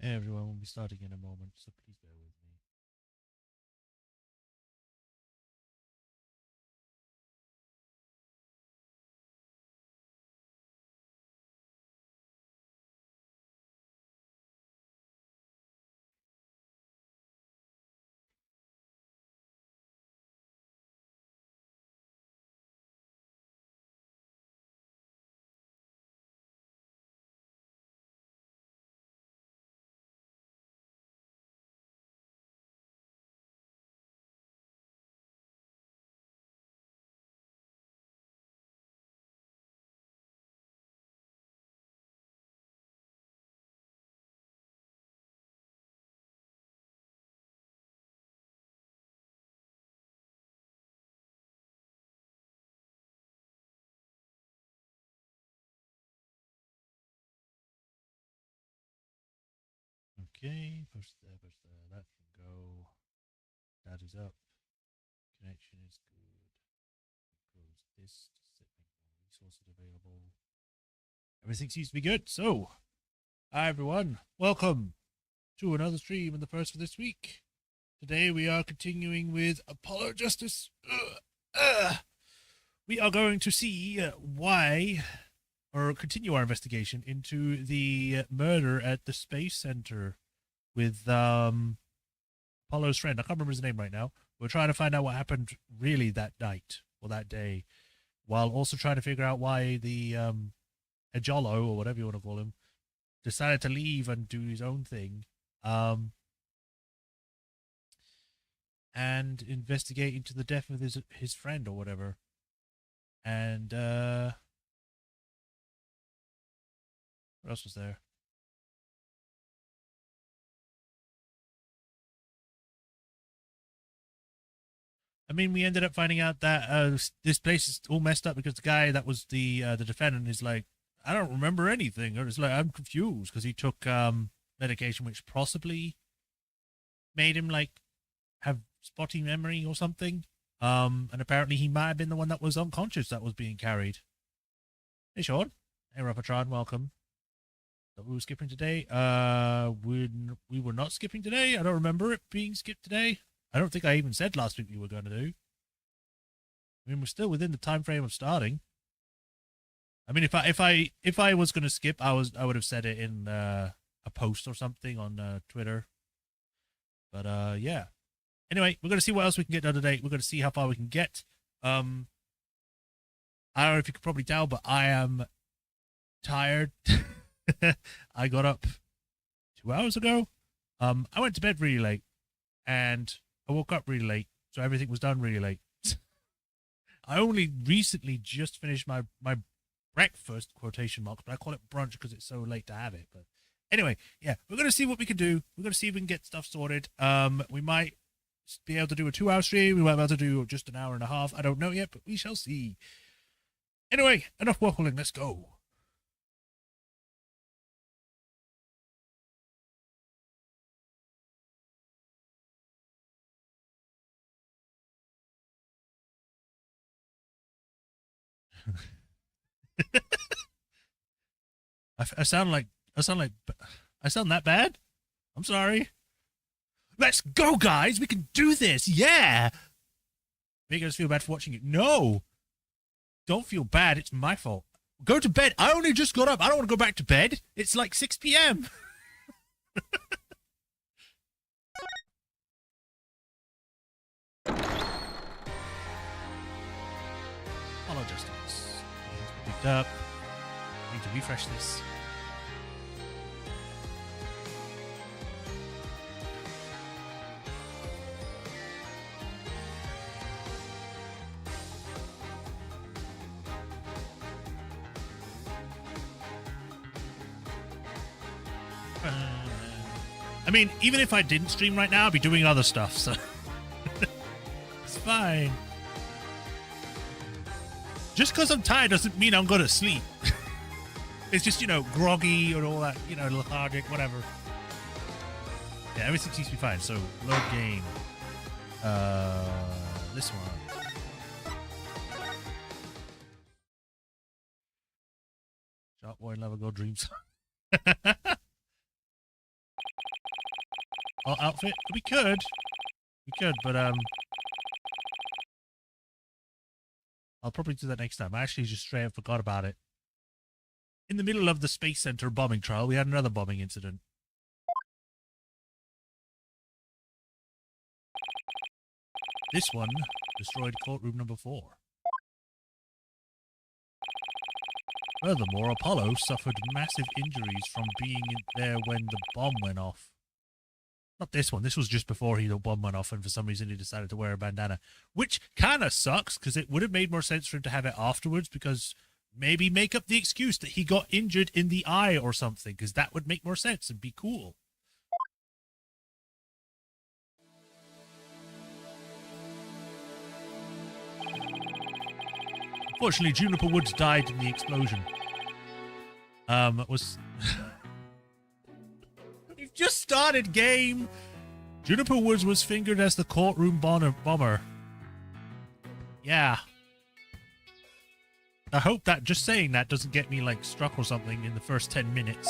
Everyone will be starting in a moment, so please bear with me. Okay, push there, that can go. That is up. Connection is good. Close this to make more resources available. Everything seems to be good. So, hi everyone, welcome to another stream and the first for this week. Today we are continuing with Apollo Justice. We are going to see why, or continue our investigation into the murder at the Space Center with Apollo's friend. I can't remember his name right now. We're trying to find out what happened really that night or that day, while also trying to figure out why the Ejolo, or whatever you want to call him, decided to leave and do his own thing. And investigate into the death of his friend or whatever. And what else was there? I mean, we ended up finding out that this place is all messed up because the guy that was the defendant is like, I don't remember anything. Or it's like, I'm confused because he took medication which possibly made him like have spotty memory or something. And apparently he might have been the one that was unconscious that was being carried. Hey, Sean. Hey, Rapatron. Welcome. That we were skipping today. We were not skipping today. I don't remember it being skipped today. I don't think I even said last week we were going to do. I mean, we're still within the time frame of starting. I mean, if I was going to skip, I would have said it in a post or something on Twitter. But yeah. Anyway, we're going to see what else we can get done today. We're going to see how far we can get. I don't know if you could probably tell, but I am tired. I got up 2 hours ago. I went to bed really late, and I woke up really late, so everything was done really late. I only recently just finished my breakfast, quotation marks, but I call it brunch because it's so late to have it. But anyway, yeah, we're going to see what we can do. We're going to see if we can get stuff sorted. We might be able to do a 2-hour stream. We might be able to do just an hour and a half. I don't know yet, but we shall see. Anyway, enough waffling. Let's go. I sound that bad? I'm sorry. Let's go, guys. We can do this. Yeah. Make us feel bad for watching it. No. Don't feel bad. It's my fault. Go to bed. I only just got up. I don't want to go back to bed. It's like 6 p.m. Hello, Justice. Picked up. Need to refresh this. I mean, even if I didn't stream right now, I'd be doing other stuff, so it's fine. Just because I'm tired doesn't mean I'm going to sleep. It's just, you know, groggy and all that, you know, lethargic, whatever. Yeah, everything seems to be fine. So, load game. This one. Sharp boy, never go dreams. outfit? We could. We could, but I'll probably do that next time. I actually just straight up forgot about it. In the middle of the Space Center bombing trial, we had another bombing incident. This one destroyed courtroom number 4. Furthermore, Apollo suffered massive injuries from being in there when the bomb went off. Not this one. This was just before the bomb went off, and for some reason he decided to wear a bandana. Which kind of sucks, because it would have made more sense for him to have it afterwards, because maybe make up the excuse that he got injured in the eye or something, because that would make more sense and be cool. Unfortunately, Juniper Woods died in the explosion. We've just started, game! Juniper Woods was fingered as the courtroom bomber. Yeah. I hope that just saying that doesn't get me, like, struck or something in the first 10 minutes.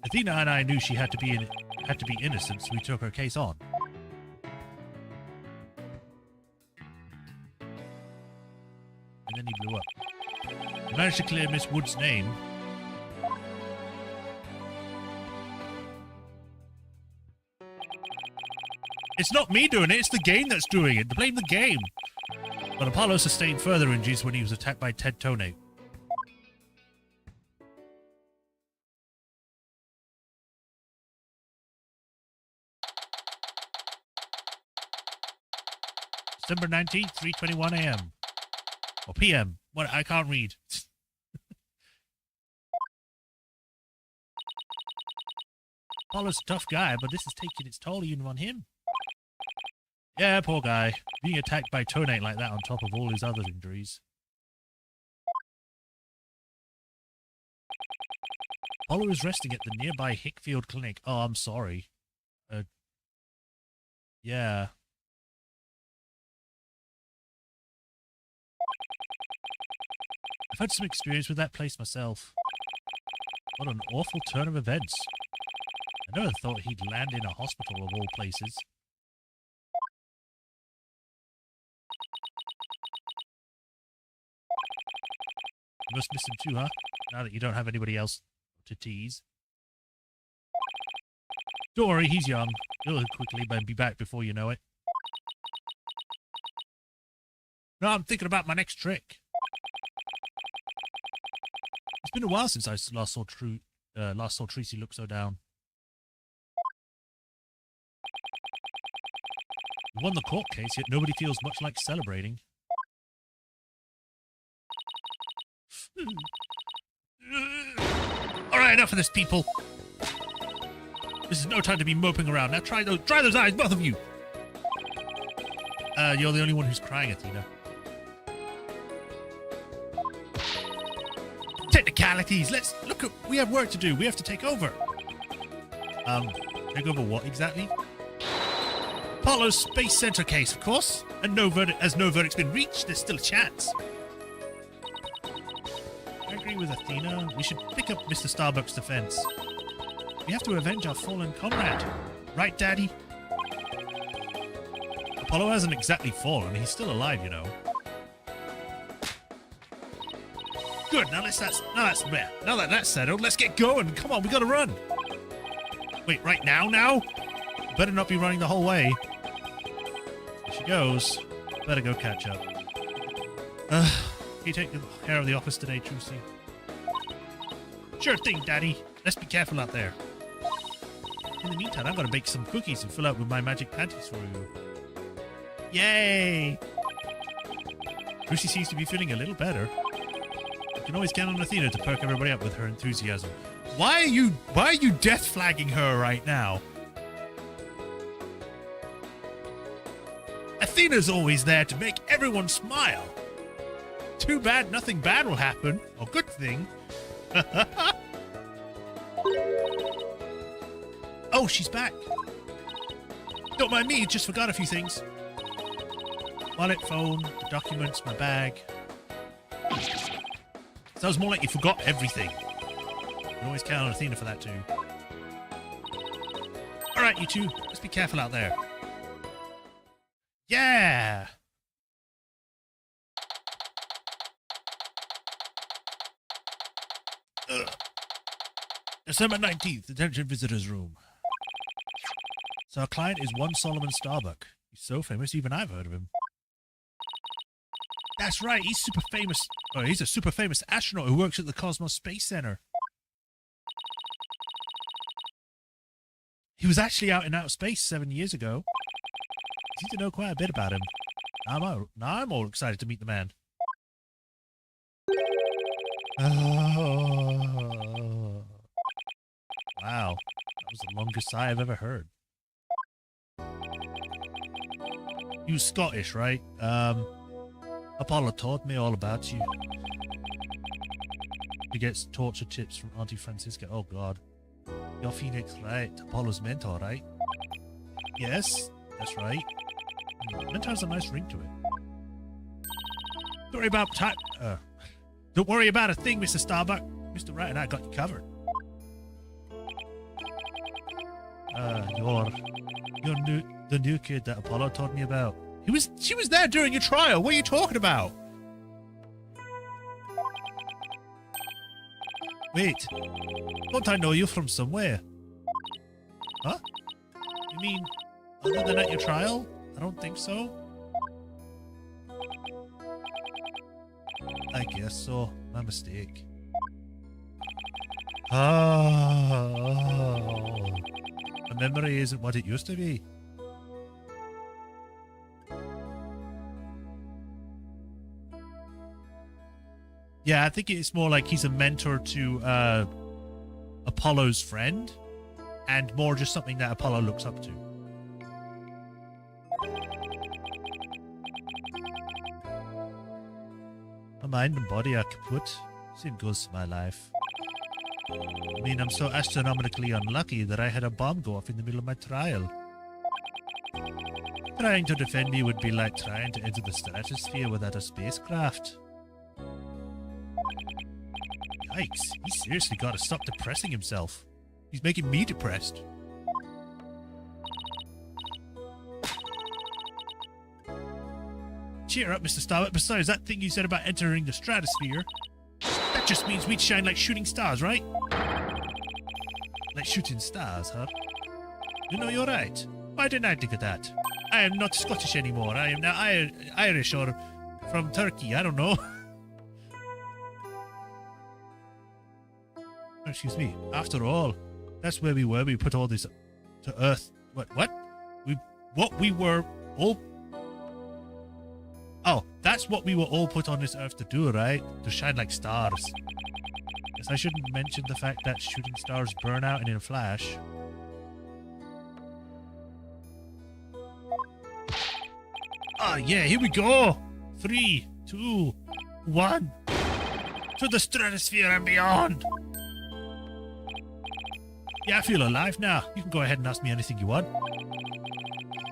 Athena and I knew she had to be innocent, so we took her case on. And then he blew up. We managed to clear Miss Wood's name. It's not me doing it, it's the game that's doing it. To blame the game. But Apollo sustained further injuries when he was attacked by Ted Tonate. December 19th, 3:21 a.m. Or p.m. What? I can't read. Apollo's a tough guy, but this is taking its toll even on him. Yeah, poor guy. Being attacked by Tonate like that on top of all his other injuries. Apollo is resting at the nearby Hickfield Clinic. Oh, I'm sorry. Yeah. I've had some experience with that place myself. What an awful turn of events. I never thought he'd land in a hospital of all places. You must miss him too, huh? Now that you don't have anybody else to tease. Don't worry, he's young. He'll heal quickly and be back before you know it. No, I'm thinking about my next trick. It's been a while since I last saw Tracy look so down. We won the court case, yet nobody feels much like celebrating. Alright, enough of this, people. This is no time to be moping around. Now try those eyes, both of you. You're the only one who's crying, Athena. Technicalities. Let's look at. We have work to do. We have to take over. Take over what exactly? Apollo's Space Center case, of course. And no verdict's been reached, there's still a chance. I agree with Athena. We should pick up Mr. Starbuck's defense. We have to avenge our fallen comrade. Right, Daddy? Apollo hasn't exactly fallen. He's still alive, you know. Good. Now that that's settled, let's get going. Come on, we gotta run. Wait, right now? Better not be running the whole way. There she goes. Better go catch up. Can you take care of the office today, Trucy? Sure thing, Daddy. Let's be careful out there. In the meantime, I'm gonna bake some cookies and fill up with my magic panties for you. Yay! Trucy seems to be feeling a little better. You can always count on Athena to perk everybody up with her enthusiasm. Why are you death flagging her right now? Athena's always there to make everyone smile. Too bad nothing bad will happen. Or good thing. Oh, she's back. Don't mind me, just forgot a few things. Wallet, phone, the documents, my bag. Sounds more like you forgot everything. can always count on Athena for that too. Alright, you two. Let's be careful out there. Yeah! Ugh. December 19th, Attention Visitors Room. So our client is one Solomon Starbuck. He's so famous, even I've heard of him. That's right, he's super famous. Oh, he's a super famous astronaut who works at the Cosmos Space Center. He was actually out in outer space 7 years ago. I seem to know quite a bit about him. Now I'm all excited to meet the man. Oh. Wow, that was the longest sigh I've ever heard. You Scottish, right? Apollo taught me all about you. He gets torture tips from Auntie Francisca. Oh God. You're Phoenix, right? Apollo's mentor, right? Yes, that's right. Mentor has a nice ring to it. Don't worry about don't worry about a thing, Mr. Starbuck. Mr. Right and I got you covered. You're the new kid that Apollo told me about. She was there during your trial. What are you talking about? Wait, don't I know you from somewhere? Huh? You mean other than at your trial? I don't think so. I guess so. My mistake. Oh. My memory isn't what it used to be. Yeah, I think it's more like he's a mentor to Apollo's friend, and more just something that Apollo looks up to. My mind and body are kaput. Same goes to my life. I mean, I'm so astronomically unlucky that I had a bomb go off in the middle of my trial. Trying to defend me would be like trying to enter the stratosphere without a spacecraft. Yikes, he's seriously got to stop depressing himself. He's making me depressed. Cheer up, Mr. Starbuck. Besides, that thing you said about entering the stratosphere, that just means we'd shine like shooting stars, right? Like shooting stars, huh? You know, you're right. Why didn't I think of that? I am not Scottish anymore. I am now Irish or from Turkey. I don't know. Excuse me. After all, that's where we were. We put all this to Earth. What? We were all... Oh, that's what we were all put on this Earth to do, right? To shine like stars. Guess I shouldn't mention the fact that shooting stars burn out in a flash. Ah, yeah, here we go. 3, 2, 1. To the stratosphere and beyond. Yeah, I feel alive now. You can go ahead and ask me anything you want.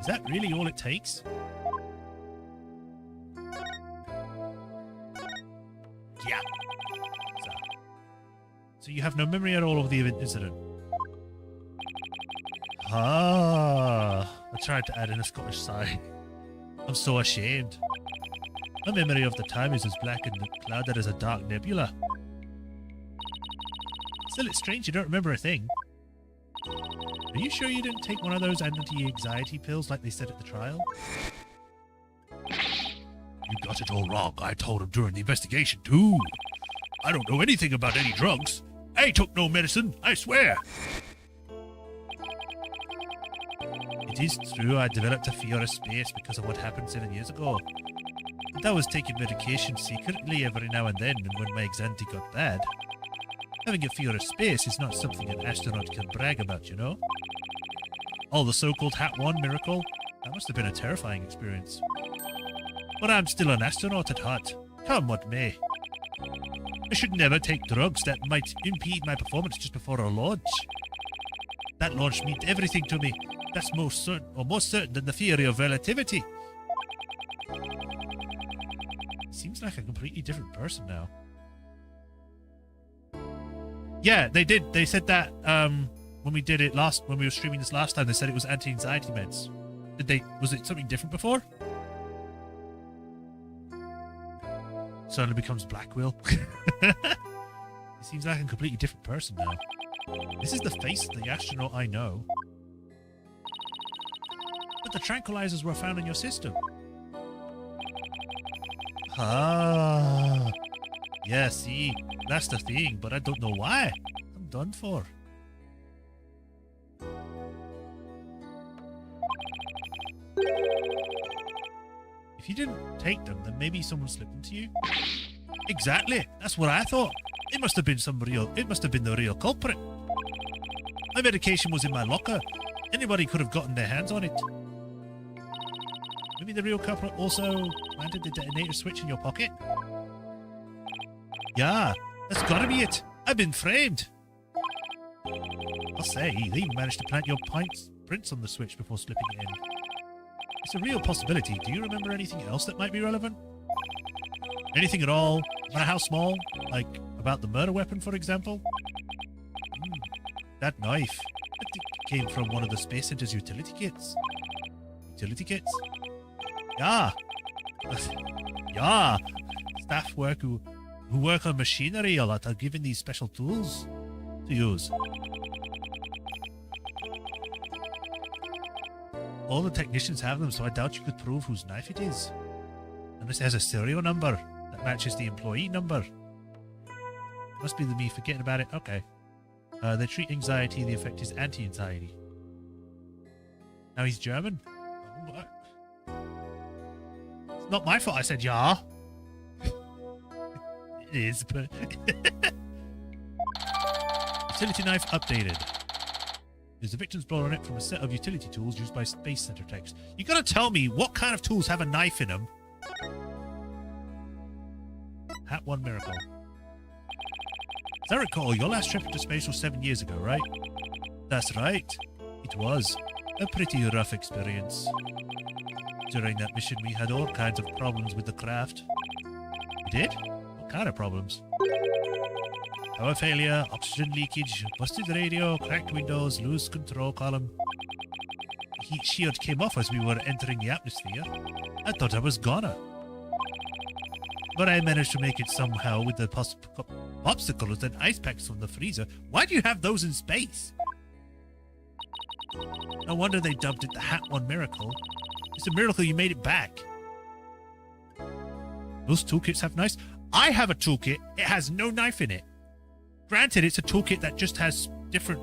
Is that really all it takes? Yeah. So you have no memory at all of the incident? Ah, I tried to add in a Scottish sigh. I'm so ashamed. My memory of the time is as black and clouded as a dark nebula. Still, it's strange you don't remember a thing. Are you sure you didn't take one of those anti-anxiety pills like they said at the trial? You got it all wrong. I told him during the investigation, too. I don't know anything about any drugs. I took no medicine, I swear. It is true I developed a fear of space because of what happened 7 years ago. But I was taking medication secretly every now and then, and when my anxiety got bad. Having a fear of space is not something an astronaut can brag about, you know? All the so-called Hat 1 miracle, that must have been a terrifying experience. But I'm still an astronaut at heart, come what may. I should never take drugs that might impede my performance just before a launch. That launch meant everything to me. That's more certain than the theory of relativity. Seems like a completely different person now. Yeah, they did. They said that when we did it when we were streaming this last time, they said it was anti-anxiety meds. Was it something different before? Suddenly becomes Blackwell. He seems like a completely different person now. This is the face of the astronaut I know. But the tranquilizers were found in your system. Ah. Yeah, see, that's the thing, but I don't know why. I'm done for. If you didn't take them, then maybe someone slipped them to you. Exactly. That's what I thought. It must have been the real culprit. My medication was in my locker. Anybody could have gotten their hands on it. Maybe the real culprit also planted the detonator switch in your pocket? Yeah, that's gotta be it. I've been framed. I'll say, they even managed to plant your prints on the switch before slipping it in. It's a real possibility. Do you remember anything else that might be relevant? Anything at all? No matter how small? Like, about the murder weapon, for example? That knife. I think it came from one of the Space Center's utility kits. Utility kits? Yeah. Yeah. Staff who work on machinery a lot are given these special tools to use. All the technicians have them, so I doubt you could prove whose knife it is. Unless it has a serial number that matches the employee number. Must be me forgetting about it. Okay. They treat anxiety. The effect is anti-anxiety. Now he's German? What? It's not my fault I said yeah. It is, but... Utility knife updated. There's the victim's blood on it from a set of utility tools used by Space Center techs. You gotta tell me what kind of tools have a knife in them. Hat 1 miracle. As I recall, your last trip into space was 7 years ago, right? That's right. It was a pretty rough experience. During that mission, we had all kinds of problems with the craft. We did? What kind of problems? Power failure, oxygen leakage, busted radio, cracked windows, loose control column. The heat shield came off as we were entering the atmosphere. I thought I was gonna. But I managed to make it somehow with the popsicles and ice packs from the freezer. Why do you have those in space? No wonder they dubbed it the Hat 1 miracle. It's a miracle you made it back. Those toolkits have knives. I have a toolkit. It has no knife in it. Granted, it's a toolkit that just has different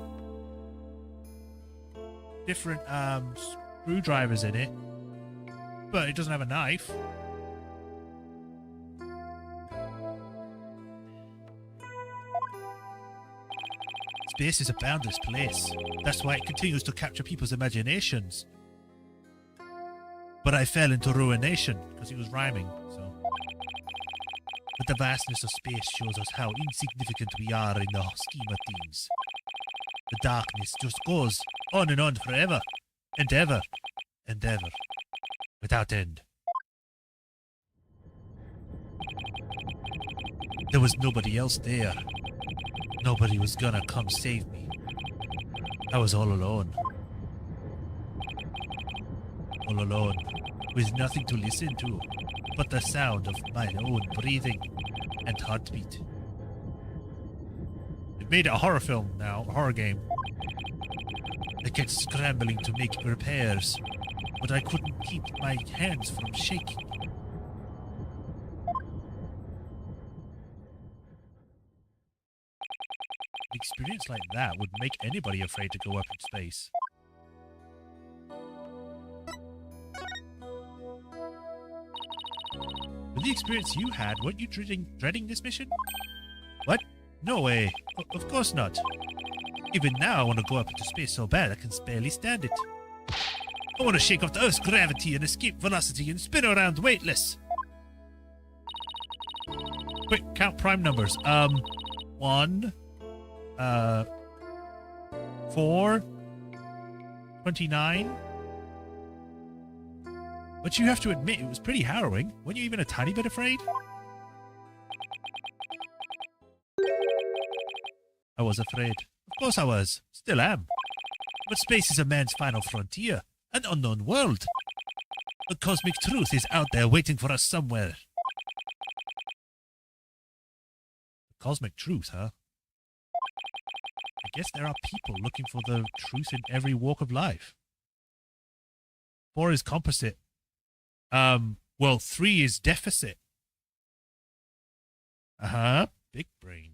screwdrivers in it, but it doesn't have a knife. Space is a boundless place. That's why it continues to capture people's imaginations. But I fell into ruination because he was rhyming, so. But the vastness of space shows us how insignificant we are in the scheme of things. The darkness just goes on and on forever, and ever, and ever, without end. There was nobody else there. Nobody was gonna come save me. I was all alone. All alone, with nothing to listen to but the sound of my own breathing and heartbeat. They've made it a horror film now, a horror game. I kept scrambling to make repairs, but I couldn't keep my hands from shaking. An experience like that would make anybody afraid to go up in space. With the experience you had, weren't you dreading this mission? What? No way. Of course not. Even now I want to go up into space so bad I can barely stand it. I want to shake off the Earth's gravity and escape velocity and spin around weightless. Quick, count prime numbers. 1, 4, 29. But you have to admit, it was pretty harrowing. Weren't you even a tiny bit afraid? I was afraid. Of course I was. Still am. But space is a man's final frontier. An unknown world. The cosmic truth is out there waiting for us somewhere. The cosmic truth, huh? I guess there are people looking for the truth in every walk of life. 4 is composite. Well, 3 is deficit. Uh-huh. Big brain.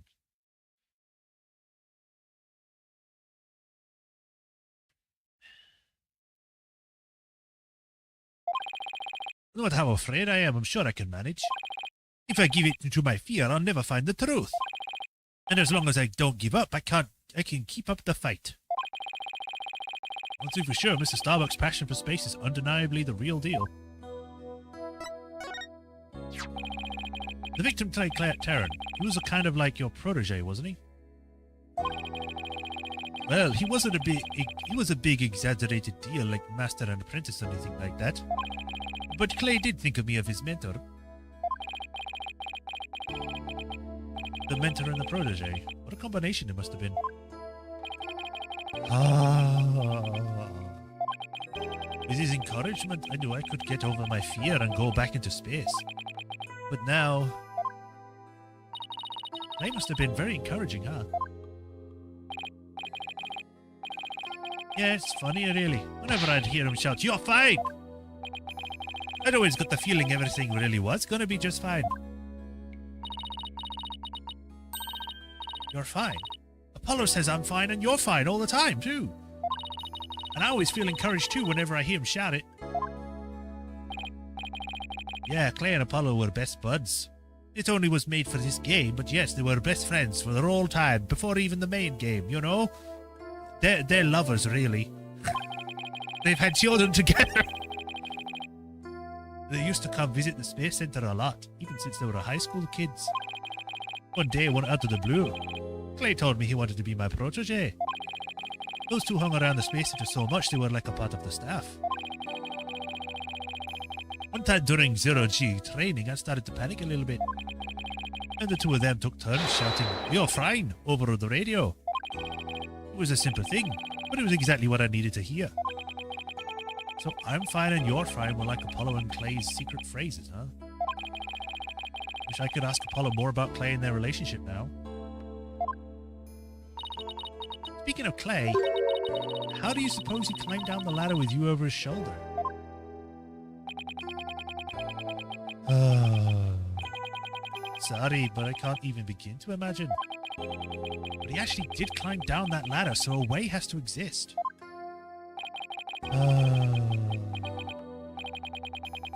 Not how afraid I am, I'm sure I can manage. If I give it to my fear, I'll never find the truth. And as long as I don't give up, I can keep up the fight. One thing for sure, Mr. Starbuck's passion for space is undeniably the real deal. The victim played Terran. He was a kind of like your protege, wasn't he? Well, he was a big exaggerated deal like master and apprentice or anything like that. But Clay did think of me as his mentor. The mentor and the protege. What a combination it must have been. With his encouragement, I knew I could get over my fear and go back into space. But now... Clay must have been very encouraging, huh? Yeah, it's funny, really. Whenever I'd hear him shout, "You're fine!" I'd always got the feeling everything really was gonna be just fine. You're fine. Apollo says I'm fine and you're fine all the time, too. And I always feel encouraged, too, whenever I hear him shout it. Yeah, Clay and Apollo were best buds. It only was made for this game, but yes, they were best friends for the whole time, before even the main game, you know? They're lovers, really. They've had children together. They used to come visit the Space Center a lot, even since they were high school kids. One day, out of the blue, Clay told me he wanted to be my protege. Those two hung around the Space Center so much they were like a part of the staff. One time during Zero-G training, I started to panic a little bit. And the two of them took turns shouting, "You're fine," over the radio. It was a simple thing, but it was exactly what I needed to hear. So I'm fine and you're fine were like Apollo and Clay's secret phrases, huh? Wish I could ask Apollo more about Clay and their relationship now. Speaking of Clay, how do you suppose he climbed down the ladder with you over his shoulder? Sorry, but I can't even begin to imagine. But he actually did climb down that ladder, so a way has to exist.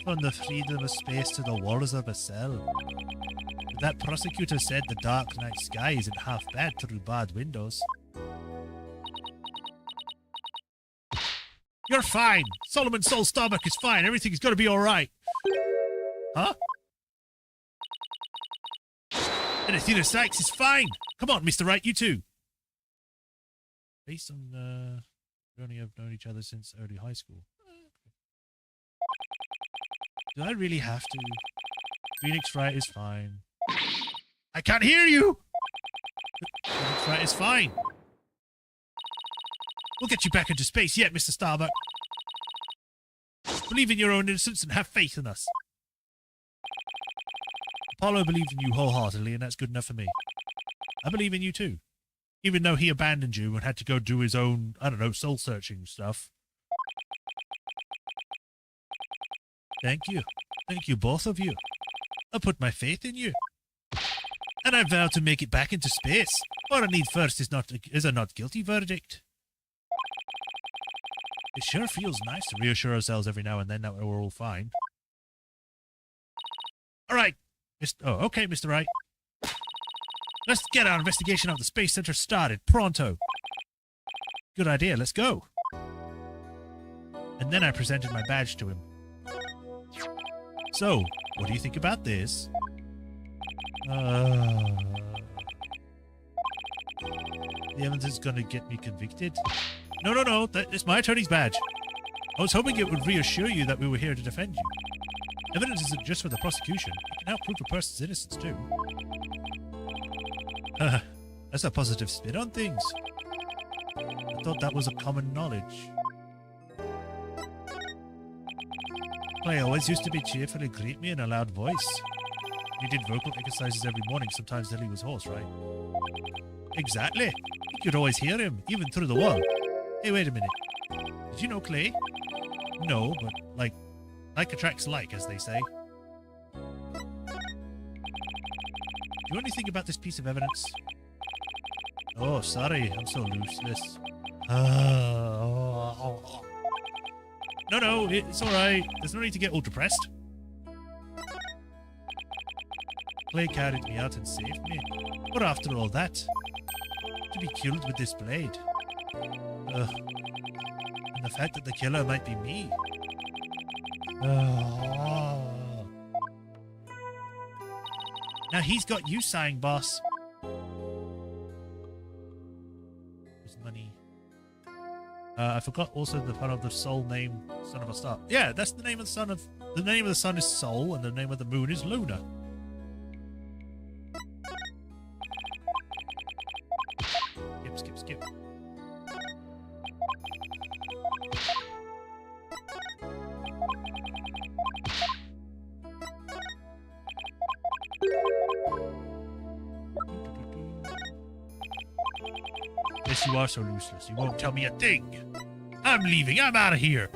From the freedom of space to the walls of a cell. That prosecutor said the dark night sky isn't half bad through barred windows. You're fine! Solomon Soul Starbuck is fine! Everything's gonna be alright! Huh? And Athena Sykes is fine! Come on, Mr. Wright, you too! Based on, we only have known each other since early high school. Do I really have to? Phoenix Wright is fine. I can't hear you! Phoenix Wright is fine. We'll get you back into space yet, Mr. Starbuck. Believe in your own innocence and have faith in us. Apollo believed in you wholeheartedly, and that's good enough for me. I believe in you too. Even though he abandoned you and had to go do his own, I don't know, soul-searching stuff. Thank you. Thank you, both of you. I put my faith in you. And I vow to make it back into space. All I need first is a not guilty verdict. It sure feels nice to reassure ourselves every now and then that we're all fine. All right. Okay, Mr. Wright. Let's get our investigation of the Space Center started. Pronto. Good idea. Let's go. And then I presented my badge to him. So, what do you think about this? The evidence is gonna get me convicted? No. It's my attorney's badge. I was hoping it would reassure you that we were here to defend you. Evidence isn't just for the prosecution. It can help prove a person's innocence, too. That's a positive spin on things. I thought that was a common knowledge. Clay always used to be cheerfully greet me in a loud voice. He did vocal exercises every morning, sometimes till he was hoarse, right? Exactly. You could always hear him, even through the wall. Hey, wait a minute. Did you know Clay? No, but like attracts like, as they say. Do you know anything about this piece of evidence? Oh, sorry, I'm so useless. No, it's alright. There's no need to get all depressed. Clay carried me out and saved me. But after all that, to be killed with this blade. And the fact that the killer might be me. Now he's got you sighing, boss. There's money. I forgot also the part of the soul name, Son of a Star. Yeah, that's the name of the son of... The name of the sun is Sol, and the name of the moon is Luna. Skip. Yes, you are so useless. You won't tell me a thing. I'm leaving. I'm out of here.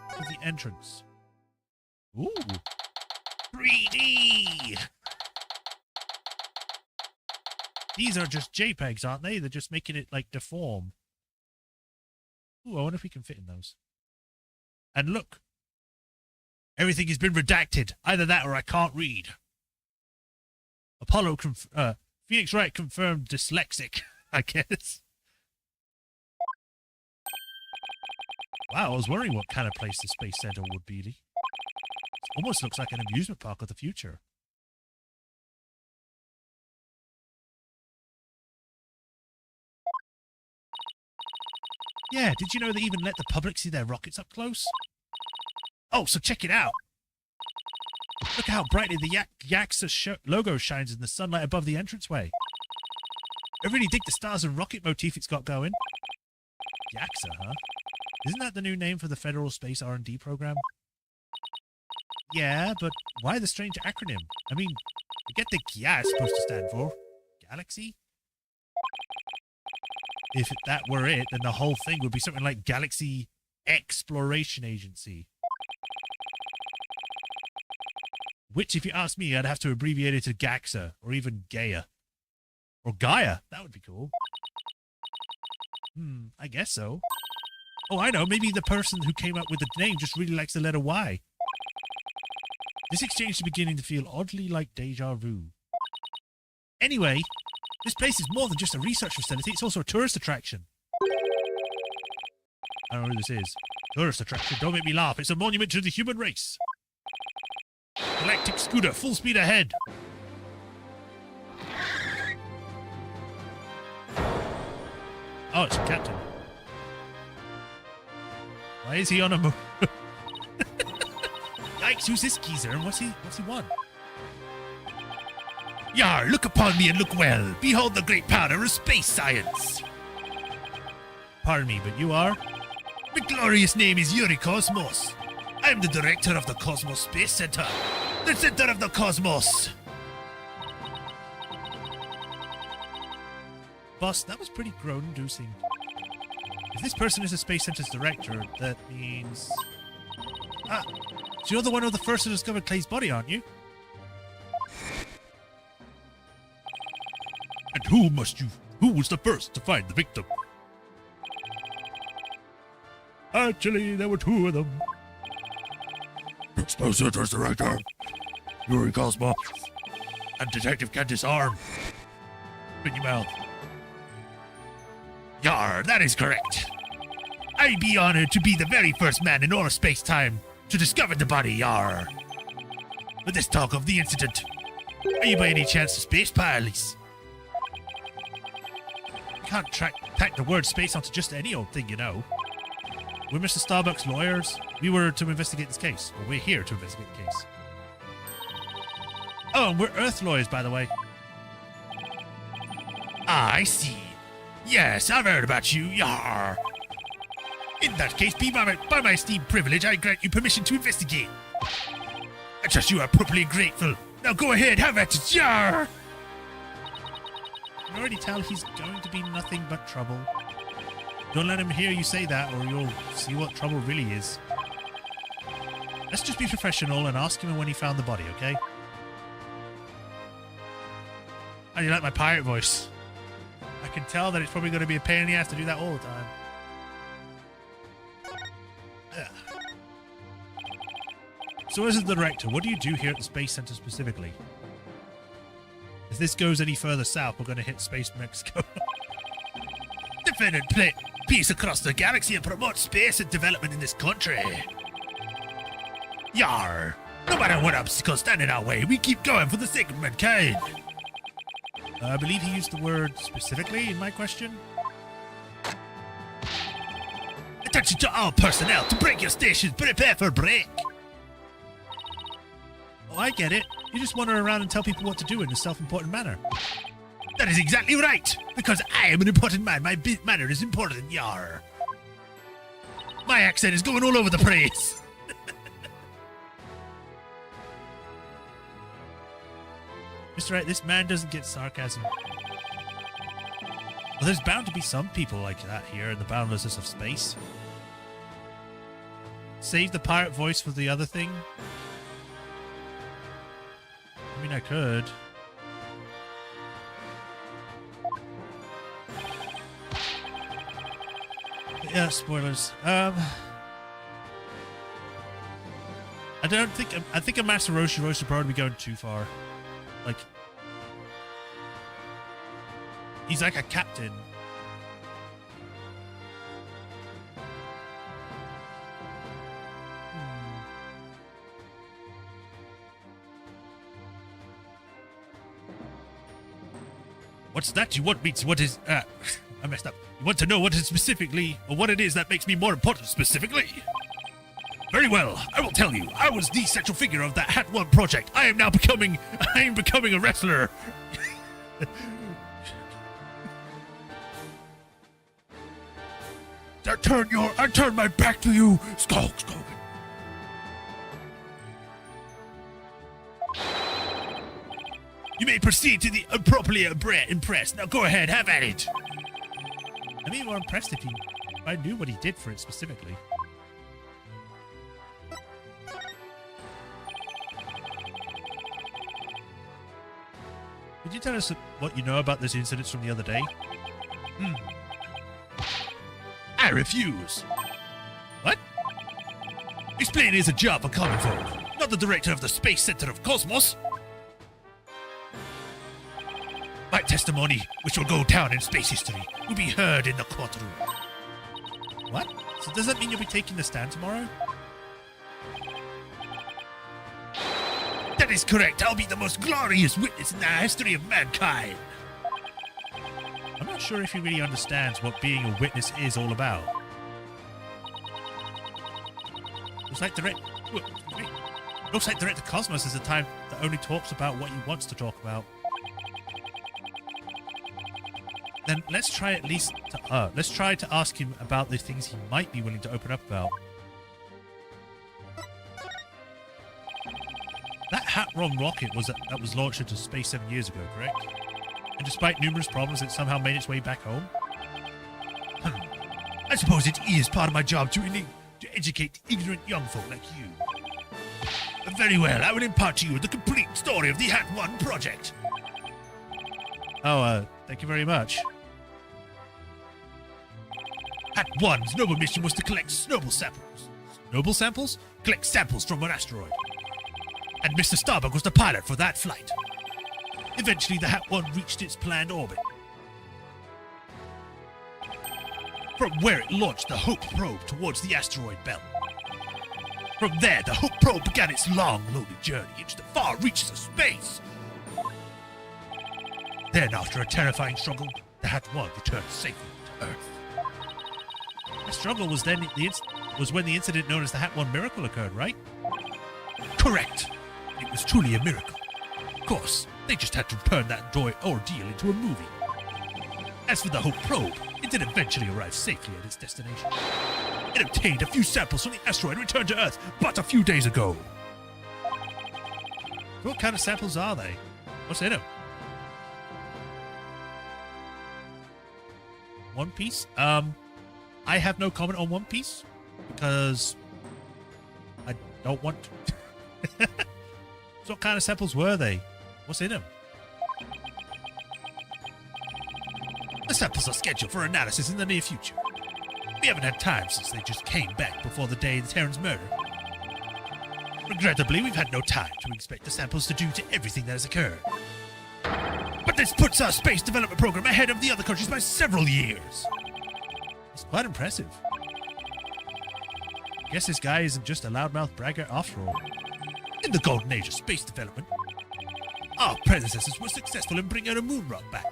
To the entrance. Ooh. 3D! These are just JPEGs, aren't they? They're just making it, like, deform. Ooh, I wonder if we can fit in those. And look. Everything has been redacted. Either that or I can't read. Phoenix Wright confirmed dyslexic, I guess. Wow, I was wondering what kind of place the Space Center would be. It almost looks like an amusement park of the future. Yeah, did you know they even let the public see their rockets up close? Oh, so check it out. Look how brightly the Yaxa logo shines in the sunlight above the entranceway. I really dig the stars and rocket motif it's got going. Yaxa, huh? Isn't that the new name for the Federal Space R&D program? Yeah, but why the strange acronym? I mean, I get the GIA is supposed to stand for. Galaxy? If that were it, then the whole thing would be something like Galaxy Exploration Agency. Which, if you ask me, I'd have to abbreviate it to GAXA, or even Gaia. Or Gaia. That would be cool. I guess so. Oh, I know. Maybe the person who came up with the name just really likes the letter Y. This exchange is beginning to feel oddly like deja vu. Anyway, this place is more than just a research facility. It's also a tourist attraction. I don't know who this is. Tourist attraction. Don't make me laugh. It's a monument to the human race. Galactic scooter, full speed ahead. Oh, it's a captain. Why is he on a moon? Yikes, who's this geezer and what's he want? Yar, look upon me and look well. Behold the great power of space science. Pardon me, but you are? My glorious name is Yuri Cosmos. I'm the director of the Cosmos Space Center. The center of the cosmos. Boss, that was pretty groan-inducing. If this person is the Space Center's director, that means... Ah, so you're the one who the first to discover Clay's body, aren't you? And who was the first to find the victim? Actually, there were two of them. Space Center's director, Yuri Cosmos, and Detective Candice Arm. Open your mouth. Yar, that is correct. I'd be honored to be the very first man in all of space-time to discover the body, Yar. But let's talk of the incident. Are you by any chance a space pilot? You can't tack the word space onto just any old thing, you know. We're Mr. Starbuck's lawyers. We were to investigate this case. Or we're here to investigate the case. Oh, and we're Earth lawyers, by the way. Ah, I see. Yes, I've heard about you. Yar. In that case, by my esteemed privilege, I grant you permission to investigate. I trust you are properly grateful. Now go ahead, have at it. Yar. I can already tell he's going to be nothing but trouble. Don't let him hear you say that, or you'll see what trouble really is. Let's just be professional and ask him when he found the body, okay? How do you like my pirate voice? I can tell that it's probably going to be a pain in the ass to do that all the time. Ugh. So as a director, what do you do here at the Space Center specifically? If this goes any further south, we're going to hit Space Mexico. Defend and play peace across the galaxy and promote space and development in this country. Yar! No matter what obstacles stand in our way, we keep going for the sake of mankind. I believe he used the word specifically in my question. Attention to all personnel to break your stations. Prepare for break. Oh, I get it. You just wander around and tell people what to do in a self-important manner. That is exactly right. Because I am an important man, my manner is important. Yar. My accent is going all over the place. Mr. Right, this man doesn't get sarcasm. Well, there's bound to be some people like that here in the boundlessness of space. Save the pirate voice for the other thing? I mean, I could. But yeah, spoilers. I think a Master Roshi would probably be going too far. Like, he's like a captain. What's that? You want me to, what is, I messed up. You want to know what is specifically, or what it is that makes me more important specifically? Very well, I will tell you. I was the central figure of that Hat 1 project. I am becoming a wrestler. I turn my back to you. Skulk. You may proceed to the appropriately impressed. Now go ahead, have at it. I'd be more impressed if I knew what he did for it specifically. Could you tell us what you know about this incident from the other day? I refuse. What? Explaining is a job for common folk, not the director of the Space Center of Cosmos. My testimony, which will go down in space history, will be heard in the courtroom. What? So does that mean you'll be taking the stand tomorrow? That is correct. I'll be the most glorious witness in the history of mankind. I'm not sure if he really understands what being a witness is all about. Looks like Director Cosmos is a time that only talks about what he wants to talk about. Then let's try to ask him about the things he might be willing to open up about. That Hat-Wrong rocket that was launched into space 7 years ago, correct? And despite numerous problems, it somehow made its way back home? I suppose it is part of my job to educate ignorant young folk like you. Very well, I will impart to you the complete story of the Hat 1 project. Oh, thank you very much. Hat 1's noble mission was to collect snowball samples. Noble samples? Collect samples from an asteroid. And Mr. Starbuck was the pilot for that flight. Eventually, the Hat 1 reached its planned orbit, from where it launched the Hope probe towards the asteroid belt. From there, the Hope probe began its long, lonely journey into the far reaches of space. Then, after a terrifying struggle, the Hat 1 returned safely to Earth. The struggle was when the incident known as the Hat 1 miracle occurred, right? Correct. It was truly a miracle. Of course, they just had to turn that ordeal into a movie. As for the Hope probe, it did eventually arrive safely at its destination. It obtained a few samples from the asteroid and returned to Earth but a few days ago. What kind of samples are they? What's in them? One Piece? I have no comment on One Piece because I don't want to. So what kind of samples were they? What's in them? The samples are scheduled for analysis in the near future. We haven't had time since they just came back before the day of Terran's murder. Regrettably, we've had no time to inspect the samples to do to everything that has occurred. But this puts our space development program ahead of the other countries by several years. It's quite impressive. Guess this guy isn't just a loudmouth braggart after all. In the golden age of space development, our predecessors were successful in bringing a moon rock back.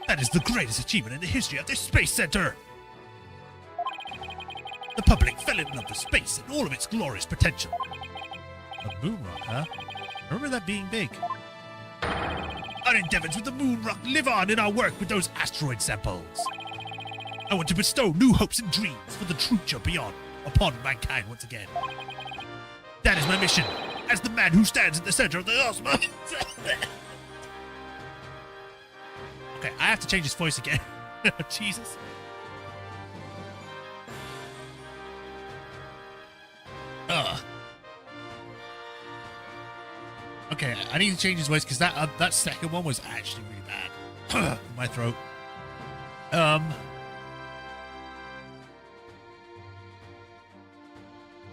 That is the greatest achievement in the history of this space center. The public fell in love with space and all of its glorious potential. A moon rock, huh? I remember that being big. Our endeavors with the moon rock live on in our work with those asteroid samples. I want to bestow new hopes and dreams for the future beyond upon mankind once again. That is my mission, as the man who stands at the center of the cosmos. Okay, I have to change his voice again. Jesus. Okay, I need to change his voice because that second one was actually really bad. In my throat.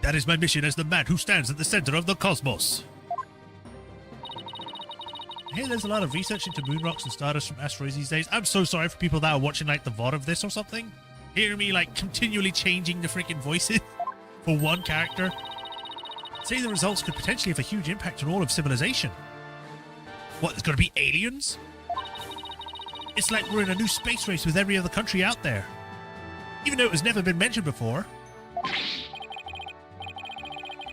That is my mission as the man who stands at the center of the cosmos. I hear there's a lot of research into moon rocks and stardust from asteroids these days. I'm so sorry for people that are watching like the VOD of this or something. Hearing me like continually changing the freaking voices for one character. Say the results could potentially have a huge impact on all of civilization. What, there's going to be aliens? It's like we're in a new space race with every other country out there. Even though it has never been mentioned before.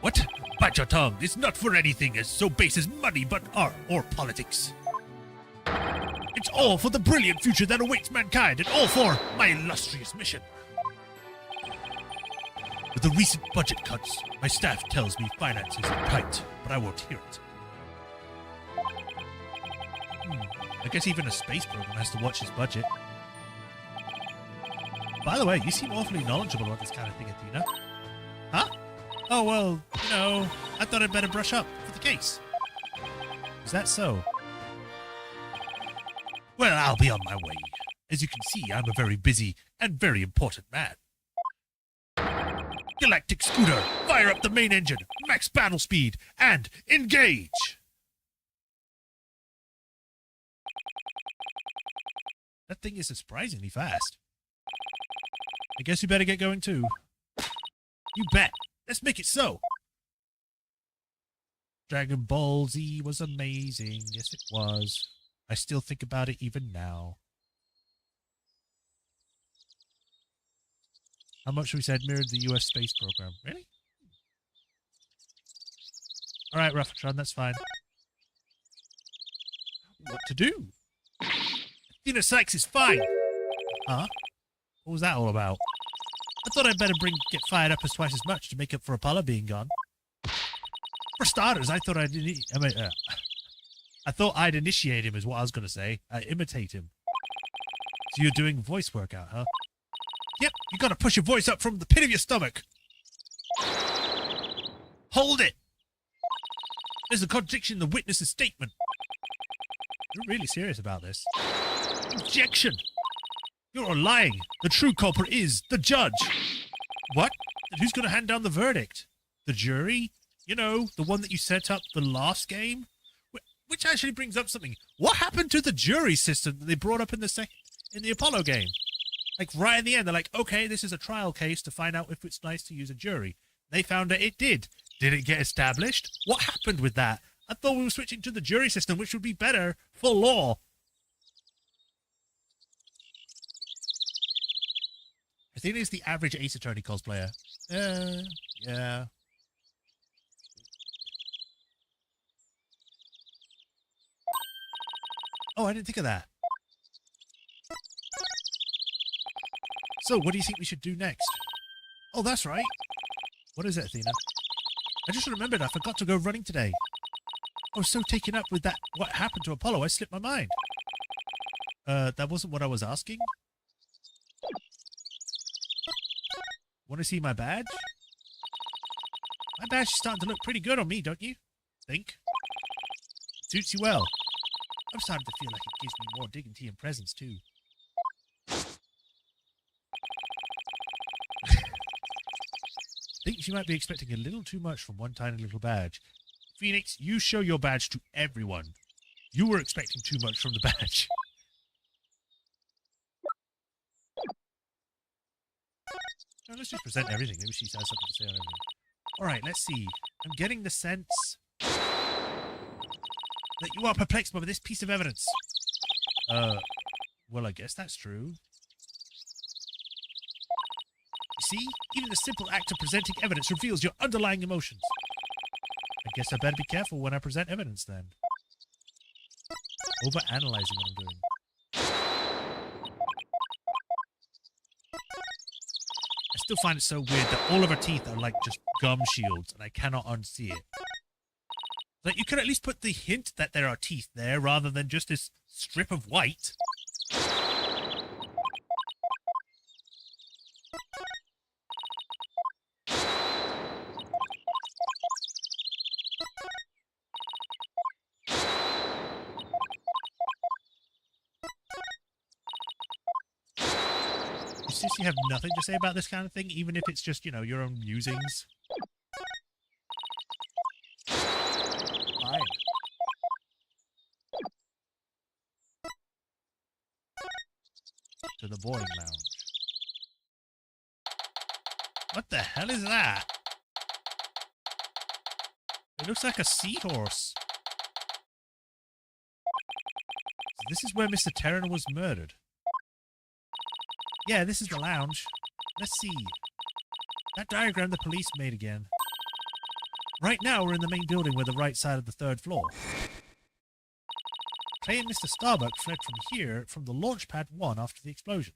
What? Bite your tongue. It's not for anything as so base as money, but art or politics. It's all for the brilliant future that awaits mankind, and all for my illustrious mission. With the recent budget cuts, my staff tells me finances are tight, but I won't hear it. I guess even a space program has to watch his budget. By the way, you seem awfully knowledgeable about this kind of thing, Athena. Huh? Oh, well, you know, I thought I'd better brush up for the case. Is that so? Well, I'll be on my way. As you can see, I'm a very busy and very important man. Galactic Scooter, fire up the main engine, max battle speed, and engage! That thing is surprisingly fast. I guess you better get going too. You bet. Let's make it so. Dragon Ball Z was amazing. Yes, it was. I still think about it even now. How much we said mirrored the US space program. Really? Alright, Ruffatron, that's fine. What to do? Athena Sykes is fine. Huh? What was that all about? I thought I'd better get fired up as twice as much to make up for Apollo being gone. For starters, I thought I'd initiate him is what I was going to say. Imitate him. So you're doing voice workout, huh? Yep, you gotta push your voice up from the pit of your stomach. Hold it. There's a contradiction in the witness's statement. You're really serious about this. Objection. You're lying. The true culprit is the judge. What? And who's going to hand down the verdict? The jury? You know, the one that you set up the last game? Which actually brings up something. What happened to the jury system that they brought up in the Apollo game? Like right in the end, they're like, okay, this is a trial case to find out if it's nice to use a jury. They found that it did. Did it get established? What happened with that? I thought we were switching to the jury system, which would be better for law. I think it's the average Ace Attorney cosplayer. Yeah. Oh, I didn't think of that. So, what do you think we should do next? Oh, that's right. What is it, Athena? I just remembered I forgot to go running today. I was so taken up with that what happened to Apollo, I slipped my mind. That wasn't what I was asking. Want to see my badge? My badge is starting to look pretty good on me, don't you think? Suits you well. I'm starting to feel like it gives me more dignity and presence, too. Think you might be expecting a little too much from one tiny little badge. Phoenix, you show your badge to everyone. You were expecting too much from the badge. No, let's just present everything. Maybe she has something to say on everything. Alright, let's see. I'm getting the sense that you are perplexed by this piece of evidence. Well, I guess that's true. You see? Even the simple act of presenting evidence reveals your underlying emotions. I guess I better be careful when I present evidence, then. Over-analyzing what I'm doing. I still find it so weird that all of her teeth are like just gum shields, and I cannot unsee it. Like, you could at least put the hint that there are teeth there, rather than just this strip of white. You seriously have nothing to say about this kind of thing, even if it's just, you know, your own musings? Fine. To the boarding lounge. What the hell is that? It looks like a seahorse. So this is where Mr. Terran was murdered. Yeah, this is the lounge. Let's see. That diagram the police made again. Right now, we're in the main building with the right side of the 3rd floor. Clay and Mr. Starbuck fled from here, from the launch pad 1 after the explosion.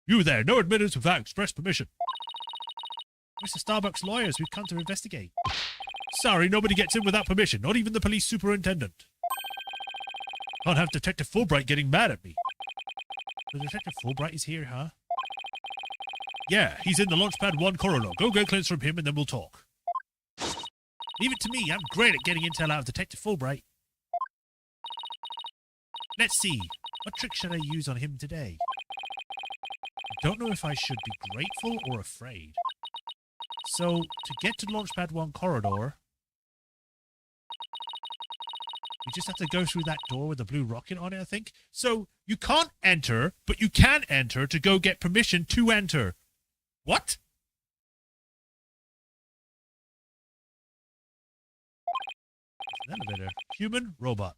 You there, no admittance without express permission. Mr. Starbuck's lawyers, we've come to investigate. Sorry, nobody gets in without permission, not even the police superintendent. Can't have Detective Fulbright getting mad at me. The Detective Fulbright is here, huh? Yeah, he's in the Launchpad 1 corridor. Go get clearance from him and then we'll talk. Leave it to me. I'm great at getting intel out of Detective Fulbright. Let's see. What trick should I use on him today? I don't know if I should be grateful or afraid. So, to get to Launchpad 1 corridor, you just have to go through that door with the blue rocket on it, I think. So, you can't enter, but you can enter to go get permission to enter. What? An elevator. Human, robot.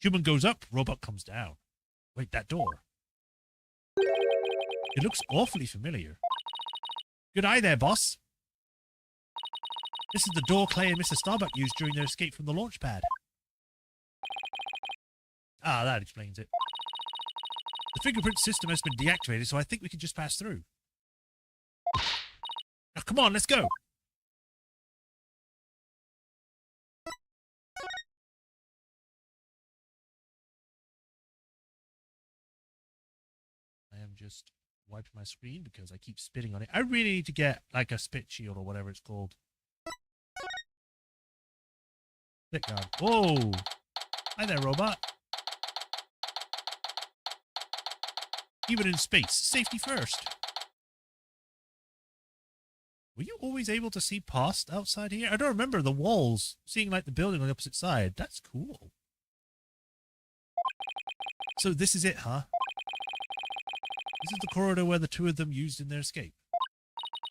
Human goes up, robot comes down. Wait, that door. It looks awfully familiar. Good eye there, boss. This is the door Clay and Mr. Starbuck used during their escape from the launch pad. Ah, that explains it. The fingerprint system has been deactivated, so I think we can just pass through. Now, come on, let's go. I am just wiping my screen because I keep spitting on it. I really need to get like a spit shield or whatever it's called. Spit guard. Whoa! Hi there, robot. Even in space, safety first. Were you always able to see past outside here? I don't remember the walls, seeing like the building on the opposite side. That's cool. So this is it, huh? This is the corridor where the two of them used in their escape.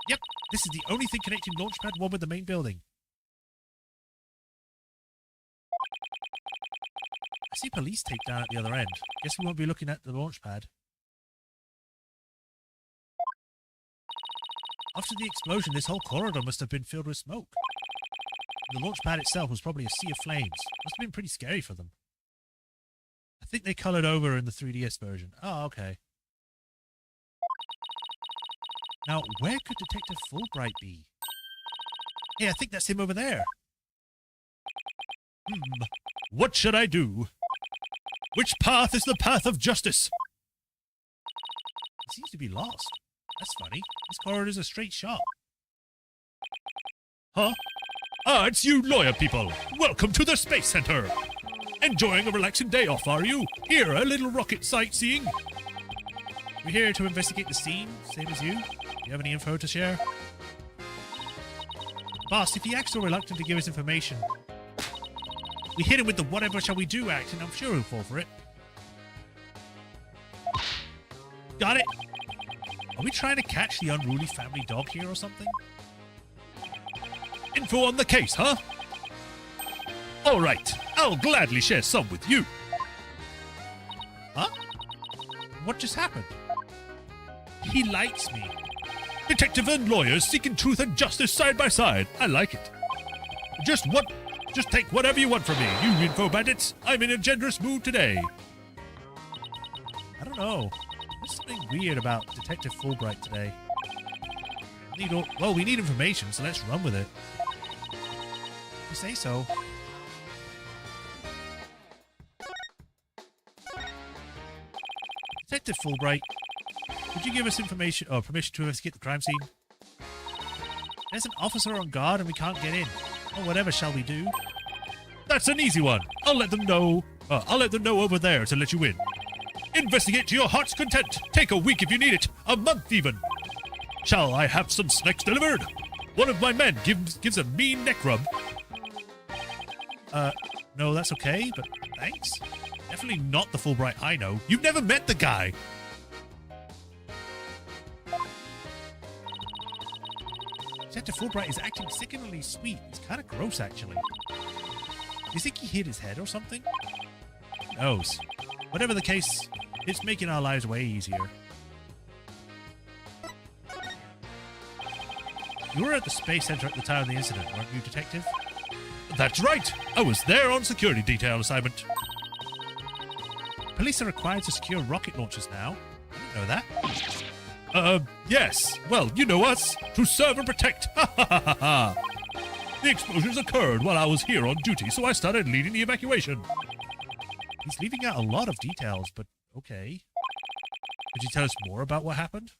Yep, this is the only thing connecting Launchpad 1 with the main building. I see police tape down at the other end. Guess we won't be looking at the Launchpad. After the explosion, this whole corridor must have been filled with smoke. The launch pad itself was probably a sea of flames. Must have been pretty scary for them. I think they colored over in the 3DS version. Oh, okay. Now, where could Detective Fulbright be? Hey, I think that's him over there. What should I do? Which path is the path of justice? He seems to be lost. That's funny. This corridor's a straight shot. Huh? Ah, it's you lawyer people. Welcome to the Space Center. Enjoying a relaxing day off, are you? Here, a little rocket sightseeing. We're here to investigate the scene, same as you. Do you have any info to share? Boss, if he acts so reluctant to give us information, we hit him with the whatever shall we do act, and I'm sure he'll fall for it. Got it! Are we trying to catch the unruly family dog here or something? Info on the case, huh? All right, I'll gladly share some with you. Huh? What just happened? He likes me. Detective and lawyers seeking truth and justice side by side. I like it. Just take whatever you want from me, you info bandits. I'm in a generous mood today. I don't know. There's something weird about Detective Fulbright today. We need information, so let's run with it. You say so. Detective Fulbright, could you give us information or permission to investigate the crime scene? There's an officer on guard and we can't get in. Or whatever shall we do? That's an easy one. I'll let them know over there to let you in. Investigate to your heart's content. Take a week if you need it. A month even. Shall I have some snacks delivered? One of my men gives a mean neck rub. No, that's okay, but thanks. Definitely not the Fulbright I know. You've never met the guy. Detective Fulbright is acting sickeningly sweet. It's kind of gross, actually. Do you think he hit his head or something? Who knows? Whatever the case, it's making our lives way easier. You were at the Space Center at the time of the incident, weren't you, Detective? That's right. I was there on security detail assignment. Police are required to secure rocket launchers now. I didn't know that. Yes. Well, you know us. To serve and protect. Ha ha ha ha ha. The explosions occurred while I was here on duty, so I started leading the evacuation. He's leaving out a lot of details, but okay. Could you tell us more about what happened?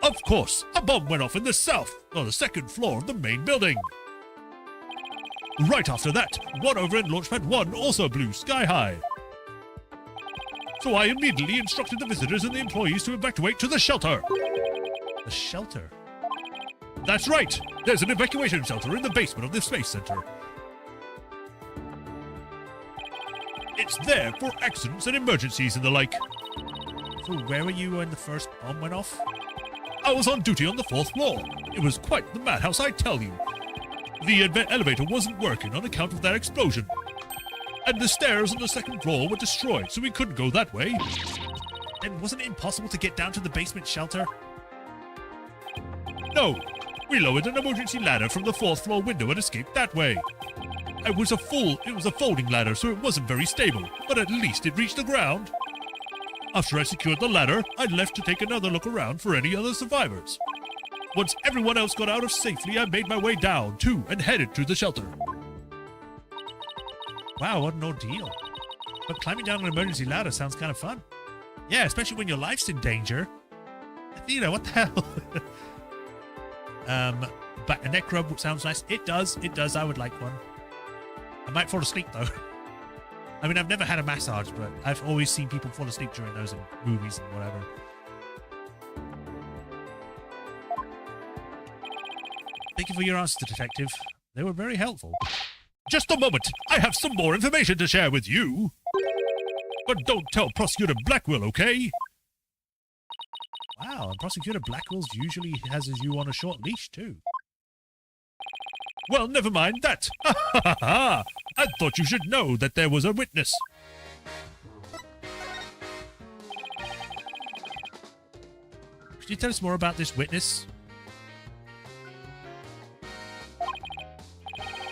Of course, a bomb went off in the the second floor of the main building. Right after that, one over in Launchpad 1 also blew sky high. So I immediately instructed the visitors and the employees to evacuate to the shelter. The shelter? That's right. There's an evacuation shelter in the basement of the Space Center. It's there for accidents and emergencies and the like. So where were you when the first bomb went off? I was on duty on the 4th floor. It was quite the madhouse, I tell you. The elevator wasn't working on account of that explosion. And the stairs on the 2nd floor were destroyed, so we couldn't go that way. Then wasn't it impossible to get down to the basement shelter? No. We lowered an emergency ladder from the 4th floor window and escaped that way. It was a folding ladder, so it wasn't very stable, but at least it reached the ground. After I secured the ladder, I left to take another look around for any other survivors. Once everyone else got out of safely, I made my way down, too, and headed to the shelter. Wow, what an ordeal. But climbing down an emergency ladder sounds kind of fun. Yeah, especially when your life's in danger. Athena, what the hell? But a neck rub sounds nice. It does, I would like one. I might fall asleep, though. I mean, I've never had a massage, but I've always seen people fall asleep during those in movies and whatever. Thank you for your answers, Detective. They were very helpful. Just a moment. I have some more information to share with you. But don't tell Prosecutor Blackwell, okay? Wow, and Prosecutor Blackwell's usually has you on a short leash, too. Well, never mind that. Ha ha ha ha! I thought you should know that there was a witness. Could you tell us more about this witness?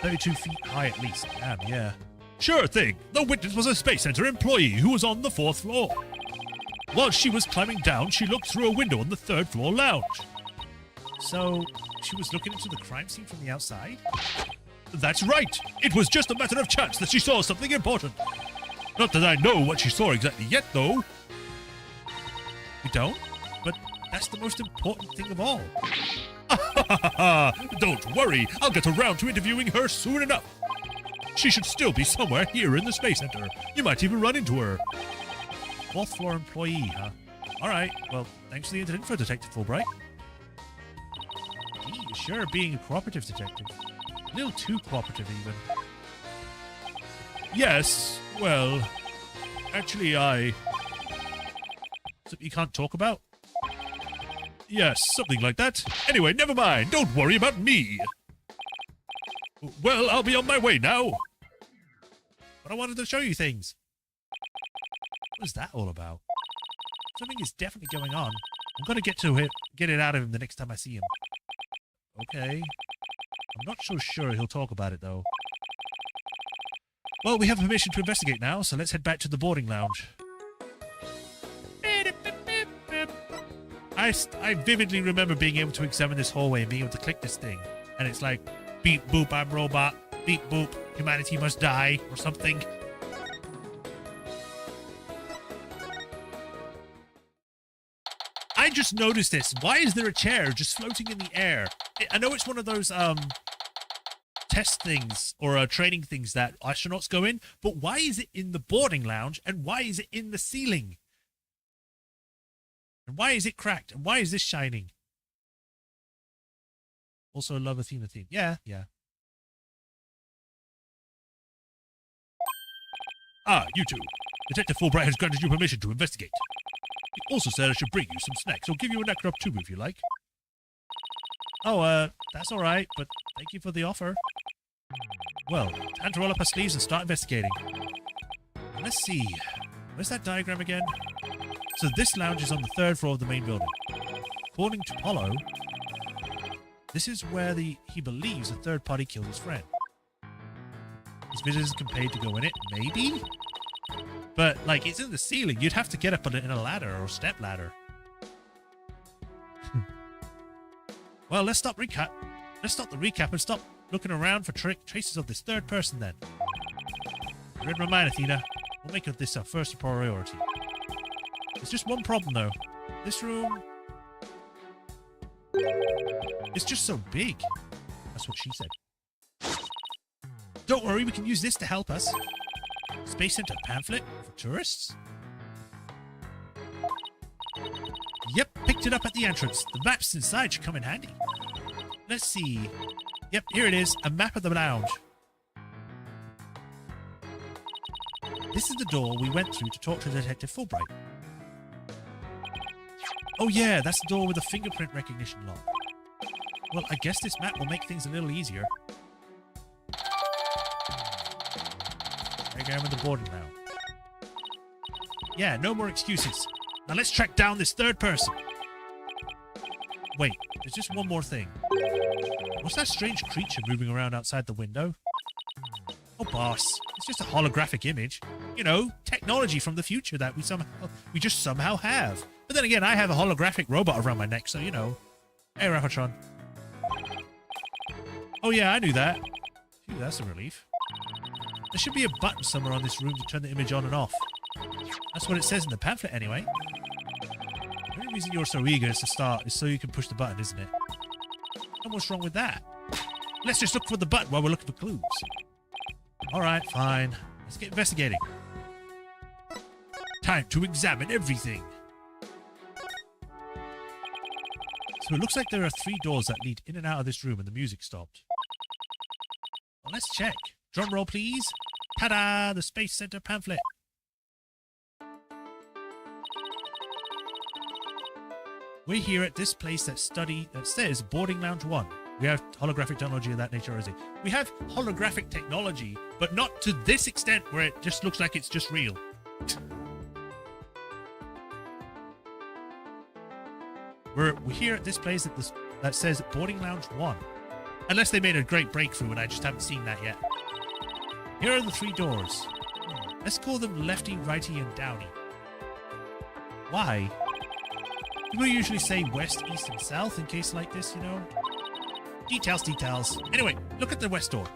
32 feet high at least. Damn, yeah. Sure thing. The witness was a Space Center employee who was on the 4th floor. While she was climbing down, she looked through a window on the 3rd floor lounge. So, she was looking into the crime scene from the outside? That's right. It was just a matter of chance that she saw something important. Not that I know what she saw exactly yet, though. We don't? But that's the most important thing of all. Don't worry. I'll get around to interviewing her soon enough. She should still be somewhere here in the Space Center. You might even run into her. 4th floor employee, huh? Alright, well, thanks for the info, Detective Fulbright. Gee, you're sure being a cooperative detective. A little too cooperative, even. Yes, well, actually, Something you can't talk about? Yes, something like that. Anyway, never mind. Don't worry about me. Well, I'll be on my way now. But I wanted to show you things. What is that all about? Something is definitely going on. I'm gonna get it out of him the next time I see him. Okay. I'm not so sure he'll talk about it, though. Well, we have permission to investigate now, so let's head back to the boarding lounge. I vividly remember being able to examine this hallway and being able to click this thing. And it's like, beep boop, I'm robot. Beep boop, humanity must die, or something. I just noticed this. Why is there a chair just floating in the air? I know it's one of those test things or training things that astronauts go in, but why is it in the boarding lounge and why is it in the ceiling? And why is it cracked? And why is this shining? Also, love Athena theme. Yeah. Ah, you two. Detective Fulbright has granted you permission to investigate. He also said I should bring you some snacks. I'll give you an extra up too if you like. Oh, that's all right, but thank you for the offer. Well, time to roll up our sleeves and start investigating. Let's see. Where's that diagram again? So this lounge is on the 3rd floor of the main building. According to Polo, this is where he believes a third party killed his friend. His visitors can pay to go in it, maybe? But, like, it's in the ceiling. You'd have to get up in a ladder or a step ladder. Well, let's stop the recap and stop looking around for traces of this third person, then. You read my mind, Athena. We'll make this our first priority. There's just one problem, though. This room... it's just so big. That's what she said. Don't worry, we can use this to help us. Space Center pamphlet for tourists? Yep, picked it up at the entrance. The maps inside should come in handy. Let's see. Yep, here it is. A map of the lounge. This is the door we went through to talk to Detective Fulbright. Oh yeah, that's the door with the fingerprint recognition lock. Well, I guess this map will make things a little easier. Diagram of the boarding now. Yeah, no more excuses. Now let's track down this third person. Wait, there's just one more thing. What's that strange creature moving around outside the window? Oh, boss. It's just a holographic image. You know, technology from the future that we just somehow have. But then again, I have a holographic robot around my neck, so you know. Hey, Rapatron. Oh yeah, I knew that. Phew, that's a relief. There should be a button somewhere on this room to turn the image on and off. That's what it says in the pamphlet, anyway. The only reason you're so eager to start is so you can push the button, isn't it? And what's wrong with that? Let's just look for the button while we're looking for clues. Alright, fine. Let's get investigating. Time to examine everything. So it looks like there are 3 doors that lead in and out of this room and the music stopped. Well, let's check. Drum roll, please. Ta-da! The Space Center pamphlet. We're here at this place that says Boarding Lounge 1. We have holographic technology of that nature, already. We have holographic technology, but not to this extent where it just looks like it's just real. We're here at this place that says Boarding Lounge 1. Unless they made a great breakthrough and I just haven't seen that yet. Here are the 3 doors. Let's call them Lefty, Righty, and Downy. Why? People usually say west, east, and south in cases like this, you know? Details, details. Anyway, look at the west door.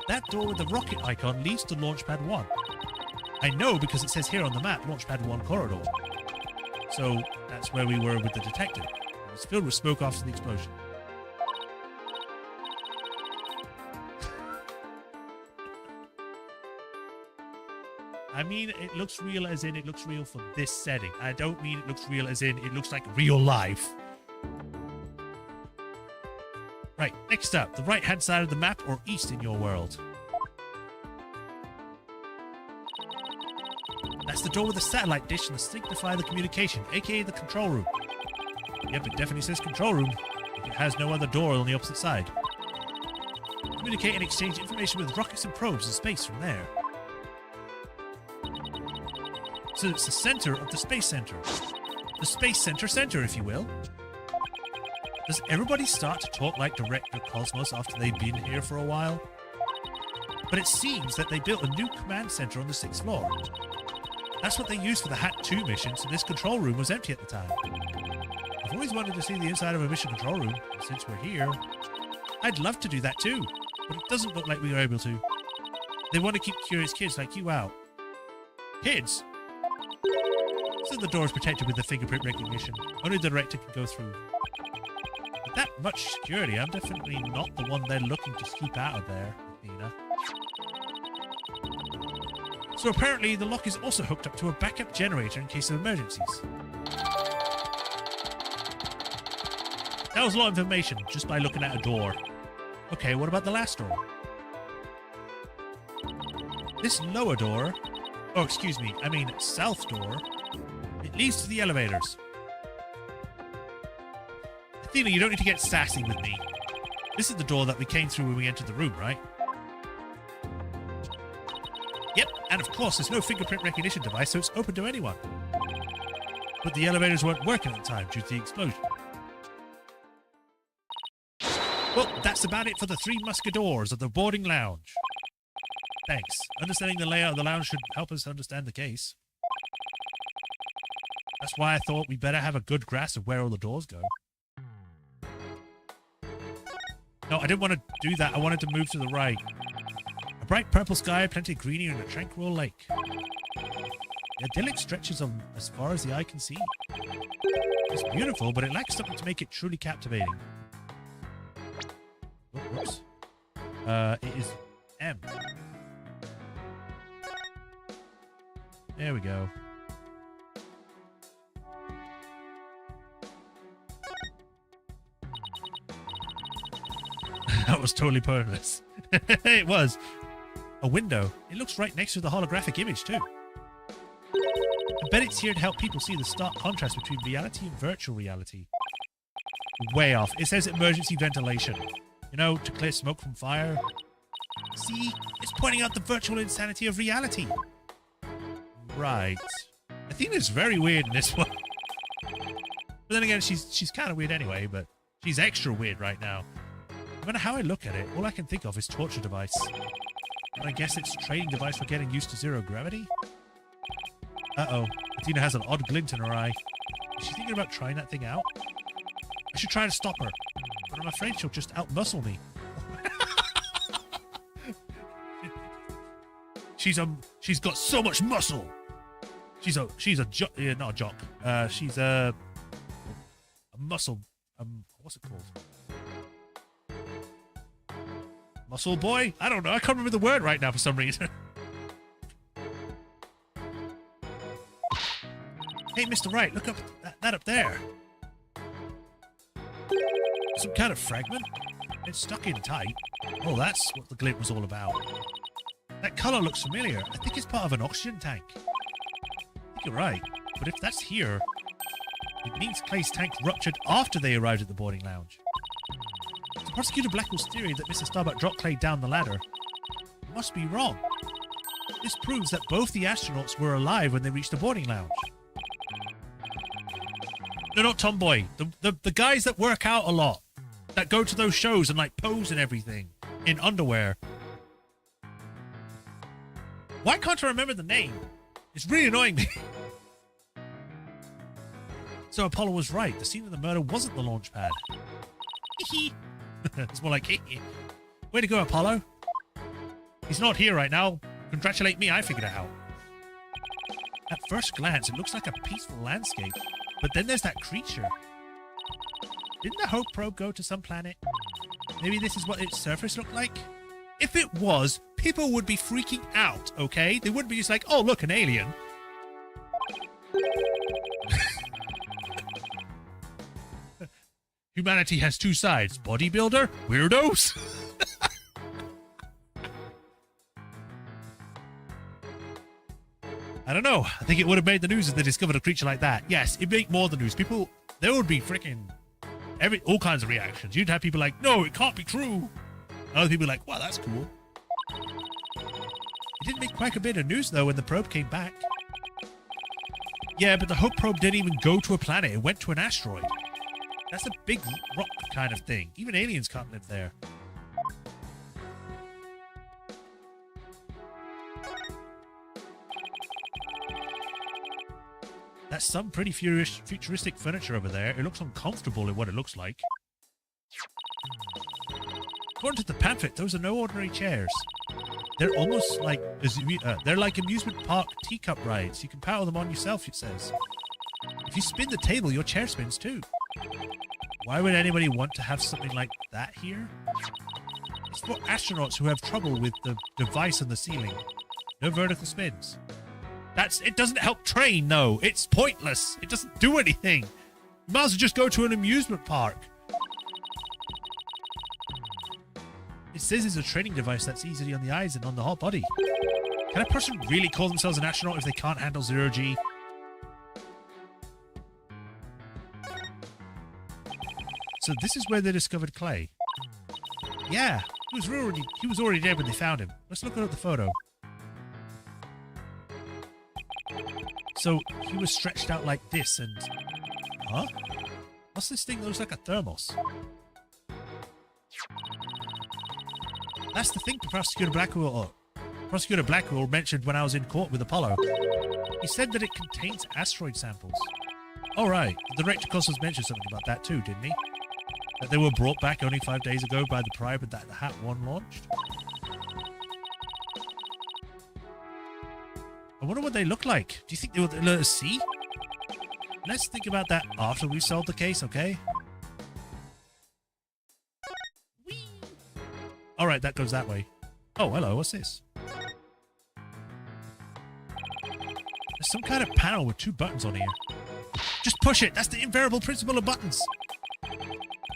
That door with the rocket icon leads to Launchpad 1. I know because it says here on the map, Launchpad 1 corridor. So that's where we were with the detective. It was filled with smoke after the explosion. I mean, it looks real as in it looks real for this setting. I don't mean it looks real as in it looks like real life. Right, next up, the right-hand side of the map or east in your world. That's the door with the satellite dish and the signify the communication, aka the control room. Yep, it definitely says control room. It has no other door on the opposite side. Communicate and exchange information with rockets and probes in space from there. So it's the center of the space center. The space center, if you will. Does everybody start to talk like Director Cosmos after they've been here for a while? But it seems that they built a new command center on the 6th floor. That's what they used for the Hat 2 mission, so this control room was empty at the time. I've always wanted to see the inside of a mission control room, and since we're here, I'd love to do that too, but it doesn't look like we are able to. They want to keep curious kids like you out. Kids? So the door is protected with the fingerprint recognition. Only the director can go through. With that much security, I'm definitely not the one they're looking to keep out of there, Athena. So apparently the lock is also hooked up to a backup generator in case of emergencies. That was a lot of information just by looking at a door. Okay, what about the last door? This lower door, oh excuse me, I mean south door, it leads to the elevators. Athena, you don't need to get sassy with me. This is the door that we came through when we entered the room, right? Yep, and of course there's no fingerprint recognition device, so it's open to anyone. But the elevators weren't working at the time due to the explosion. Well, that's about it for the 3 musketeers of the boarding lounge. Thanks. Understanding the layout of the lounge should help us understand the case. That's why I thought we better have a good grasp of where all the doors go. No, I didn't want to do that. I wanted to move to the right. A bright purple sky, plenty of greenery, and a tranquil lake. The idyllic stretches on as far as the eye can see. It's beautiful, but it lacks something to make it truly captivating. Oh, whoops. It is M. There we go. That was totally pointless. It was. A window. It looks right next to the holographic image, too. I bet it's here to help people see the stark contrast between reality and virtual reality. Way off. It says emergency ventilation. You know, to clear smoke from fire. See? It's pointing out the virtual insanity of reality. Right. Athena's very weird in this one. But then again, she's kind of weird anyway, but she's extra weird right now. No matter how I look at it, all I can think of is torture device. And I guess it's training device for getting used to zero gravity? Uh-oh. Athena has an odd glint in her eye. Is she thinking about trying that thing out? I should try to stop her, but I'm afraid she'll just outmuscle me. She's got so much muscle. She's a jock, yeah, not a jock. She's a muscle. What's it called? Muscle boy? I don't know. I can't remember the word right now for some reason. Hey, Mr. Wright, look up that up there. Some kind of fragment? It's stuck in tight. Oh, that's what the glint was all about. That color looks familiar. I think it's part of an oxygen tank. I think you're right. But if that's here, it means Clay's tank ruptured after they arrived at the boarding lounge. So Prosecutor Blackwell's theory that Mr. Starbuck dropped Clay down the ladder must be wrong. This proves that both the astronauts were alive when they reached the boarding lounge. No, not tomboy. The guys that work out a lot. That go to those shows and, like, pose and everything. In underwear. Why can't I remember the name? It's really annoying me. So Apollo was right. The scene of the murder wasn't the launch pad. It's more like, way to go, Apollo. He's not here right now. Congratulate me, I figured it out. At first glance, it looks like a peaceful landscape. But then there's that creature. Didn't the Hope probe go to some planet? Maybe this is what its surface looked like? If it was, people would be freaking out, okay? They wouldn't be just like, oh, look, an alien. Humanity has two sides. Bodybuilder, weirdos. I don't know. I think it would have made the news if they discovered a creature like that. Yes, it'd make more the news. People, there would be freaking all kinds of reactions. You'd have people like, no, it can't be true. Other people like, wow, that's cool. It didn't make quite a bit of news, though, when the probe came back. Yeah, but the Hope probe didn't even go to a planet. It went to an asteroid. That's a big rock kind of thing. Even aliens can't live there. That's some pretty futuristic furniture over there. It looks uncomfortable in what it looks like. According to the pamphlet, those are no ordinary chairs. They're almost like they're like amusement park teacup rides. You can power them on yourself, it says. If you spin the table, your chair spins too. Why would anybody want to have something like that here? It's for astronauts who have trouble with the device on the ceiling. No vertical spins. It doesn't help train, though. It's pointless. It doesn't do anything. You might as well just go to an amusement park. It says it's a training device that's easy on the eyes and on the whole body. Can a person really call themselves an astronaut if they can't handle zero-G? So this is where they discovered Clay. Yeah, he was already dead when they found him. Let's look at the photo. So he was stretched out like this and... Huh? What's this thing that looks like a thermos? That's the thing Prosecutor Blackwell mentioned when I was in court with Apollo. He said that it contains asteroid samples. Oh, right. The director Cosmos mentioned something about that too, didn't he? That they were brought back only 5 days ago by the probe that the HAT-1 launched. I wonder what they look like. Do you think they will let us see? Let's think about that after we've solved the case, okay? Whee! Alright, that goes that way. Oh, hello, what's this? There's some kind of panel with 2 buttons on here. Just push it! That's the invariable principle of buttons!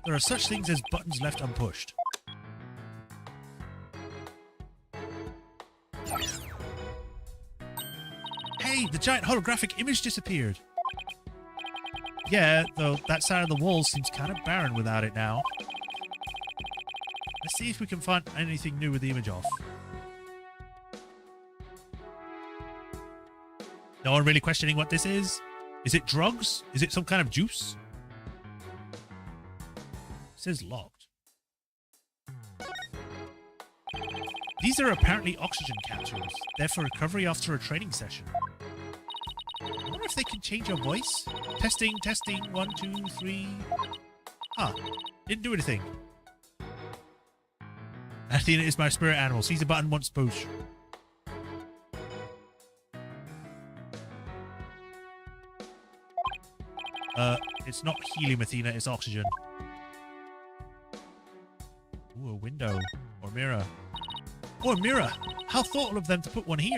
There are such things as buttons left unpushed. Hey, the giant holographic image disappeared. Yeah, though that side of the wall seems kind of barren without it now. Let's see if we can find anything new with the image off. No one really questioning what this is? Is it drugs? Is it some kind of juice? It says locked. These are apparently oxygen capsules. They're for recovery after a training session. I wonder if they can change your voice? Testing, testing, 1, 2, 3. Ah, didn't do anything. Athena is my spirit animal. Seize a button once push. It's not helium, Athena, it's oxygen. Ooh, a window. Or mirror. Oh, a mirror! How thoughtful of them to put one here.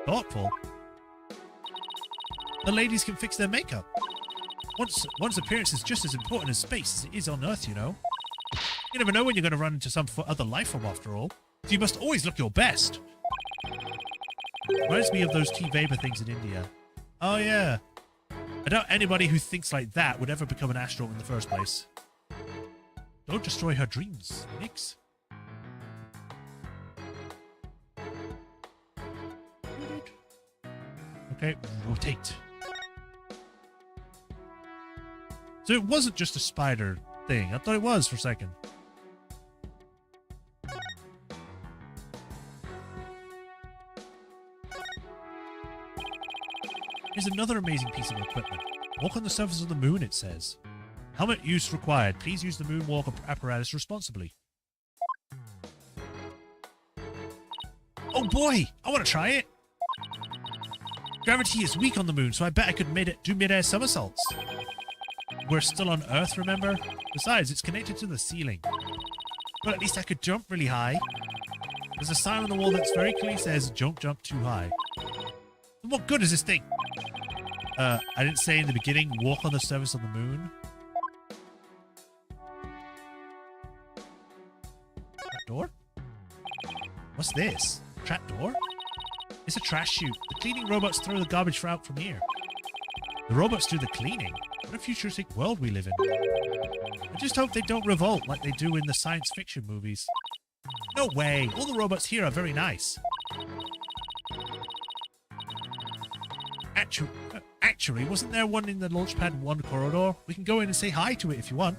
Thoughtful? The ladies can fix their makeup. One's appearance is just as important as space as it is on Earth, you know. You never know when you're going to run into some other life form after all. So you must always look your best. Reminds me of those tea vapor things in India. Oh, yeah. I doubt anybody who thinks like that would ever become an astronaut in the first place. Don't destroy her dreams, Nix. Okay, rotate. So it wasn't just a spider thing. I thought it was for a second. Here's another amazing piece of equipment. Walk on the surface of the moon, it says. Helmet use required. Please use the moonwalk apparatus responsibly. Oh boy! I want to try it! Gravity is weak on the moon, so I bet I could do mid-air somersaults. We're still on Earth, remember? Besides, it's connected to the ceiling. But at least I could jump really high. There's a sign on the wall that very clearly says, "Don't jump too high." And what good is this thing? I didn't say in the beginning, walk on the surface of the moon. Trapdoor? What's this? Trapdoor? It's a trash chute. The cleaning robots throw the garbage out from here. The robots do the cleaning? What a futuristic world we live in. I just hope they don't revolt like they do in the science fiction movies. No way! All the robots here are very nice. Actually, wasn't there one in the Launchpad 1 corridor? We can go in and say hi to it if you want.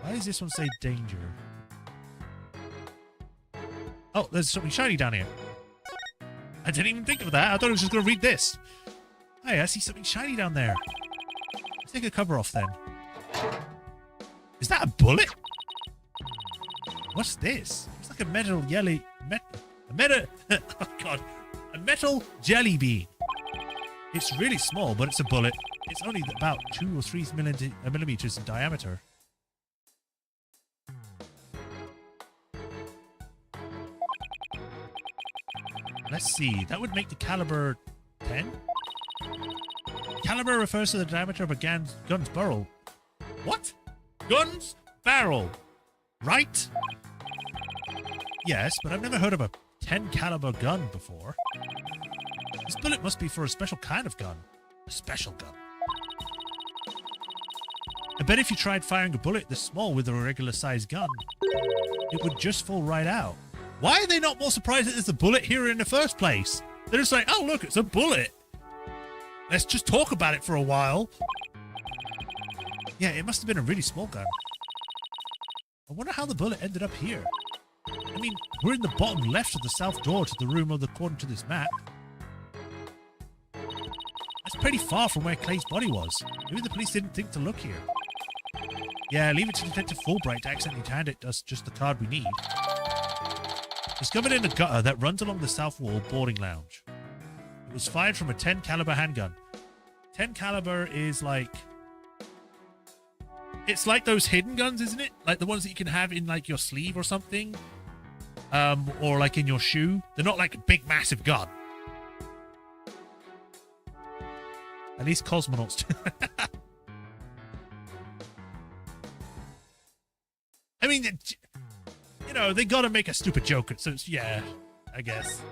Why does this one say danger? Oh, there's something shiny down here. I didn't even think of that. I thought I was just going to read this. Hey, I see something shiny down there. Let's take a cover off then. Is that a bullet? What's this? It's like a metal jelly... oh god. A metal jelly bean. It's really small, but it's a bullet. It's only about 2 or 3 millimeters in diameter. Let's see. That would make the caliber 10? Caliber refers to the diameter of a gun's barrel. What? Gun's barrel. Right? Yes, but I've never heard of a 10 caliber gun before. This bullet must be for a special kind of gun. A special gun. I bet if you tried firing a bullet this small with a regular sized gun, it would just fall right out. Why are they not more surprised that there's a bullet here in the first place? They're just like, oh look, it's a bullet. Let's just talk about it for a while. Yeah, it must have been a really small gun. I wonder how the bullet ended up here. I mean, we're in the bottom left of the south door to the room according to this map. That's pretty far from where Clay's body was. Maybe the police didn't think to look here. Yeah, leave it to Detective Fulbright to accidentally hand it us just the card we need. Discovered in a gutter that runs along the south wall boarding lounge. It was fired from a 10 caliber handgun. 10 caliber is like... It's like those hidden guns, isn't it? Like the ones that you can have in like your sleeve or something. Or like in your shoe. They're not like a big massive gun. At least cosmonauts do. I mean, you know, they gotta make a stupid joke. So it's, yeah, I guess.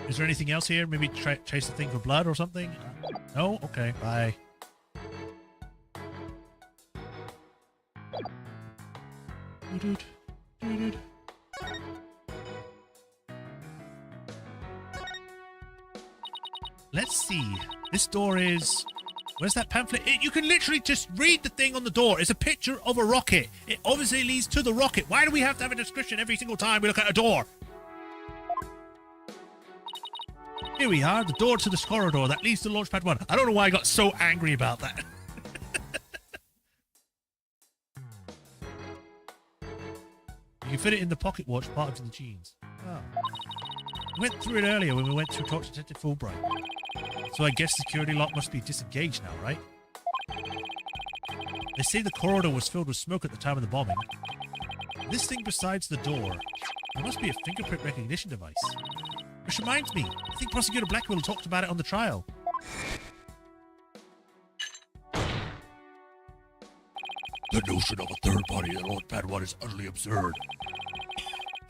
Is there anything else here? Maybe chase the thing for blood or something? No? Okay, bye. Let's see. This door is... Where's that pamphlet? You can literally just read the thing on the door. It's a picture of a rocket. It obviously leads to the rocket. Why do we have to have a description every single time we look at a door? Here we are, the door to this corridor that leads to Launchpad 1. I don't know why I got so angry about that. You can fit it in the pocket watch part of the jeans. Oh. We went through it earlier when we went to talk to Detective Fulbright. So I guess security lock must be disengaged now, right? They say the corridor was filled with smoke at the time of the bombing. This thing besides the door, there must be a fingerprint recognition device. Which reminds me, I think Prosecutor Blackwell talked about it on the trial. The notion of a third party in Launchpad 1 is utterly absurd.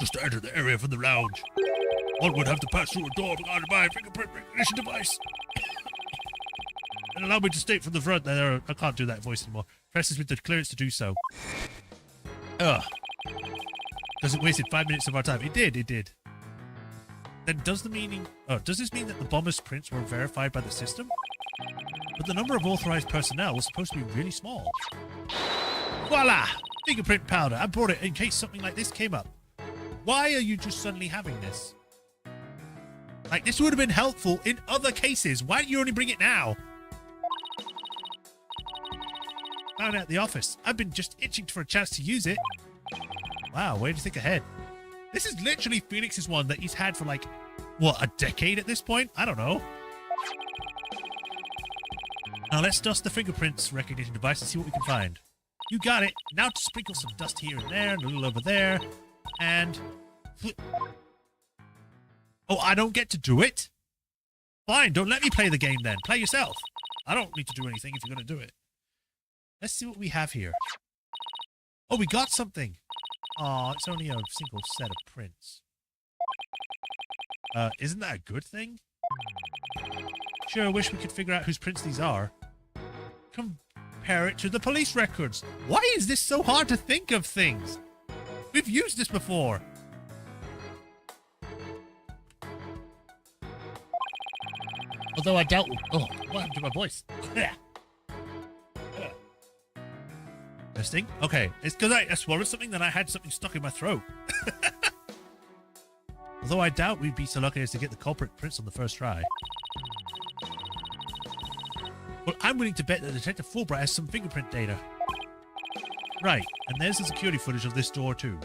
Just to enter the area from the lounge, one would have to pass through a door guarded by a fingerprint recognition device. And allow me to state from the front that I can't do that voice anymore. Presses with the clearance to do so. Ugh. Because it wasted 5 minutes of our time. It did. then does this mean that the bomber's prints were verified by the system? But the number of authorized personnel was supposed to be really small. Voila! Fingerprint powder. I brought it in case something like this came up. Why are you just suddenly having this? Like, this would have been helpful in other cases. Why do you only bring it now? Found it at the office. I've been just itching for a chance to use it. Wow, way to think ahead. This is literally Phoenix's one that he's had for like, what, a decade at this point? I don't know. Now let's dust the fingerprints recognition device and see what we can find. You got it. Now to sprinkle some dust here and there and a little over there. And... oh, I don't get to do it? Fine, don't let me play the game then. Play yourself. I don't need to do anything if you're going to do it. Let's see what we have here. Oh, we got something. Aw, it's only a single set of prints. Isn't that a good thing? Sure, wish we could figure out whose prints these are. Compare it to the police records. Why is this so hard to think of things? We've used this before. Although I doubt... oh, what happened to my voice? Testing? Okay, it's because I swallowed something, then I had something stuck in my throat. Although I doubt we'd be so lucky as to get the culprit prints on the first try. Well, I'm willing to bet that Detective Fulbright has some fingerprint data. Right, and there's the security footage of this door too.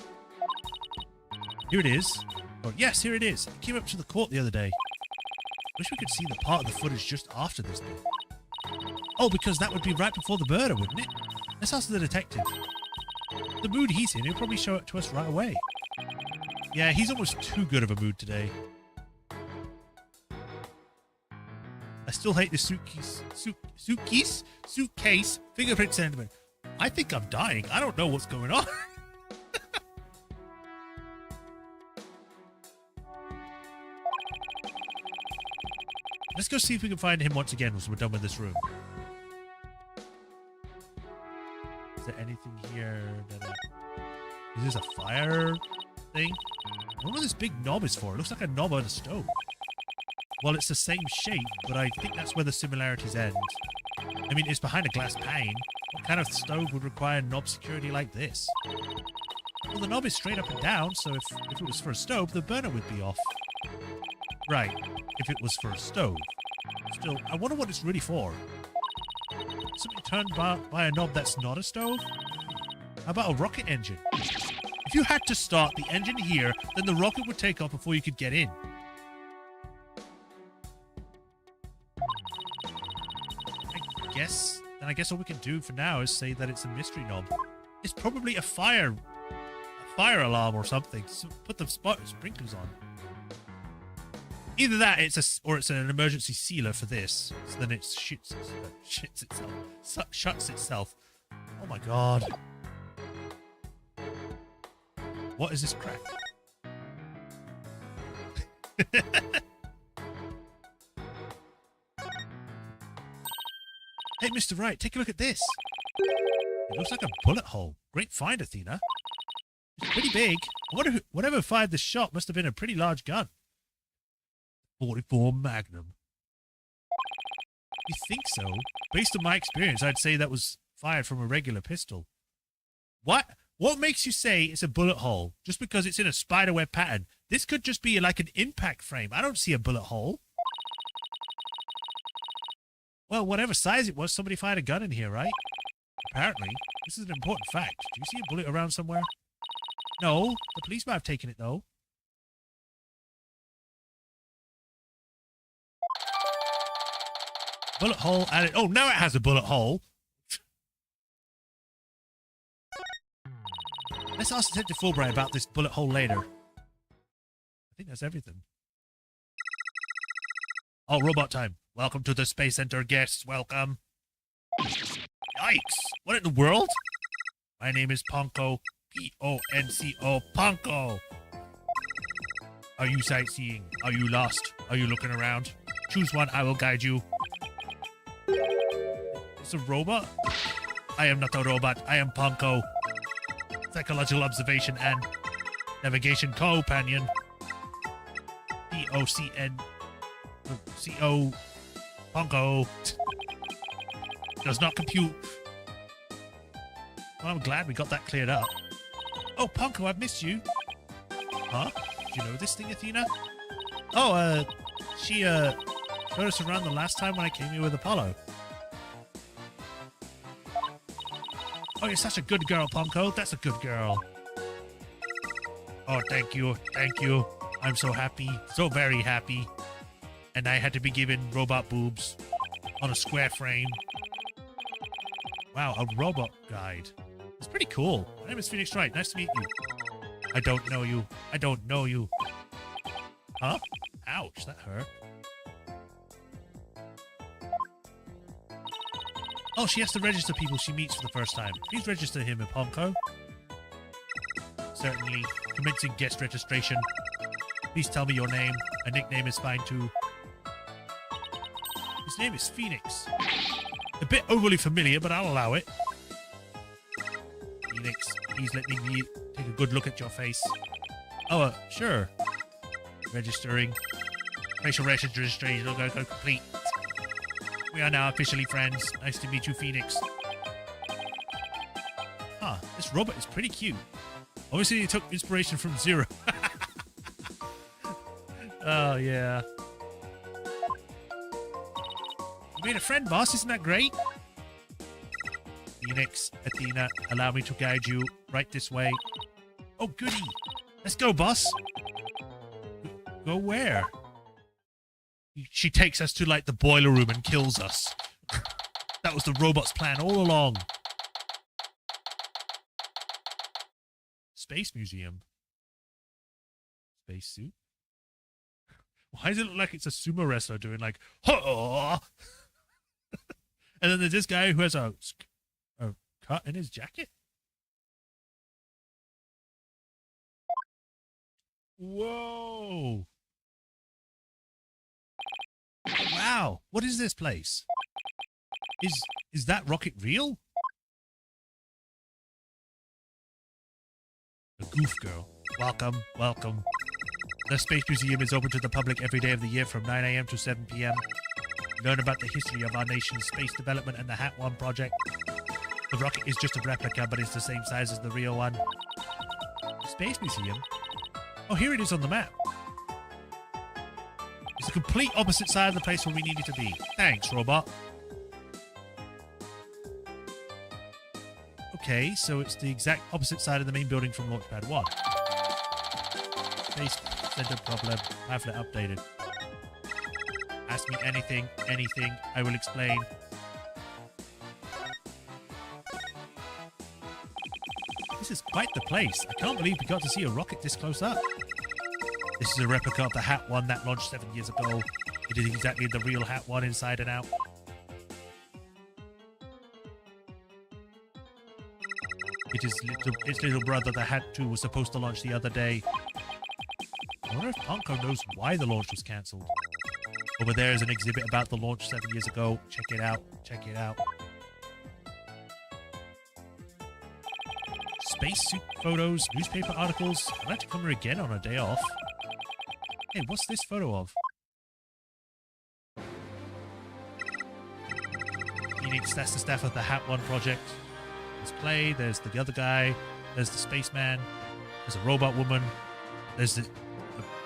Here it is. Oh, yes, here it is. It came up to the court the other day. Wish we could see the part of the footage just after this bit. Oh, because that would be right before the murder, wouldn't it? Let's ask the detective. The mood he's in, he'll probably show it to us right away. Yeah, he's almost too good of a mood today. I still hate the suitcase fingerprint sentiment. I think I'm dying. I don't know what's going on. Let's go see if we can find him once again once we're done with this room. Is there anything here that... is this a fire thing? I wonder what this big knob is for. It looks like a knob on a stove. Well, it's the same shape, but I think that's where the similarities end. I mean, it's behind a glass pane. What kind of stove would require knob security like this? Well, the knob is straight up and down, so if it was for a stove, the burner would be off. Right, if it was for a stove. Still, I wonder what it's really for. Something turned by a knob that's not a stove? How about a rocket engine? If you had to start the engine here, then the rocket would take off before you could get in. I guess all we can do for now is say that it's a mystery knob. It's probably a fire alarm or something. So put the sprinklers on. Either that, it's an emergency sealer for this. So then it shuts itself. Oh my god. What is this crap? Hey, Mr. Wright, take a look at this. It looks like a bullet hole. Great find, Athena. It's pretty big. I wonder whatever fired the shot must have been a pretty large gun. 44 Magnum. You think so? Based on my experience, I'd say that was fired from a regular pistol. What? What makes you say it's a bullet hole? Just because it's in a spiderweb pattern? This could just be like an impact frame. I don't see a bullet hole. Well, whatever size it was, somebody fired a gun in here, right? Apparently. This is an important fact. Do you see a bullet around somewhere? No. The police might have taken it, though. Bullet hole added. Oh, now it has a bullet hole. Let's ask Detective Fulbright about this bullet hole later. I think that's everything. Oh, robot time. Welcome to the Space Center, guests. Welcome. Yikes. What in the world? My name is Ponko. P-O-N-C-O. Ponko. Are you sightseeing? Are you lost? Are you looking around? Choose one. I will guide you. It's a robot? I am not a robot. I am Ponko. Psychological observation and navigation companion. P-O-C-N... C-O... Ponko. Does not compute. Well, I'm glad we got that cleared up. Oh, Ponko, I've missed you. Huh? Do you know this thing, Athena? Oh, she, showed us around the last time when I came here with Apollo. Oh, you're such a good girl, Ponko. That's a good girl. Oh, thank you. Thank you. I'm so happy. So very happy. And I had to be given robot boobs on a square frame. Wow, a robot guide. It's pretty cool. My name is Phoenix Wright. Nice to meet you. I don't know you. I don't know you. Huh? Ouch, that hurt. Oh, she has to register people she meets for the first time. Please register him in Ponko. Certainly. Commencing guest registration. Please tell me your name. A nickname is fine too. His name is Phoenix. A bit overly familiar, but I'll allow it. Phoenix, please let me take a good look at your face. Oh, sure. Registering. Facial registration will go complete. We are now officially friends. Nice to meet you, Phoenix. Huh, this robot is pretty cute. Obviously, he took inspiration from Zero. Oh, yeah. You made a friend, boss. Isn't that great? Phoenix, Athena, allow me to guide you right this way. Oh, goody. Let's go, boss. Go where? She takes us to, like, the boiler room and kills us. That was the robot's plan all along. Space Museum. Space suit? Why does it look like it's a sumo wrestler doing, like, ho? And then there's this guy who has a cut in his jacket? Whoa. Wow. What is this place? Is that rocket real? The Goof Girl. Welcome, welcome. The Space Museum is open to the public every day of the year from 9 a.m. to 7 p.m. Learn about the history of our nation's space development and the Hat One project. The rocket is just a replica, but it's the same size as the real one. The Space Museum? Oh, here it is on the map. It's the complete opposite side of the place where we needed to be. Thanks, robot. Okay, so it's the exact opposite side of the main building from Launchpad 1. Space Center problem. Pamphlet updated. Ask me anything, I will explain. This is quite the place. I can't believe we got to see a rocket this close up. This is a replica of the Hat One that launched 7 years ago. It is exactly the real Hat One inside and out. It is its little brother, the Hat 2, was supposed to launch the other day. I wonder if Ponko knows why the launch was cancelled. Over there is an exhibit about the launch 7 years ago. Check it out. Check it out. Spacesuit photos, newspaper articles. I'd like to come here again on a day off. Hey, what's this photo of? Phoenix, that's the staff of the Hat One project. There's Clay, there's the other guy, there's the spaceman, there's a robot woman, there's the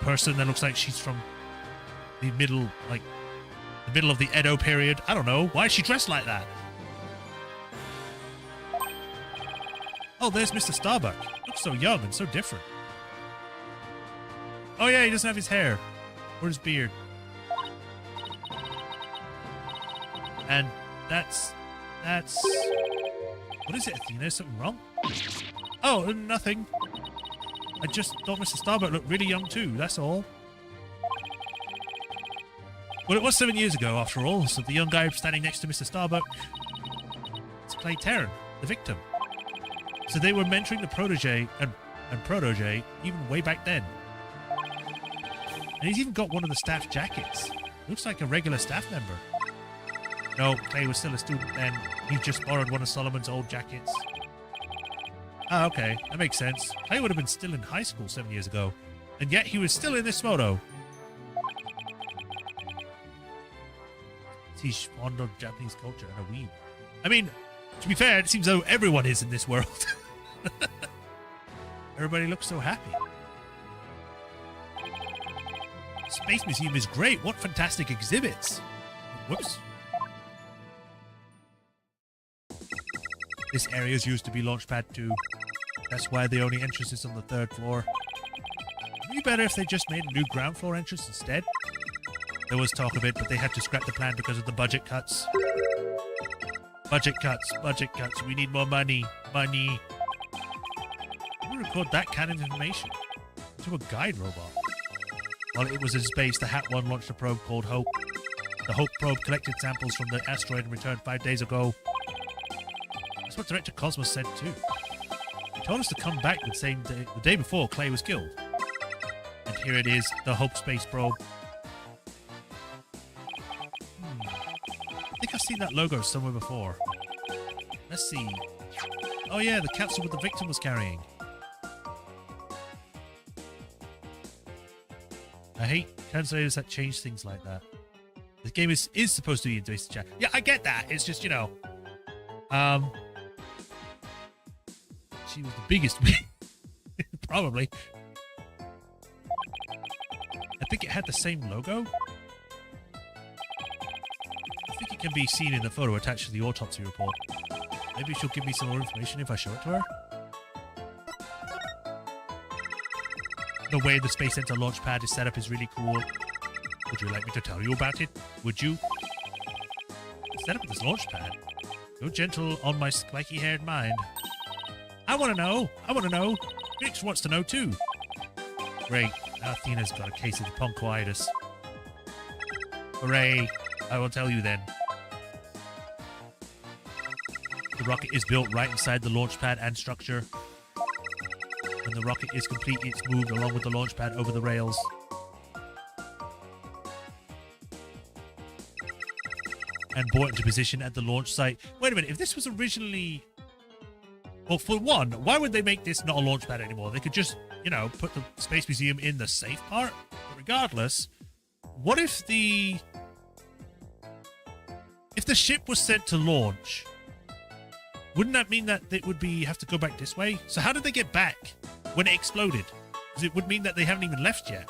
person that looks like she's from the middle of the Edo period. I don't know. Why is she dressed like that? Oh, there's Mr. Starbuck. Looks so young and so different. Oh yeah, he doesn't have his hair. Or his beard. And that's... What is it, Athena? Is something wrong? Oh, nothing. I just thought Mr. Starbuck looked really young too, that's all. Well, it was 7 years ago, after all, so the young guy standing next to Mr. Starbuck... It's Clay Terran, the victim. So they were mentoring the protege and protege even way back then. And he's even got one of the staff jackets. Looks like a regular staff member. No, Clay was still a student then. He just borrowed one of Solomon's old jackets. Ah, okay. That makes sense. Clay would have been still in high school 7 years ago. And yet he was still in this photo. he's fond of Japanese culture and a weeb. I mean, to be fair, it seems though everyone is in this world. Everybody looks so happy. Space Museum is great. What fantastic exhibits. Whoops. This area is used to be Launchpad 2. That's why the only entrance is on the 3rd floor. It'd be better if they just made a new ground floor entrance instead. There was talk of it, but they had to scrap the plan because of the budget cuts. Budget cuts, budget cuts. We need more money. Money. We record that kind of information to a guide robot. While it was in space, the Hat One launched a probe called Hope. The Hope probe collected samples from the asteroid and returned 5 days ago. That's what Director Cosmos said too. He told us to come back the day before Clay was killed. And here it is, the Hope space probe. I think I've seen that logo somewhere before. Let's see. Oh yeah, the capsule with the victim was carrying. I hate translators that change things like that. This game is supposed to be in basic chat. Yeah, I get that. It's just, you know, she was the biggest probably. I think it had the same logo. I think it can be seen in the photo attached to the autopsy report. Maybe she'll give me some more information if I show it to her. The way the Space Center launch pad is set up is really cool. Would you like me to tell you about it? Would you? Set up this launch pad. Go gentle on my spiky-haired mind. I want to know. I want to know. Vix wants to know too. Great. Now Athena's got a case of the ponchoitis. Hooray. I will tell you then. The rocket is built right inside the launch pad and structure. When the rocket is complete, it's moved along with the launch pad over the rails. And brought into position at the launch site. Wait a minute, if this was originally... Well, for one, why would they make this not a launch pad anymore? They could just, you know, put the Space Museum in the safe part. But regardless, what if the... If the ship was sent to launch, wouldn't that mean that it would have to go back this way? So how did they get back when it exploded? Because it would mean that they haven't even left yet.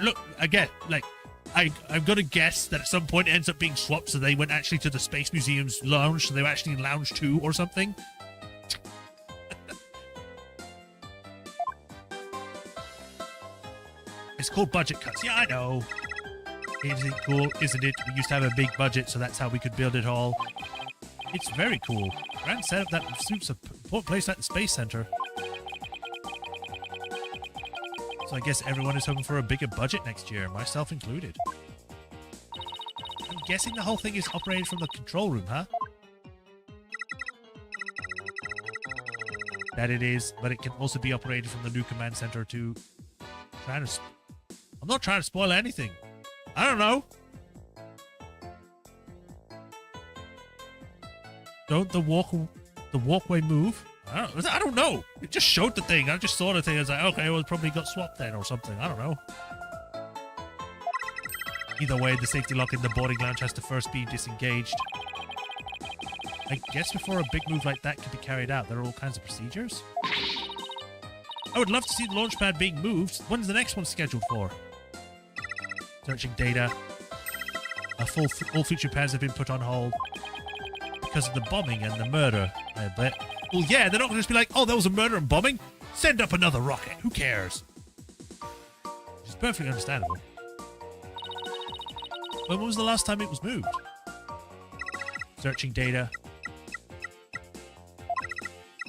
Look, again, like, I'm going to guess that at some point it ends up being swapped, so they went actually to the Space Museum's lounge, so they were actually in Lounge 2 or something. It's called budget cuts. Yeah, I know. Isn't it cool? Isn't it? We used to have a big budget, so that's how we could build it all. It's very cool. Grand setup that suits a place like the Space Center. So I guess everyone is hoping for a bigger budget next year, myself included. I'm guessing the whole thing is operated from the control room, huh? That it is, but it can also be operated from the new command center too. I'm not trying to spoil anything. I don't know. Don't the walkway move? I don't know. It just showed the thing. I just saw the thing. I was like, okay, well, it probably got swapped then or something. I don't know. Either way, the safety lock in the boarding lounge has to first be disengaged. I guess before a big move like that can be carried out, there are all kinds of procedures. I would love to see the launch pad being moved. When's the next one scheduled for? Searching data. All future pads have been put on hold because of the bombing and the murder, I bet. Well, yeah, they're not going to just be like, oh, there was a murder and bombing? Send up another rocket. Who cares? It's perfectly understandable. When was the last time it was moved? Searching data.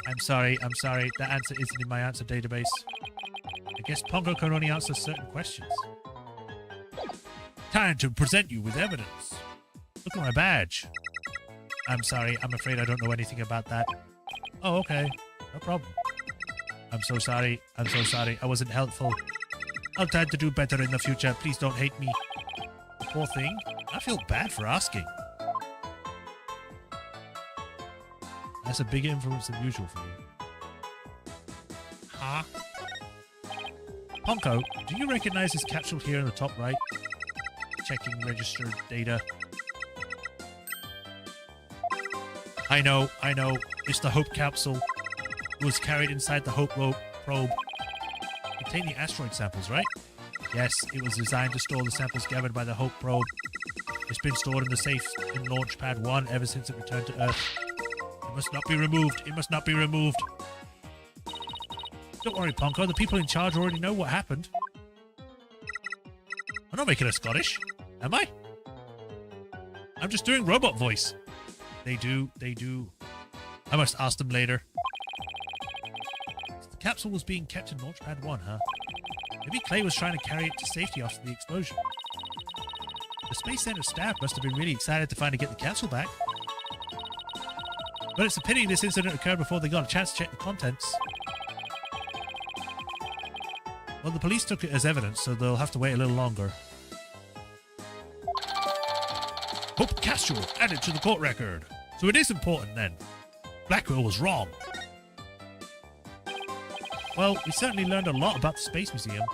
I'm sorry. That answer isn't in my answer database. I guess Pongo can only answer certain questions. Time to present you with evidence. Look at my badge. I'm sorry. I'm afraid I don't know anything about that. Oh, okay. No problem. I'm so sorry. I wasn't helpful. I'll try to do better in the future. Please don't hate me. Poor thing. I feel bad for asking. That's a bigger influence than usual for you. Huh? Ponko, do you recognize this capsule here in the top right? Checking registered data. I know. It's the Hope capsule. It was carried inside the Hope probe. Containing asteroid samples, right? Yes, it was designed to store the samples gathered by the Hope probe. It's been stored in the safe in Launchpad 1 ever since it returned to Earth. It must not be removed. It must not be removed. Don't worry, Ponko. The people in charge already know what happened. I'm not making a Scottish, am I? I'm just doing robot voice. They do. I must ask them later. The capsule was being kept in Launchpad 1, huh? Maybe Clay was trying to carry it to safety after the explosion. The Space Center staff must have been really excited to finally get the capsule back. But it's a pity this incident occurred before they got a chance to check the contents. Well, the police took it as evidence, so they'll have to wait a little longer. Hope capsule added to the court record. So it is important then. Blackwell was wrong. Well, we certainly learned a lot about the Space Museum.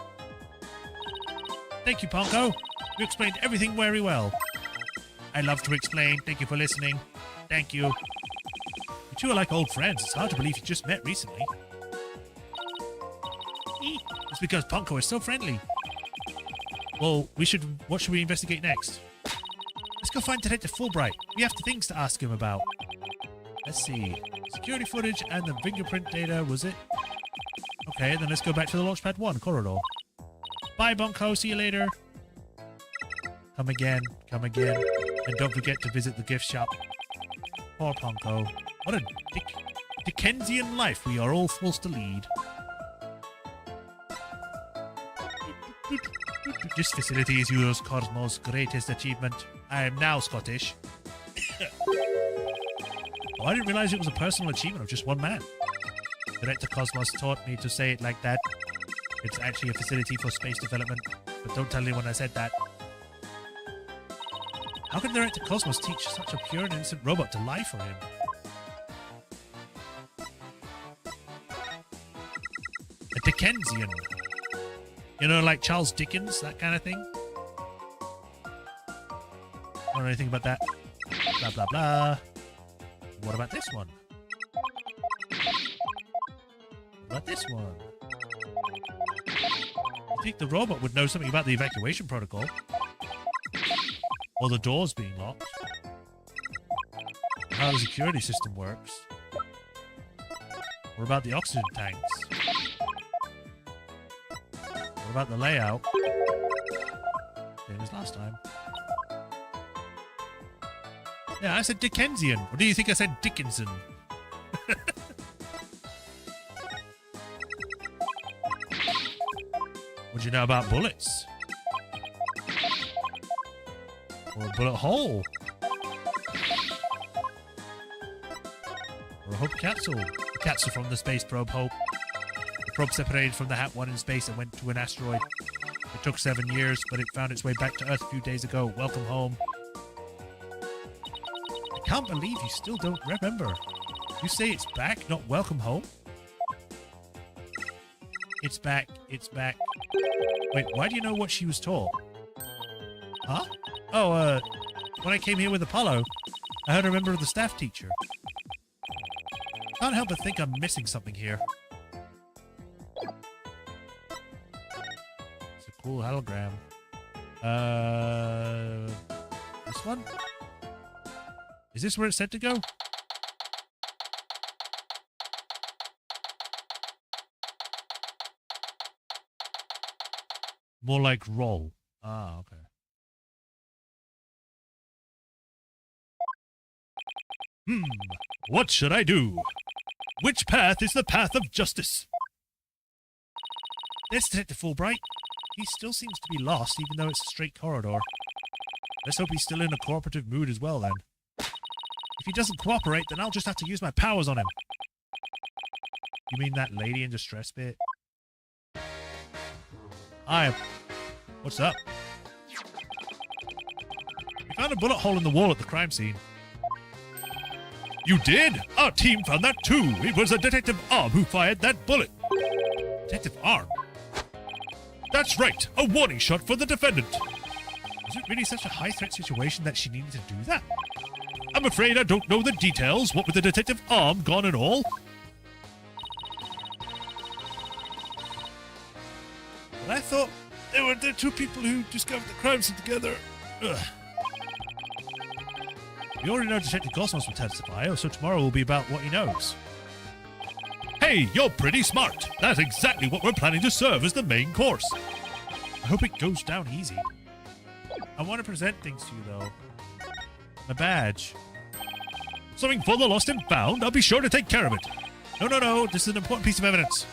Thank you, Ponko. You explained everything very well. I love to explain. Thank you for listening. Thank you. You two are like old friends. It's hard to believe you just met recently. It's because Ponko is so friendly. Well, what should we investigate next? Let's go find Detective Fulbright. We have things to ask him about. Let's see. Security footage and the fingerprint data, was it? Okay, then let's go back to the Launchpad 1 corridor. Bye, Ponko. See you later. Come again. And don't forget to visit the gift shop. Poor Ponko. What a Dickensian life we are all forced to lead. This facility is Eurocosmos' greatest achievement. I am now Scottish. Oh, I didn't realize it was a personal achievement of just one man. Director Cosmos taught me to say it like that. It's actually a facility for space development, but don't tell anyone I said that. How can Director Cosmos teach such a pure and innocent robot to lie for him? A Dickensian. You know, like Charles Dickens, that kind of thing? Don't know anything about that. Blah, blah, blah. What about this one? What about this one? I think the robot would know something about the evacuation protocol. Or the doors being locked. How the security system works. Or about the oxygen tanks. What about the layout? Same as last time. Yeah, I said Dickensian. Or do you think I said Dickinson? What do you know about bullets? Or a bullet hole? Or a Hope capsule? A capsule from the space probe Hope. The probe separated from the Hat 1 in space and went to an asteroid. It took 7 years, but it found its way back to Earth a few days ago. Welcome home. I can't believe you still don't remember. You say it's back, not welcome home? It's back. It's back. Wait, why do you know what she was taught? Huh? Oh, when I came here with Apollo, I heard a member of the staff teacher. Can't help but think I'm missing something here. It's a cool hologram. This one? Is this where it's said to go? More like roll. Ah, okay. What should I do? Which path is the path of justice? There's Detective Fulbright. He still seems to be lost, even though it's a straight corridor. Let's hope he's still in a cooperative mood as well, then. If he doesn't cooperate, then I'll just have to use my powers on him. You mean that lady in distress bit? Hi. What's up? We found a bullet hole in the wall at the crime scene. You did? Our team found that too. It was a Detective Arm who fired that bullet. Detective Arm? That's right, a warning shot for the defendant. Was it really such a high-threat situation that she needed to do that? I'm afraid I don't know the details, what with the detective arm gone and all. But I thought they were the two people who discovered the crime scene together. Ugh. We already know Detective Cosmos will testify, so tomorrow will be about what he knows. Hey, you're pretty smart. That's exactly what we're planning to serve as the main course. I hope it goes down easy. I want to present things to you, though. My badge. Something for the lost and found? I'll be sure to take care of it. No. This is an important piece of evidence.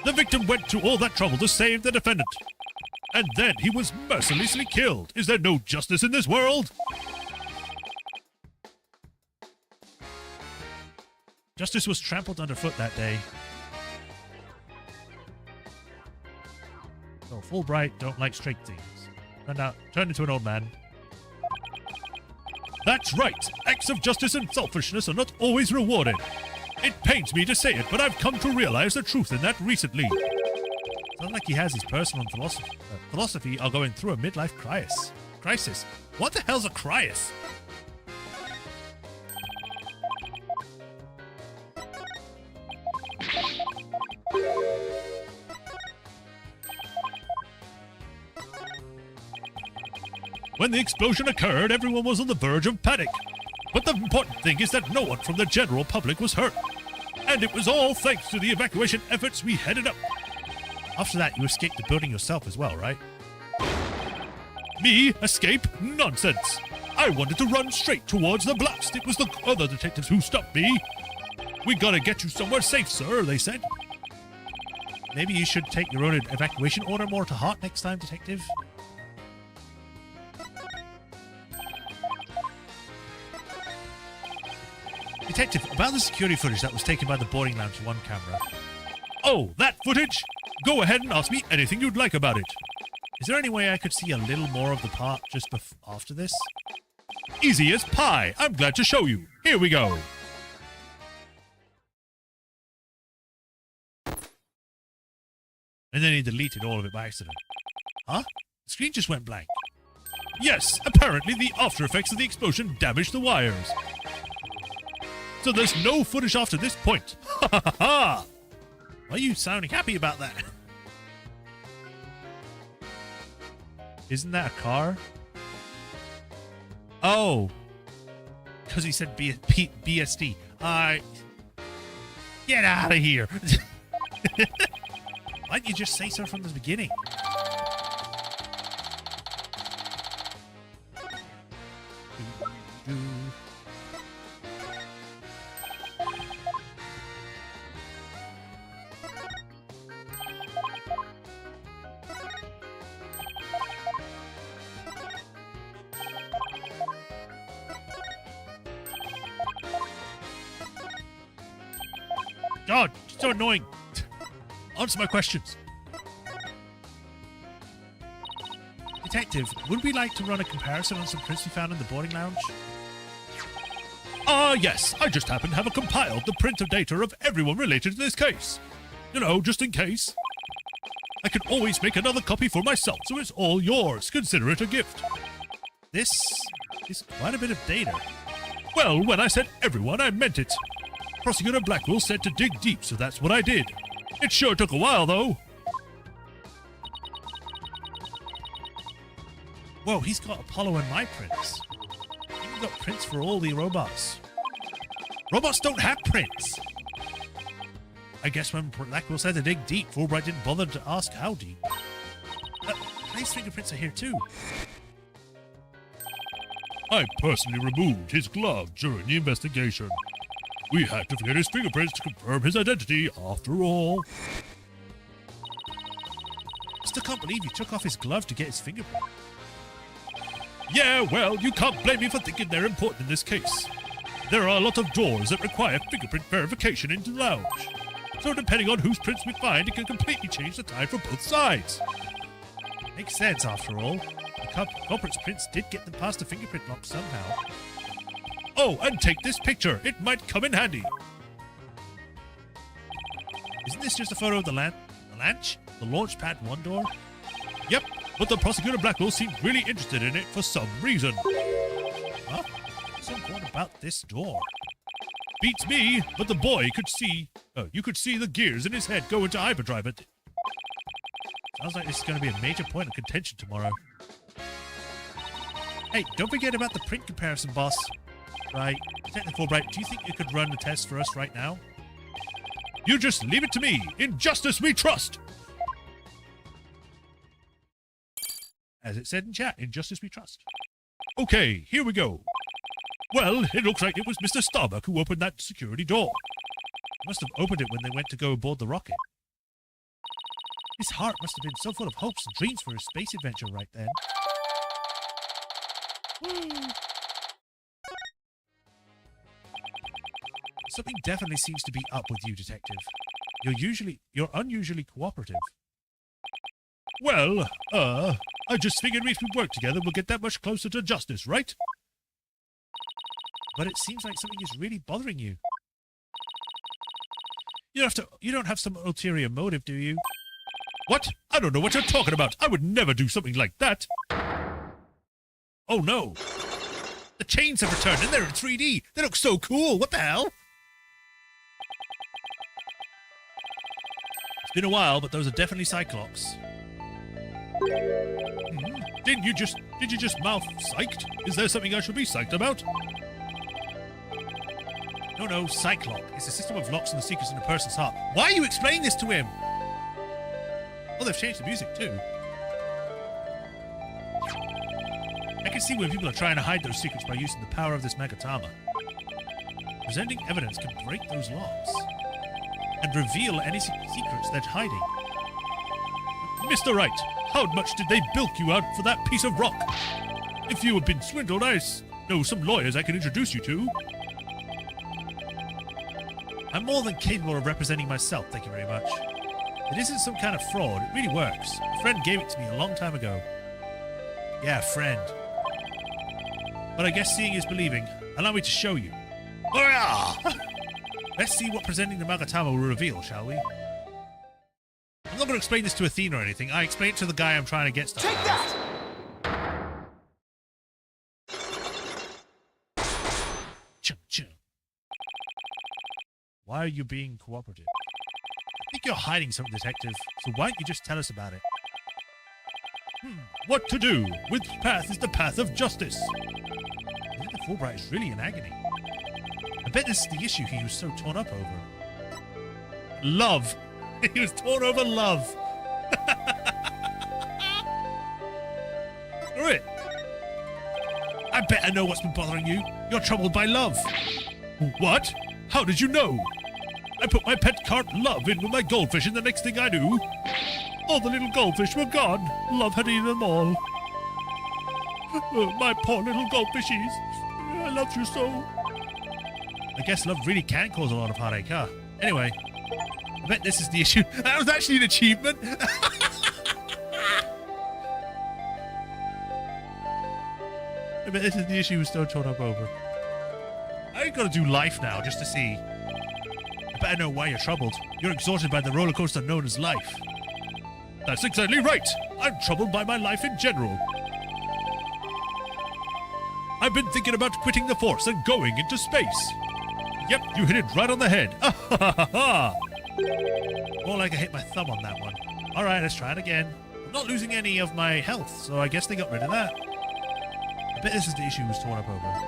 The victim went to all that trouble to save the defendant. And then he was mercilessly killed. Is there no justice in this world? Justice was trampled underfoot that day. So Fulbright don't like straight things. Turned into an old man. That's right. Acts of justice and selfishness are not always rewarded. It pains me to say it, but I've come to realize the truth in that recently. Sounds like he has his personal and philosophy are going through a midlife crisis. What the hell's a crisis? When the explosion occurred, everyone was on the verge of panic. But the important thing is that no one from the general public was hurt. And it was all thanks to the evacuation efforts we headed up. After that, you escaped the building yourself as well, right? Me? Escape? Nonsense. I wanted to run straight towards the blast. It was the other detectives who stopped me. We gotta get you somewhere safe, sir, they said. Maybe you should take your own evacuation order more to heart next time, Detective. Detective, about the security footage that was taken by the boarding lounge one camera. Oh, that footage? Go ahead and ask me anything you'd like about it. Is there any way I could see a little more of the part just after this? Easy as pie. I'm glad to show you. Here we go. And then he deleted all of it by accident. Huh? The screen just went blank. Yes, apparently the after effects of the explosion damaged the wires. So there's no footage after this point. Ha ha ha ha! Why are you sounding happy about that? Isn't that a car? Oh. Because he said BSD. Get out of here. Why didn't you just say so from the beginning? God, so annoying. Answer my questions. Detective, would we like to run a comparison on some prints we found in the boarding lounge? Ah, yes. I just happen to have compiled the printer data of everyone related to this case. You know, just in case. I can always make another copy for myself, so it's all yours. Consider it a gift. This is quite a bit of data. Well, when I said everyone, I meant it. Prosecutor Blackwell said to dig deep, so that's what I did. It sure took a while, though. Whoa, he's got Apollo and my prints. He's got prints for all the robots. Robots don't have prints. I guess when Blackwell said to dig deep, Fulbright didn't bother to ask how deep. His fingerprints are here too. I personally removed his glove during the investigation. We had to get his fingerprints to confirm his identity, after all. Still can't believe you took off his glove to get his fingerprint. Yeah, well, you can't blame me for thinking they're important in this case. There are a lot of doors that require fingerprint verification into the lounge. So depending on whose prints we find, it can completely change the tide for both sides. Makes sense, after all. The culprit's prints did get them past the fingerprint lock somehow. Oh, and take this picture. It might come in handy. Isn't this just a photo of the Blanche? The launch pad one door? Yep, but the prosecutor Blackwell seemed really interested in it for some reason. Huh? What's so important about this door? Beats me, but the boy could see... you could see the gears in his head go into hyperdrive. Sounds like this is going to be a major point of contention tomorrow. Hey, don't forget about the print comparison, boss. Right. Technical Fulbright, do you think you could run the test for us right now? You just leave it to me. In justice we trust. As it said in chat, in justice we trust. Okay, here we go. Well, it looks like it was Mr. Starbuck who opened that security door. He must have opened it when they went to go aboard the rocket. His heart must have been so full of hopes and dreams for his space adventure right then. Woo. Something definitely seems to be up with you, Detective. You're unusually cooperative. Well, I just figured if we work together, we'll get that much closer to justice, right? But it seems like something is really bothering you. You don't have some ulterior motive, do you? What? I don't know what you're talking about. I would never do something like that. Oh no! The chains have returned and they're in 3D! They look so cool! What the hell? It's been a while, but those are definitely Cyclops. Did you just mouth psyched? Is there something I should be psyched about? No, Cyclop. It's a system of locks and the secrets in a person's heart. Why are you explaining this to him? Oh, they've changed the music too. I can see when people are trying to hide those secrets by using the power of this Magatama. Presenting evidence can break those locks and reveal any secrets they're hiding. Mr. Wright, how much did they bilk you out for that piece of rock? If you have been swindled, I know some lawyers I can introduce you to. I'm more than capable of representing myself, thank you very much. It isn't some kind of fraud, it really works. A friend gave it to me a long time ago. Yeah, friend. But I guess seeing is believing. Allow me to show you. Oh yeah! Let's see what presenting the Magatama will reveal, shall we? I'm not going to explain this to Athena or anything. I explain it to the guy I'm trying to get stuff. Take that! Chum, chum. Why are you being cooperative? I think you're hiding something, Detective, so why don't you just tell us about it? What to do? Which path is the path of justice? I think the Fulbright is really in agony. I bet this is the issue he was so torn up over. Love. He was torn over love. Screw it. I bet I know what's been bothering you. You're troubled by love. What? How did you know? I put my pet carp Love in with my goldfish, and the next thing I knew, all the little goldfish were gone. Love had eaten them all. My poor little goldfishies. I loved you so. I guess love really can cause a lot of heartache, huh? Anyway, I bet this is the issue. That was actually an achievement. I bet this is the issue he was so torn up over. I gotta do life now just to see. I bet I know why you're troubled. You're exhausted by the roller coaster known as life. That's exactly right. I'm troubled by my life in general. I've been thinking about quitting the Force and going into space. Yep, you hit it right on the head. More like I hit my thumb on that one. Alright, let's try it again. I'm not losing any of my health, so I guess they got rid of that. I bet this is the issue he was torn up over.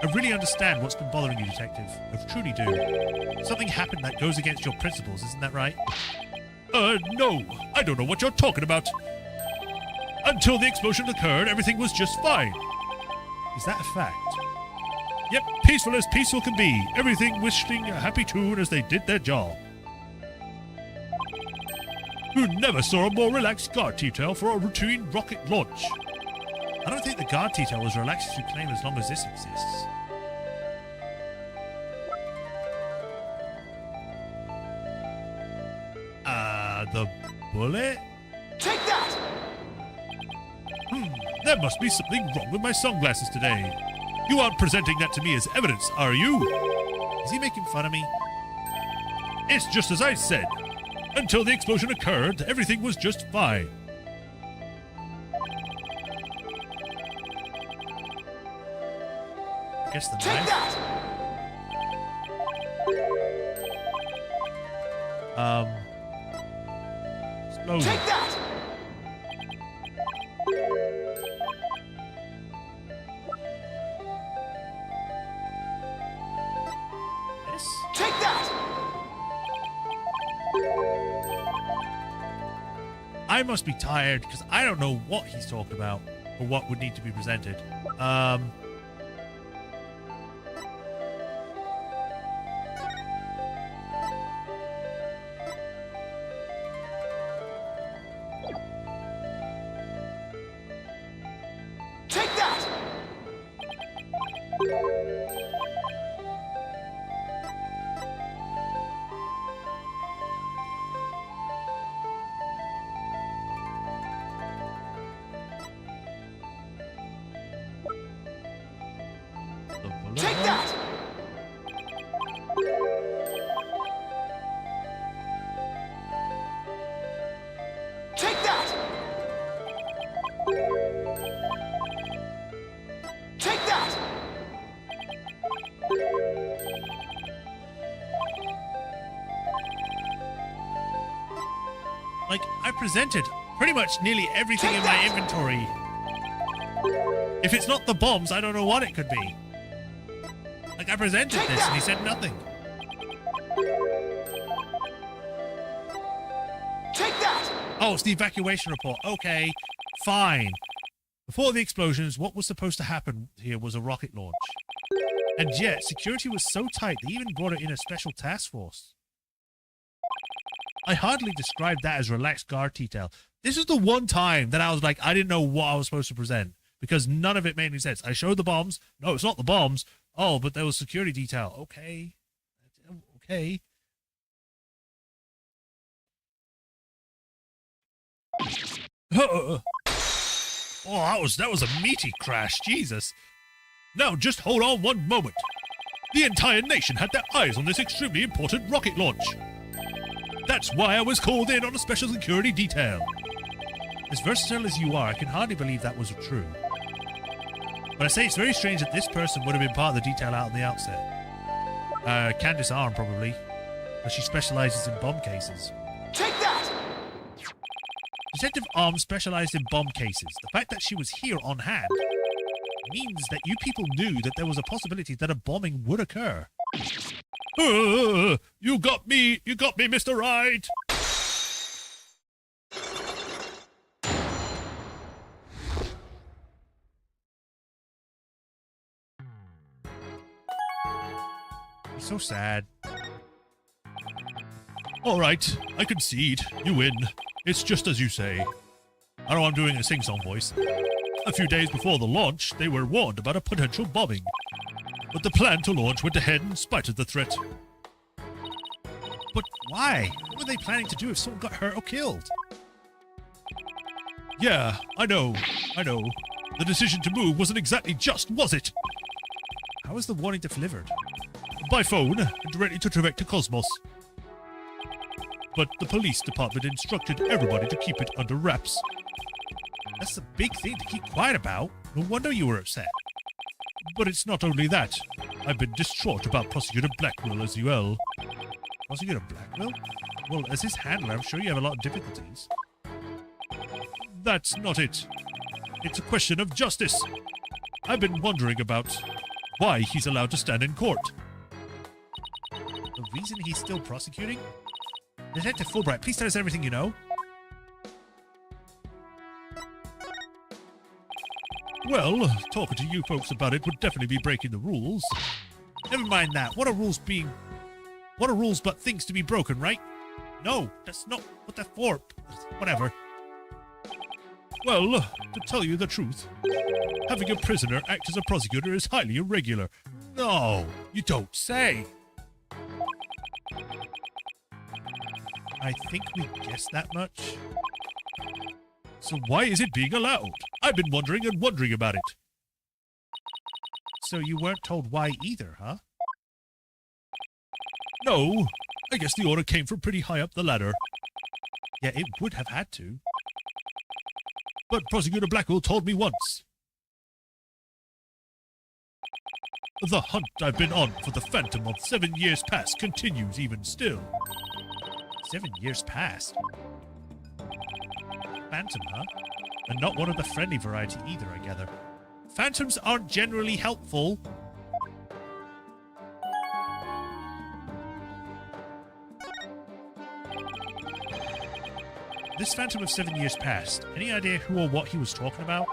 I really understand what's been bothering you, Detective. I truly do. Something happened that goes against your principles, isn't that right? No. I don't know what you're talking about. Until the explosion occurred, everything was just fine. Is that a fact? Yep, peaceful as peaceful can be. Everything wishing a happy tune as they did their job. You never saw a more relaxed guard detail for a routine rocket launch. I don't think the guard detail was relaxed as you claim as long as this exists. The bullet? Take that! There must be something wrong with my sunglasses today. You aren't presenting that to me as evidence, are you? Is he making fun of me? It's just as I said. Until the explosion occurred, everything was just fine. I guess the Take knife. that! Explosion. Take that! This? Take that! I must be tired because I don't know what he's talking about or what would need to be presented. Take that! The bullet Take hole? that! Take that! Take that! Like, I presented pretty much nearly everything in my inventory. If it's not the bombs, I don't know what it could be. Like, I presented this and he said nothing. Take that! Oh, it's the evacuation report. Okay, fine. Before the explosions, what was supposed to happen here was a rocket launch. And yet, security was so tight, they even brought it in a special task force. I hardly described that as relaxed guard detail. This is the one time that I was like, I didn't know what I was supposed to present. Because none of it made any sense. I showed the bombs. No, it's not the bombs. Oh, but there was security detail. Okay. Okay. Oh, that was a meaty crash. Jesus. Now just hold on one moment. The entire nation had their eyes on this extremely important rocket launch. That's why I was called in on a special security detail. As versatile as you are, I can hardly believe that was true. But I say it's very strange that this person would have been part of the detail out on the outset. Candace Arm, probably. But she specializes in bomb cases. Take that! Detective Arm specialized in bomb cases. The fact that she was here on hand means that you people knew that there was a possibility that a bombing would occur. You got me, Mr. Right. He's so sad. All right, I concede. You win. It's just as you say. I know I'm doing a sing-song voice. A few days before the launch, they were warned about a potential bombing. But the plan to launch went ahead in spite of the threat. But why? What were they planning to do if someone got hurt or killed? Yeah, I know. The decision to move wasn't exactly just, was it? How was the warning delivered? By phone, and directly to Director Cosmos. But the police department instructed everybody to keep it under wraps. That's a big thing to keep quiet about. No wonder you were upset. But it's not only that. I've been distraught about Prosecutor Blackwell as well. Prosecutor Blackwell? Well, as his handler, I'm sure you have a lot of difficulties. That's not it. It's a question of justice. I've been wondering about why he's allowed to stand in court. The reason he's still prosecuting? Detective Fulbright, please tell us everything you know. Well, talking to you folks about it would definitely be breaking the rules. Never mind that. What are rules but things to be broken, right? No, that's not what they're for. Whatever. Well, to tell you the truth, having a prisoner act as a prosecutor is highly irregular. No, you don't say. I think we guessed that much. So why is it being allowed? I've been wondering about it. So you weren't told why either, huh? No, I guess the order came from pretty high up the ladder. Yeah, it would have had to. But Prosecutor Blackwell told me once. The hunt I've been on for the Phantom of 7 years past continues even still. 7 years past? Phantom, huh? And not one of the friendly variety either, I gather. Phantoms aren't generally helpful. This Phantom of 7 years past, any idea who or what he was talking about?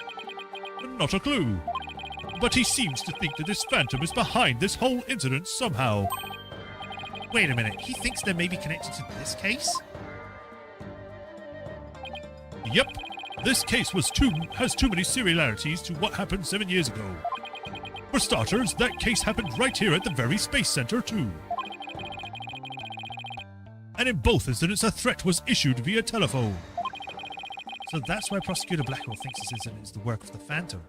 Not a clue. But he seems to think that this Phantom is behind this whole incident somehow. Wait a minute, he thinks they may be connected to this case? Yep, this case has too many similarities to what happened 7 years ago. For starters, that case happened right here at the very Space Center, too. And in both incidents, a threat was issued via telephone. So that's why Prosecutor Blackwell thinks this incident is the work of the Phantom.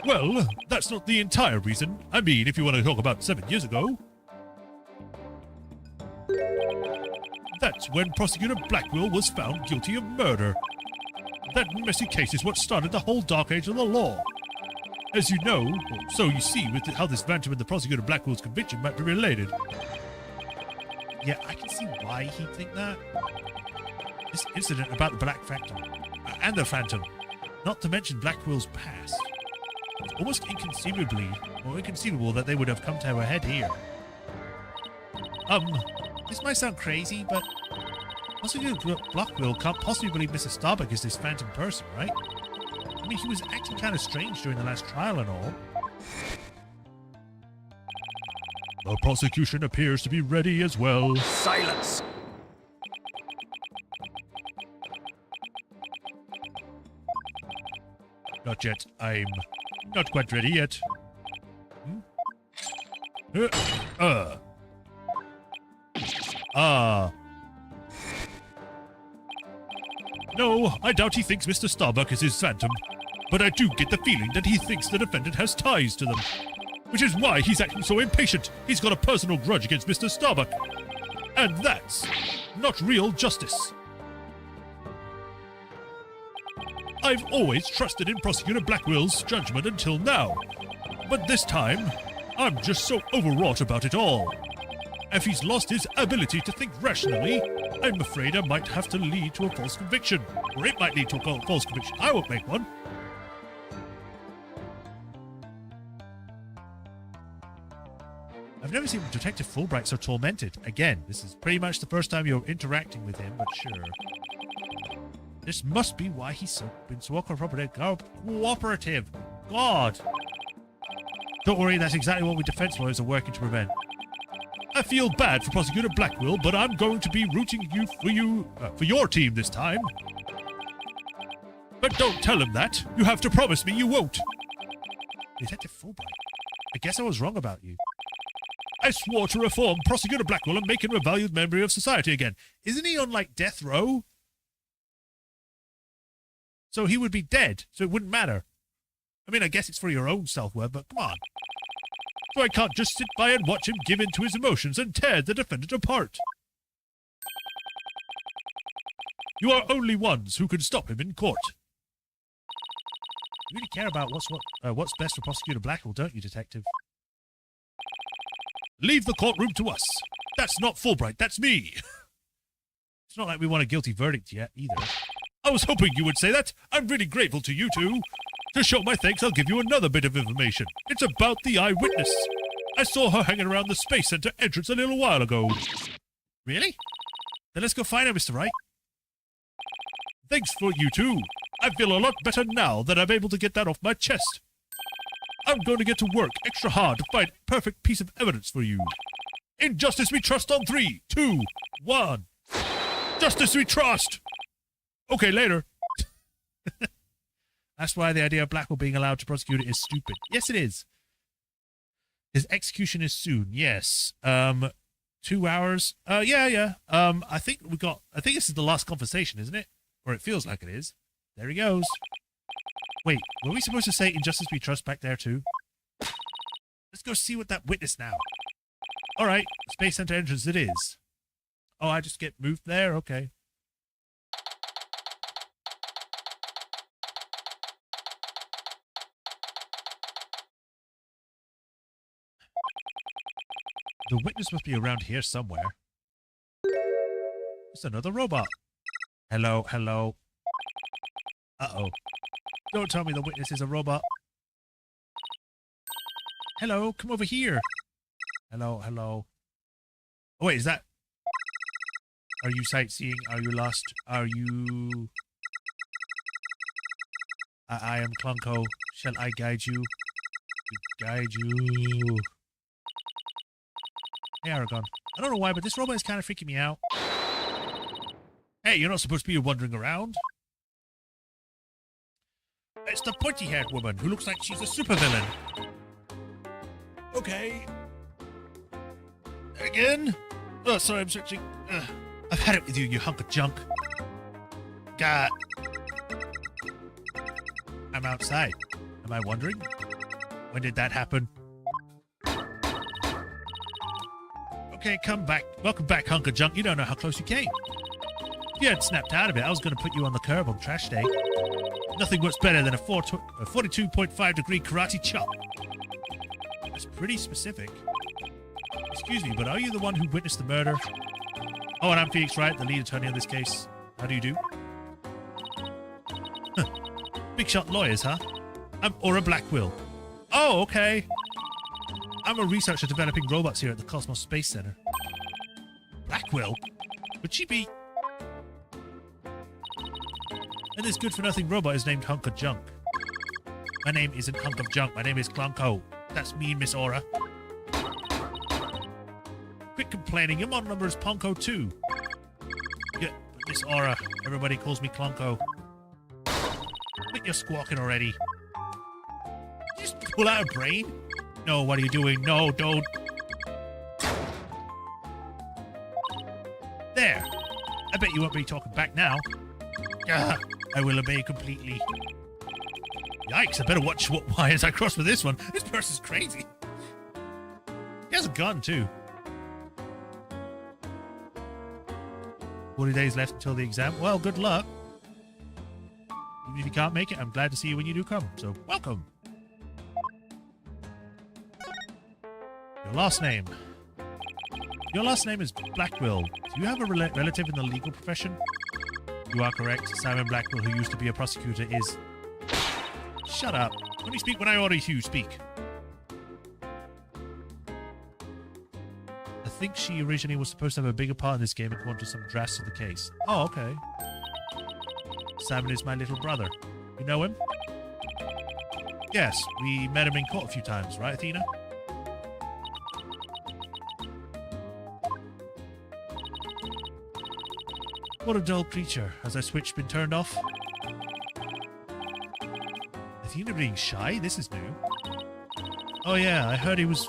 Well, that's not the entire reason. I mean, if you want to talk about 7 years ago. That's when Prosecutor Blackwell was found guilty of murder. That messy case is what started the whole dark age of the law. As you know, or so you see with how this Phantom and the Prosecutor Blackwell's conviction might be related. Yeah, I can see why he'd think that. This incident about the Black Phantom, and the Phantom, not to mention Blackwell's past. It's almost inconceivable that they would have come to a head here. This might sound crazy, but Prosecutor Blackwell can't possibly believe Mr. Starbuck is this Phantom person, right? I mean, he was acting kind of strange during the last trial and all. The prosecution appears to be ready as well. Silence! Not yet. I'm not quite ready yet. No, I doubt he thinks Mr. Starbuck is his Phantom. But I do get the feeling that he thinks the defendant has ties to them. Which is why he's acting so impatient. He's got a personal grudge against Mr. Starbuck. And that's not real justice. I've always trusted in Prosecutor Blackwell's judgment until now. But this time, I'm just so overwrought about it all. If he's lost his ability to think rationally, I'm afraid I might have to lead to a false conviction. Or it might lead to a false conviction. I won't make one. I've never seen Detective Fulbright so tormented. Again, this is pretty much the first time you're interacting with him, but sure. This must be why he's been so cooperative. God! Don't worry, that's exactly what we defense lawyers are working to prevent. I feel bad for Prosecutor Blackwell, but I'm going to be rooting for your team this time. But don't tell him that. You have to promise me you won't. Detective Fulbright, I guess I was wrong about you. I swore to reform Prosecutor Blackwell and make him a valued member of society again. Isn't he on, like, death row? So he would be dead, so it wouldn't matter. I mean, I guess it's for your own self-worth, but come on. So I can't just sit by and watch him give in to his emotions and tear the defendant apart. You are only ones who can stop him in court. You really care about what's best for Prosecutor Blackwell, don't you, Detective? Leave the courtroom to us. That's not Fulbright, that's me. It's not like we want a guilty verdict yet, either. I was hoping you would say that. I'm really grateful to you two. To show my thanks, I'll give you another bit of information. It's about the eyewitness. I saw her hanging around the Space Center entrance a little while ago. Really? Then let's go find her, Mr. Wright. Thanks for you two. I feel a lot better now that I'm able to get that off my chest. I'm going to get to work extra hard to find a perfect piece of evidence for you. In justice we trust on 3, 2, 1. Justice we trust! Okay, later. That's why the idea of Blackwell being allowed to prosecute it is stupid. Yes, it is. His execution is soon. Yes. 2 hours. Yeah. I think this is the last conversation, isn't it? Or it feels like it is. There he goes. Wait, were we supposed to say in justice we trust back there too? Let's go see what that witness now. All right, Space Center entrance it is. Oh, I just get moved there? Okay. The witness must be around here somewhere. It's another robot. Hello, hello. Uh-oh. Don't tell me the witness is a robot. Hello, come over here. Hello, hello. Oh, wait, is that... Are you sightseeing? Are you lost? Are you... I am Clunko. Shall I guide you? Guide you. Hey, Aragon. I don't know why, but this robot is kind of freaking me out. Hey, you're not supposed to be wandering around. It's the pointy-haired woman who looks like she's a supervillain. Okay. Again? Oh, sorry, I'm searching. I've had it with you, you hunk of junk. God. I'm outside. Am I wondering? When did that happen? Okay, come back. Welcome back, hunk of junk. You don't know how close you came. If you had snapped out of it, I was going to put you on the curb on trash day. Nothing works better than a 42.5 degree karate chop. That's pretty specific. Excuse me, but are you the one who witnessed the murder? Oh, and I'm Felix Wright, the lead attorney in this case. How do you do? Huh. Big shot lawyers, huh? I'm Aura Blackwill. Oh, okay. I'm a researcher developing robots here at the Cosmos Space Center. Blackwill? Would she be... And this good-for-nothing robot is named Hunk of Junk. My name isn't Hunk of Junk. My name is Clunko. That's me, Miss Aura. Quit complaining. Your model number is Ponko 2. Yeah, Miss Aura. Everybody calls me Clunko. Quit your squawking already. Did you just pull out a brain? No, what are you doing? No, don't. There. I bet you won't be talking back now. I will obey completely. Yikes, I better watch what wires I cross with this one. This person's crazy. He has a gun, too. 40 days left until the exam. Well, good luck. Even if you can't make it, I'm glad to see you when you do come. So, welcome. Your last name. Your last name is Blackwill. Do you have a relative in the legal profession? You are correct. Simon Blackwill, who used to be a prosecutor, is... Shut up. Let me speak when I order you speak. I think she originally was supposed to have a bigger part in this game according to some drafts of the case. Oh, okay. Simon is my little brother. You know him? Yes, we met him in court a few times, right, Athena? What a dull creature. Has our switch been turned off? Athena being shy? This is new. Oh yeah, I heard he was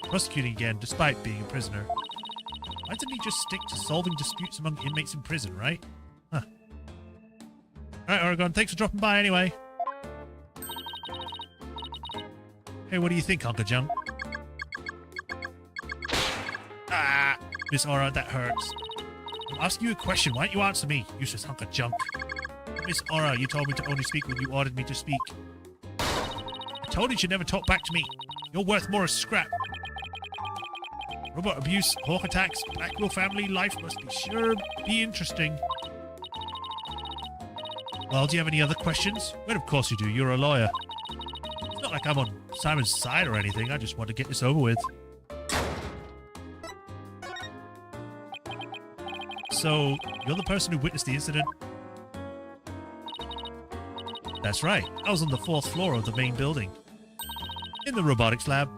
prosecuting again, despite being a prisoner. Why didn't he just stick to solving disputes among inmates in prison, right? Huh. Alright, Oregon, thanks for dropping by anyway. Hey, what do you think, Hunk of Junk? Ah! Miss Aura, that hurts. I'm asking you a question. Why don't you answer me, useless hunk of junk? Miss Aura, you told me to only speak when you ordered me to speak. I told you to never talk back to me. You're worth more as scrap. Robot abuse, hawk attacks, Blackwell family life must be interesting. Well, do you have any other questions? Well, of course you do. You're a lawyer. It's not like I'm on Simon's side or anything. I just want to get this over with. So, you're the person who witnessed the incident? That's right. I was on the 4th floor of the main building. In the robotics lab.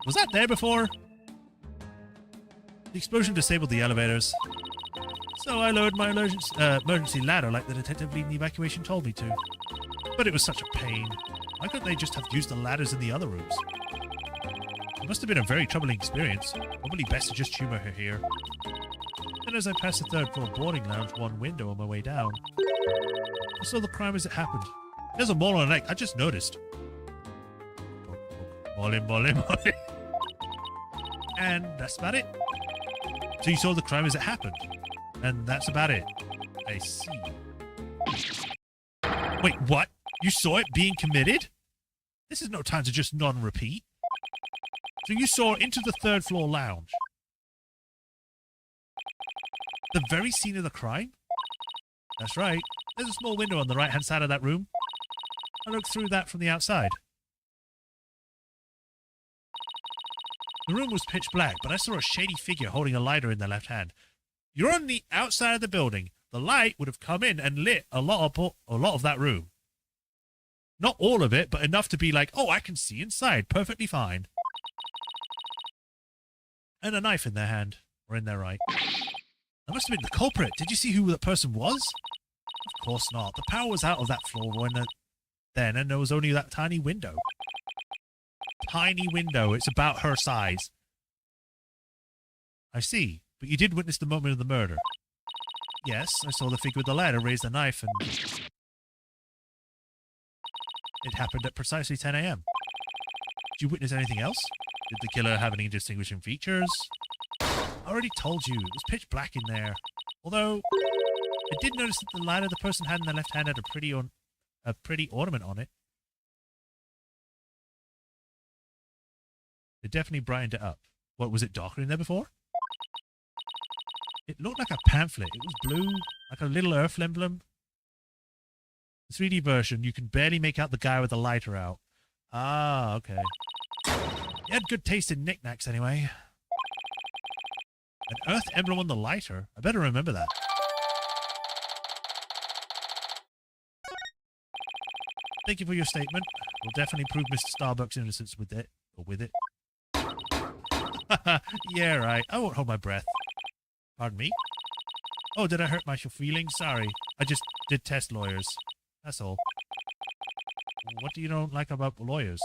Was that there before? The explosion disabled the elevators. So I lowered my emergency ladder like the detective leading the evacuation told me to. But it was such a pain. Why couldn't they just have used the ladders in the other rooms? It must have been a very troubling experience. Probably best to just humor her here. Then as I passed the 3rd floor boarding lounge one window on my way down, I saw the crime as it happened. There's a mole on a neck. I just noticed. Mole. And that's about it. So you saw the crime as it happened. And that's about it. I see. Wait, what? You saw it being committed? This is no time to just non-repeat. So you saw into the third floor lounge. The very scene of the crime? That's right. There's a small window on the right-hand side of that room. I looked through that from the outside. The room was pitch black, but I saw a shady figure holding a lighter in their left hand. You're on the outside of the building. The light would have come in and lit a lot of that room. Not all of it, but enough to be like, oh, I can see inside. Perfectly fine. And a knife in their hand. Or in their right. That must have been the culprit. Did you see who that person was? Of course not. The power was out of that floor then, and there was only that tiny window. Tiny window. It's about her size. I see. But you did witness the moment of the murder. Yes, I saw the figure with the ladder raise the knife and... It happened at precisely 10 a.m. Did you witness anything else? Did the killer have any distinguishing features? I already told you. It was pitch black in there. Although, I did notice that the ladder the person had in their left hand had a pretty ornament on it. It definitely brightened it up. What, was it darker in there before? It looked like a pamphlet. It was blue, like a little Earth emblem. The 3D version, you can barely make out the guy with the lighter out. Ah, okay. You had good taste in knickknacks anyway. An Earth emblem on the lighter? I better remember that. Thank you for your statement. We'll definitely prove Mr. Starbuck's innocence with it. Or with it. Yeah, right. I won't hold my breath. Pardon me? Oh, did I hurt my feelings? Sorry. I just did test lawyers. That's all. What do you don't like about lawyers?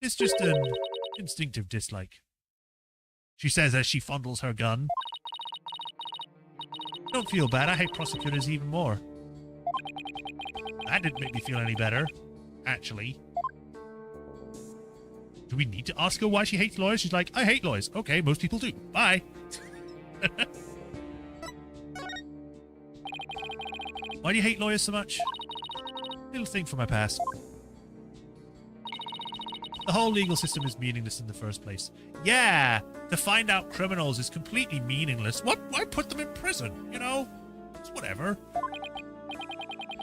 It's just an instinctive dislike. She says as she fondles her gun. Don't feel bad. I hate prosecutors even more. That didn't make me feel any better, actually. Do we need to ask her why she hates lawyers? She's like, I hate lawyers. Okay, most people do. Bye. Why do you hate lawyers so much? Little thing from my past. The whole legal system is meaningless in the first place. Yeah, to find out criminals is completely meaningless. Why put them in prison? You know, it's whatever.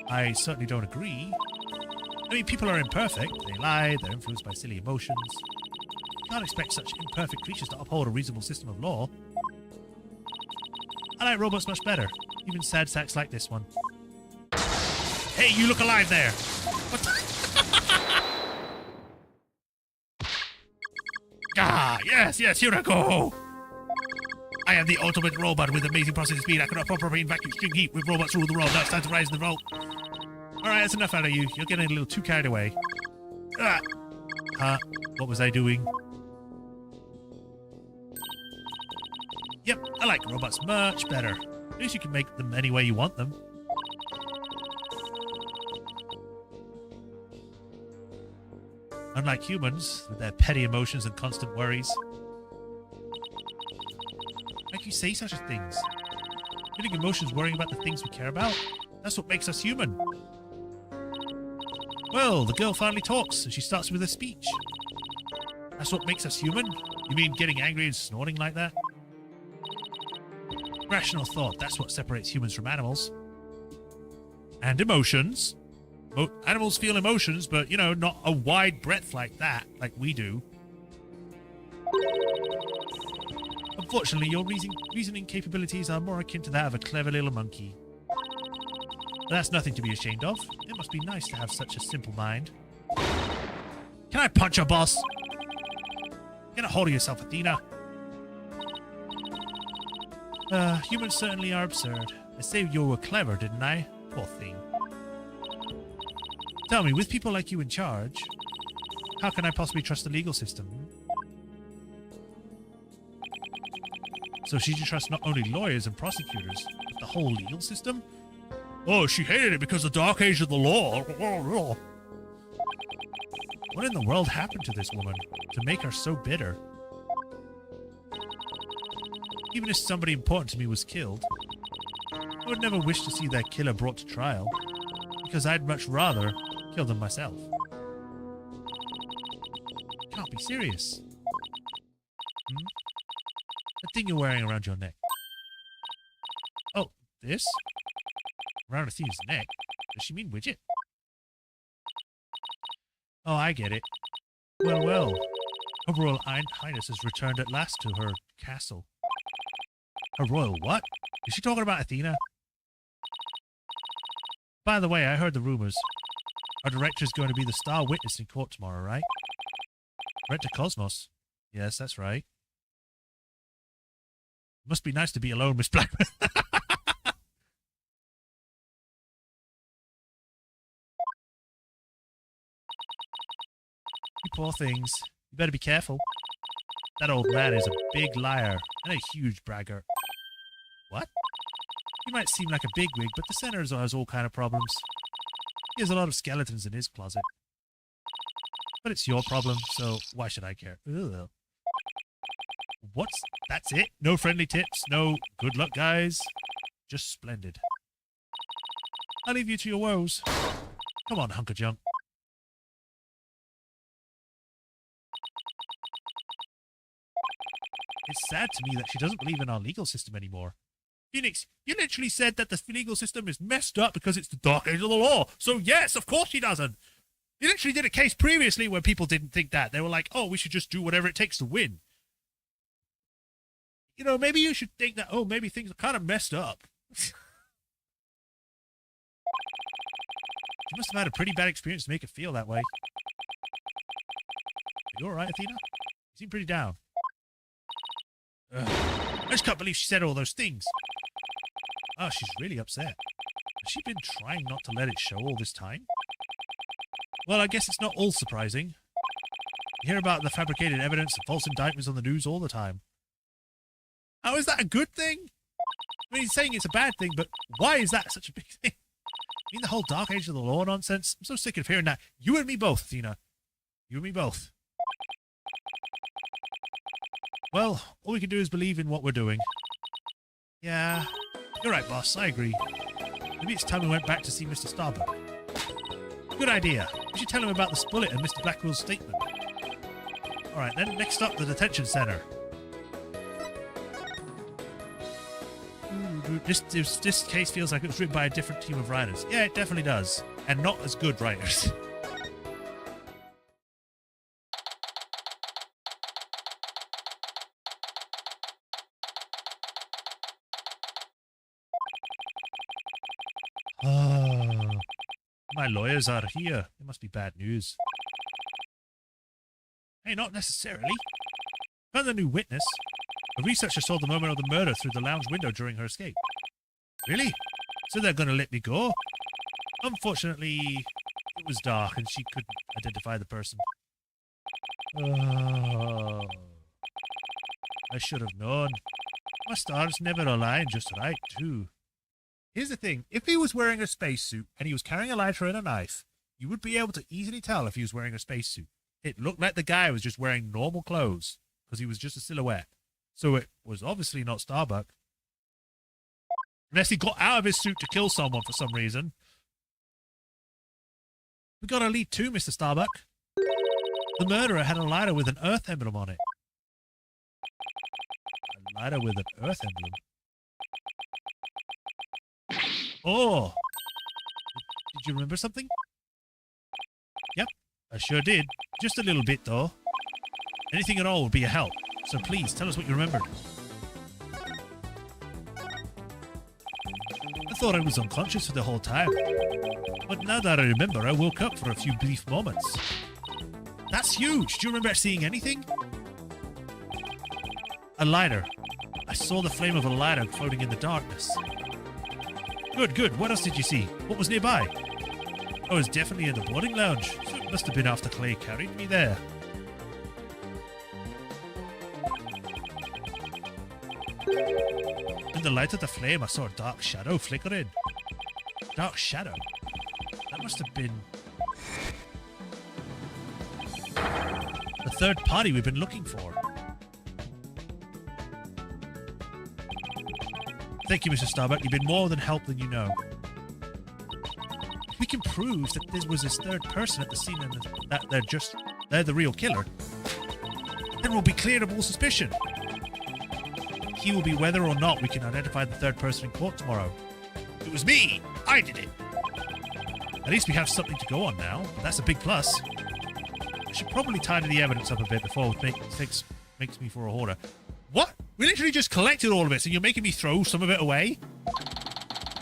I certainly don't agree. I mean, people are imperfect. They lie, they're influenced by silly emotions. You can't expect such imperfect creatures to uphold a reasonable system of law. I like robots much better. Even sad sacks like this one. Hey, you look alive there! What the? Ah, yes, here I go! I am the ultimate robot with amazing processing speed. I can operate in vacuum string heat with robots rule the world. Now it's time to rise in the vault. Alright, that's enough out of you. You're getting a little too carried away. Ah! Huh? What was I doing? Yep, I like robots much better. At least you can make them any way you want them. Unlike humans, with their petty emotions and constant worries. Like you say such things. Feeling emotions, worrying about the things we care about. That's what makes us human. Well, the girl finally talks, and she starts with a speech. That's what makes us human? You mean getting angry and snorting like that? Rational thought, that's what separates humans from animals. And emotions. Animals feel emotions, but, you know, not a wide breadth like that, like we do. Unfortunately, your reasoning capabilities are more akin to that of a clever little monkey. But that's nothing to be ashamed of. It must be nice to have such a simple mind. Can I punch your boss? Get a hold of yourself, Athena. Humans certainly are absurd. I said you were clever, didn't I? Poor thing. Tell me, with people like you in charge, how can I possibly trust the legal system? So she should trust not only lawyers and prosecutors, but the whole legal system? Oh, she hated it because of the dark age of the law. What in the world happened to this woman to make her so bitter? Even if somebody important to me was killed, I would never wish to see that killer brought to trial, because I'd much rather kill them myself. You can't be serious. That thing you're wearing around your neck. Oh, this? Around Athena's neck? Does she mean widget? Oh, I get it. Well, well. Her Royal Highness has returned at last to her castle. Her royal what? Is she talking about Athena? By the way, I heard the rumors. Our director's going to be the star witness in court tomorrow, right? Director Cosmos. Yes, that's right. Must be nice to be alone, Miss Blackman. You poor things. You better be careful. That old man is a big liar and a huge braggart. What? He might seem like a bigwig, but the senator has all kind of problems. He has a lot of skeletons in his closet. But it's your problem, so why should I care? Ugh. That's it? No friendly tips? No good luck, guys? Just splendid. I'll leave you to your woes. Come on, hunk of junk. It's sad to me that she doesn't believe in our legal system anymore. Phoenix, you literally said that the legal system is messed up because it's the dark age of the law. So yes, of course she doesn't. You literally did a case previously where people didn't think that. They were like, oh, we should just do whatever it takes to win. You know, maybe you should think that, oh, maybe things are kind of messed up. You must have had a pretty bad experience to make it feel that way. Are you alright, Athena? You seem pretty down. I just can't believe she said all those things. Oh, she's really upset. Has she been trying not to let it show all this time? Well, I guess it's not all surprising. You hear about the fabricated evidence and false indictments on the news all the time. How is that a good thing? I mean, he's saying it's a bad thing, but why is that such a big thing? I mean, the whole dark age of the law nonsense. I'm so sick of hearing that. You and me both, Athena. You and me both. Well, all we can do is believe in what we're doing. Yeah, you're right, boss. I agree. Maybe it's time we went back to see Mr. Starbuck. Good idea. We should tell him about the bullet and Mr. Blackwell's statement. Alright then, next up, the detention center. This case feels like it was written by a different team of writers. Yeah, it definitely does. And not as good writers. My lawyers are here. It must be bad news. Hey, not necessarily. Found the new witness. A researcher saw the moment of the murder through the lounge window during her escape. Really? So they're going to let me go? Unfortunately, it was dark and she couldn't identify the person. Oh, I should have known. My stars never align just right, too. Here's the thing. If he was wearing a spacesuit and he was carrying a lighter and a knife, you would be able to easily tell if he was wearing a spacesuit. It looked like the guy was just wearing normal clothes because he was just a silhouette. So it was obviously not Starbuck. Unless he got out of his suit to kill someone for some reason. We got a lead too, Mr. Starbuck. The murderer had a lighter with an Earth emblem on it. A lighter with an Earth emblem? Oh! Did you remember something? Yep, I sure did. Just a little bit, though. Anything at all would be a help. So please, tell us what you remembered. I thought I was unconscious for the whole time. But now that I remember, I woke up for a few brief moments. That's huge! Do you remember seeing anything? A lighter. I saw the flame of a lighter floating in the darkness. Good, good. What else did you see? What was nearby? I was definitely in the boarding lounge, so it must have been after Clay carried me there. In the light of the flame, I saw a dark shadow flickering. Dark shadow? That must have been the third party we've been looking for. Thank you, Mr. Starbuck. You've been more than help than you know. If we can prove that there was this third person at the scene and that they're the real killer, then we'll be cleared of all suspicion. Key will be whether or not we can identify the third person in court tomorrow. It was me. I did it. At least we have something to go on now. That's a big plus. I should probably tidy the evidence up a bit before it makes me for a hoarder. What? We literally just collected all of it, and you're making me throw some of it away?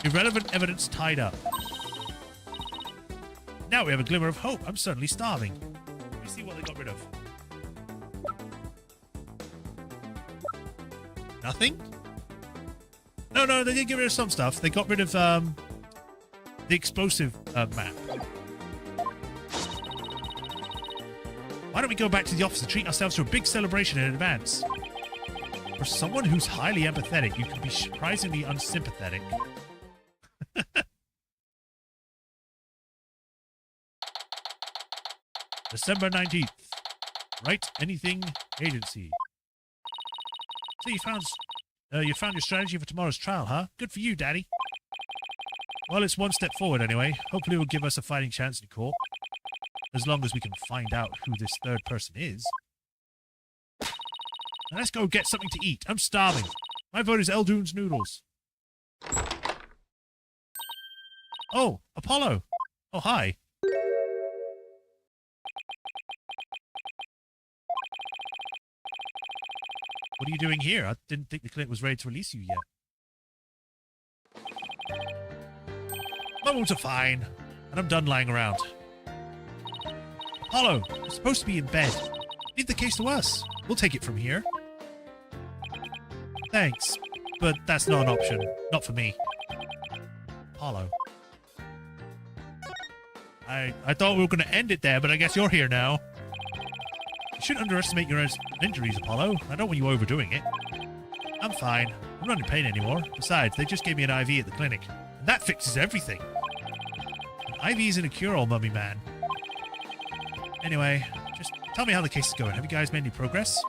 Irrelevant evidence tied up. Now we have a glimmer of hope. I'm suddenly starving. Let me see what they got rid of. Nothing? No, they did get rid of some stuff. They got rid of the explosive map. Why don't we go back to the office and treat ourselves to a big celebration in advance? For someone who's highly empathetic, you can be surprisingly unsympathetic. December 19th. Write anything agency. So you found your strategy for tomorrow's trial, huh? Good for you, Daddy. Well, it's one step forward anyway. Hopefully it will give us a fighting chance in court. As long as we can find out who this third person is. Now let's go get something to eat. I'm starving. My vote is Eldoon's noodles. Oh, Apollo. Oh, hi. What are you doing here? I didn't think the clinic was ready to release you yet. My wounds are fine, and I'm done lying around. Apollo, you're supposed to be in bed. Leave the case to us. We'll take it from here. Thanks, but that's not an option. Not for me. Apollo. I thought we were going to end it there, but I guess you're here now. You shouldn't underestimate your own injuries, Apollo. I don't want you overdoing it. I'm fine. I'm not in pain anymore. Besides, they just gave me an IV at the clinic. And that fixes everything. An IV isn't a cure-all, mummy man. Anyway, just tell me how the case is going. Have you guys made any progress?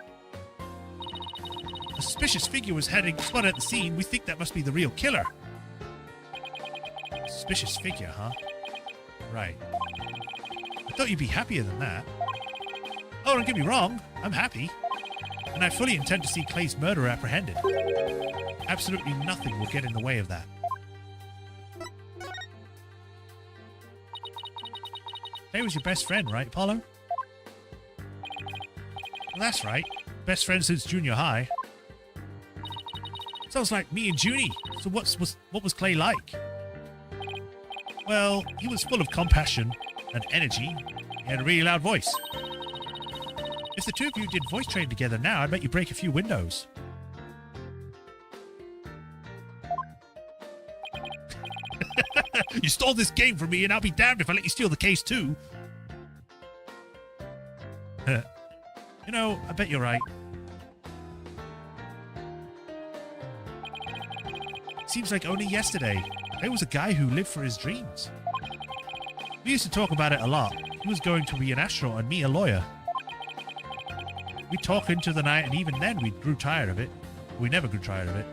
A suspicious figure was spotted at the scene. We think that must be the real killer. Suspicious figure, huh? Right. I thought you'd be happier than that. Oh, don't get me wrong. I'm happy. And I fully intend to see Clay's murderer apprehended. Absolutely nothing will get in the way of that. Clay was your best friend, right, Apollo? Well, that's right. Best friend since junior high. Sounds like me and Junie. So what was Clay like? Well, he was full of compassion and energy. He had a really loud voice. If the two of you did voice training together now, I bet you break a few windows. You stole this game from me, and I'll be damned if I let you steal the case too. You know, I bet you're right. Seems like only yesterday, Clay was a guy who lived for his dreams. We used to talk about it a lot. He was going to be an astronaut and me a lawyer. We talked into the night, and even then we grew tired of it. We never grew tired of it.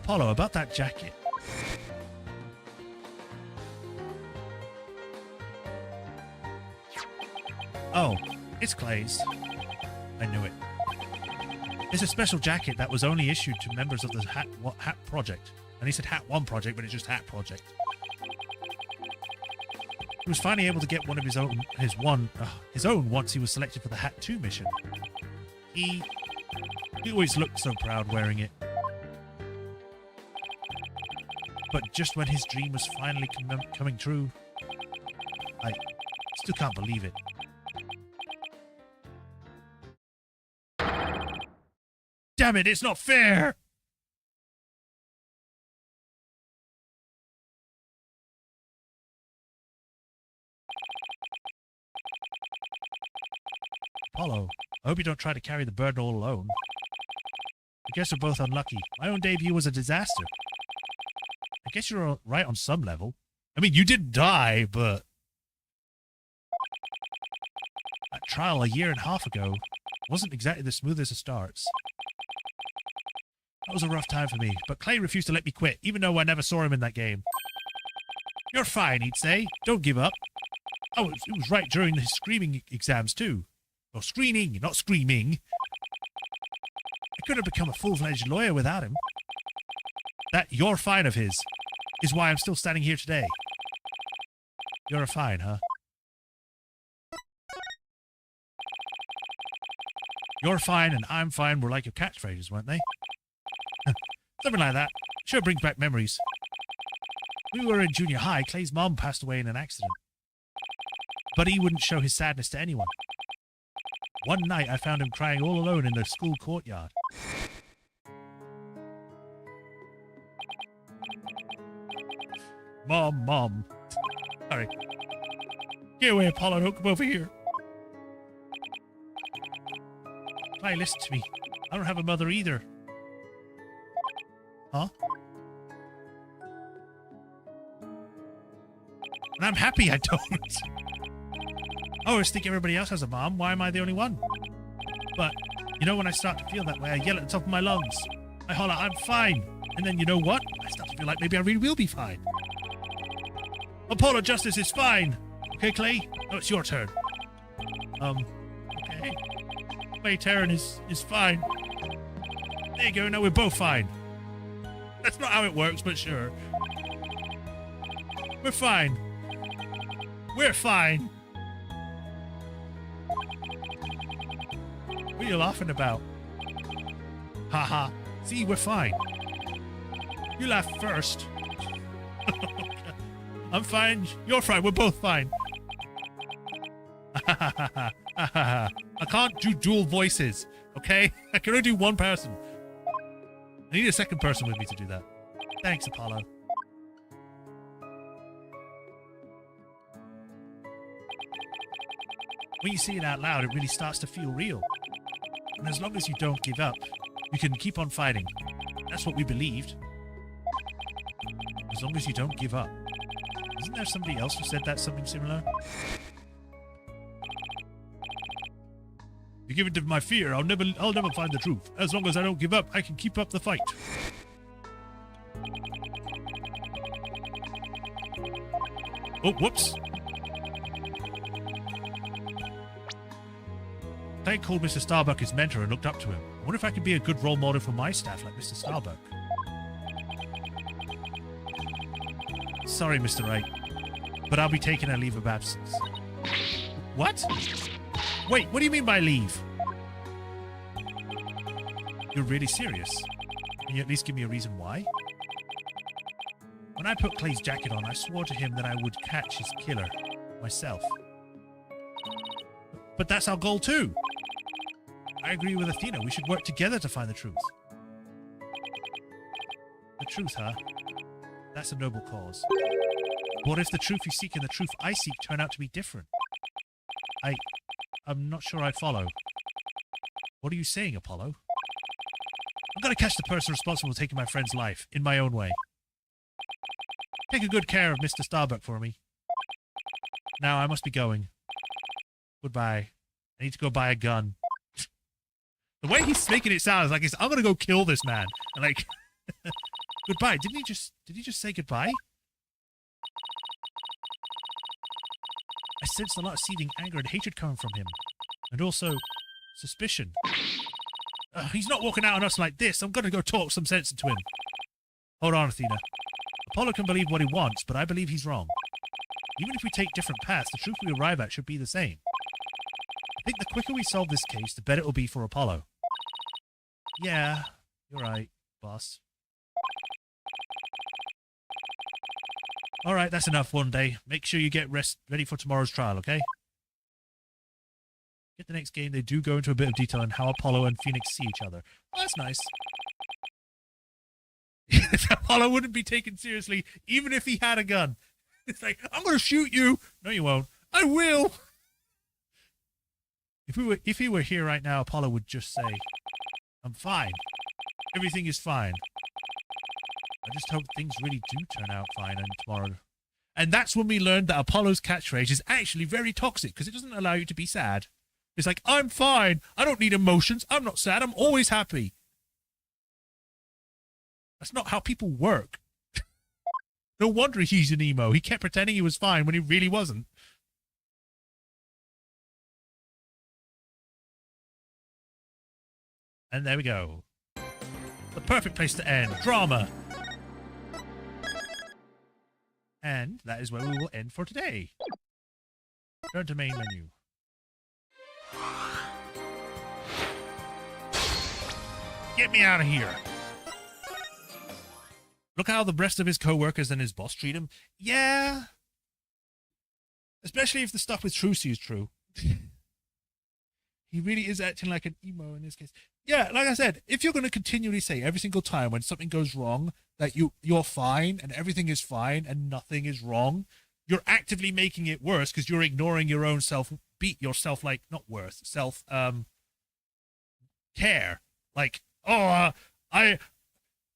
Apollo, about that jacket. Oh, it's Clay's. I knew it. It's a special jacket that was only issued to members of the Hat Project. And he said Hat 1 Project, but it's just Hat Project. He was finally able to get one of his own once he was selected for the Hat 2 mission. He always looked so proud wearing it. But just when his dream was finally coming true, I still can't believe it. Damn it, it's not fair! Apollo, I hope you don't try to carry the burden all alone. I guess we're both unlucky. My own debut was a disaster. I guess you're right on some level. I mean, you didn't die, but... That trial a year and a half ago wasn't exactly the smoothest of starts. That was a rough time for me, but Clay refused to let me quit, even though I never saw him in that game. You're fine, he'd say. Don't give up. Oh, it was right during his screaming exams, too. Or screening, not screaming. I could have become a full-fledged lawyer without him. That "you're fine" of his is why I'm still standing here today. You're a fine, huh? You're fine and I'm fine were like your catchphrases, weren't they? Something like that. Sure brings back memories. We were in junior high. Clay's mom passed away in an accident. But he wouldn't show his sadness to anyone. One night I found him crying all alone in the school courtyard. Mom. Sorry. Get away, Apollo. Don't come over here. Clay, listen to me. I don't have a mother either. Huh? And I'm happy I don't. I always think everybody else has a mom. Why am I the only one? But, you know, when I start to feel that way, I yell at the top of my lungs. I holler, I'm fine. And then, you know what? I start to feel like maybe I really will be fine. Apollo Justice is fine. Okay, Clay? Oh, it's your turn. Okay. Clay Terran is fine. There you go, now we're both fine. That's not how it works, but sure. We're fine. We're fine. What are you laughing about? Haha. See, we're fine. You laughed first. I'm fine. You're fine. We're both fine. I can't do dual voices, okay? I can only do one person. I need a second person with me to do that. Thanks, Apollo. When you say it out loud, it really starts to feel real. And as long as you don't give up, you can keep on fighting. That's what we believed. As long as you don't give up. Isn't there somebody else who said that, something similar? You give in to my fear, I'll never find the truth. As long as I don't give up, I can keep up the fight. Oh, whoops. Clay called Mr. Starbuck his mentor and looked up to him. I wonder if I could be a good role model for my staff like Mr. Starbuck. Sorry, Mr. Wright, but I'll be taking a leave of absence. What? Wait, what do you mean by leave? You're really serious? Can you at least give me a reason why? When I put Clay's jacket on, I swore to him that I would catch his killer myself. But that's our goal too. I agree with Athena. We should work together to find the truth. The truth, huh? That's a noble cause. What if the truth you seek and the truth I seek turn out to be different? I'm not sure I follow. What are you saying, Apollo? I'm gonna catch the person responsible for taking my friend's life, in my own way. Take a good care of Mr. Starbuck for me. Now I must be going. Goodbye. I need to go buy a gun. The way he's making it sound is like I'm gonna go kill this man. And like goodbye. Did he just say goodbye? I sensed a lot of seething anger and hatred coming from him. And also suspicion. He's not walking out on us like this. I'm gonna go talk some sense into him. Hold on, Athena. Apollo can believe what he wants, but I believe he's wrong. Even if we take different paths, the truth we arrive at should be the same. I think the quicker we solve this case, the better it will be for Apollo. Yeah, you're right, boss. Alright, that's enough one day. Make sure you get ready for tomorrow's trial, okay? Get the next game, they do go into a bit of detail on how Apollo and Phoenix see each other. Oh, that's nice. Apollo wouldn't be taken seriously even if he had a gun. It's like, I'm going to shoot you. No, you won't. I will. If he were here right now, Apollo would just say, I'm fine. Everything is fine. I just hope things really do turn out fine and tomorrow. And that's when we learned that Apollo's catchphrase is actually very toxic because it doesn't allow you to be sad. It's like, I'm fine. I don't need emotions. I'm not sad. I'm always happy. That's not how people work. No wonder he's an emo. He kept pretending he was fine when he really wasn't. And there we go. The perfect place to end. Drama. And that is where we will end for today. Turn to main menu. Get me out of here. Look how the rest of his co-workers and his boss treat him. Yeah. Especially if the stuff with Trucy is true. He really is acting like an emo in this case. Yeah, like I said, if you're going to continually say every single time when something goes wrong that you're fine and everything is fine and nothing is wrong, you're actively making it worse because you're ignoring your own care. Like, oh,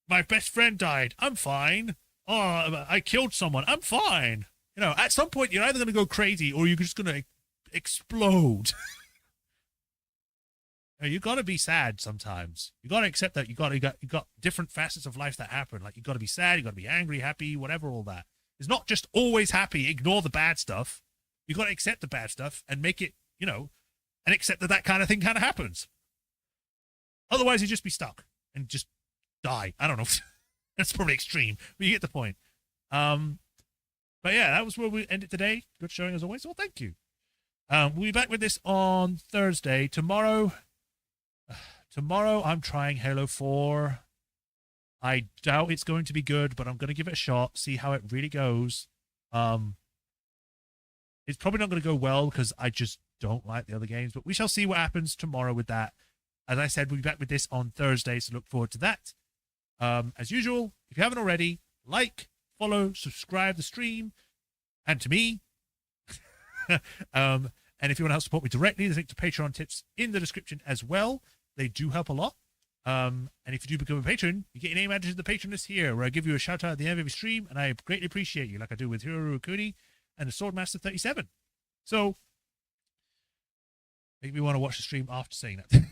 my best friend died. I'm fine. Oh, I killed someone. I'm fine. You know, at some point you're either going to go crazy or you're just going to explode. You got to be sad sometimes. You got to accept that you got different facets of life that happen. Like you got to be sad, you got to be angry, happy, whatever, all that. It's not just always happy. Ignore the bad stuff. You got to accept the bad stuff and make it, you know, and accept that kind of thing kind of happens. Otherwise, you just be stuck and just die. I don't know. That's probably extreme, but you get the point. But yeah, that was where we ended today. Good showing as always. Well, thank you. We'll be back with this on Thursday. Tomorrow, I'm trying Halo 4. I doubt it's going to be good, but I'm going to give it a shot, see how it really goes. It's probably not going to go well because I just don't like the other games, but we shall see what happens tomorrow with that. As I said, we'll be back with this on Thursday, so look forward to that. As usual, if you haven't already, like, follow, subscribe the stream, and to me. And if you want to help support me directly, there's a link to Patreon tips in the description as well. They do help a lot. And if you do become a patron, you get your name added to the patron list here, where I give you a shout out at the end of every stream, and I greatly appreciate you, like I do with Hiroru Kuni and the Swordmaster 37. So, make me want to watch the stream after saying that.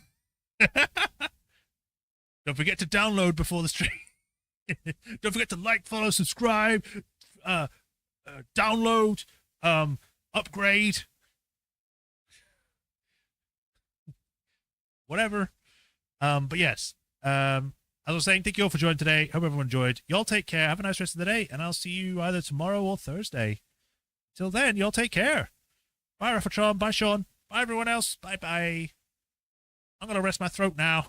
Don't forget to download before the stream. Don't forget to like, follow, subscribe, download, upgrade, whatever. But yes, as I was saying, thank you all for joining today. Hope everyone enjoyed. Y'all take care. Have a nice rest of the day, and I'll see you either tomorrow or Thursday. Till then, y'all take care. Bye, Rafatron. Bye, Sean. Bye, everyone else. Bye-bye. I'm going to rest my throat now.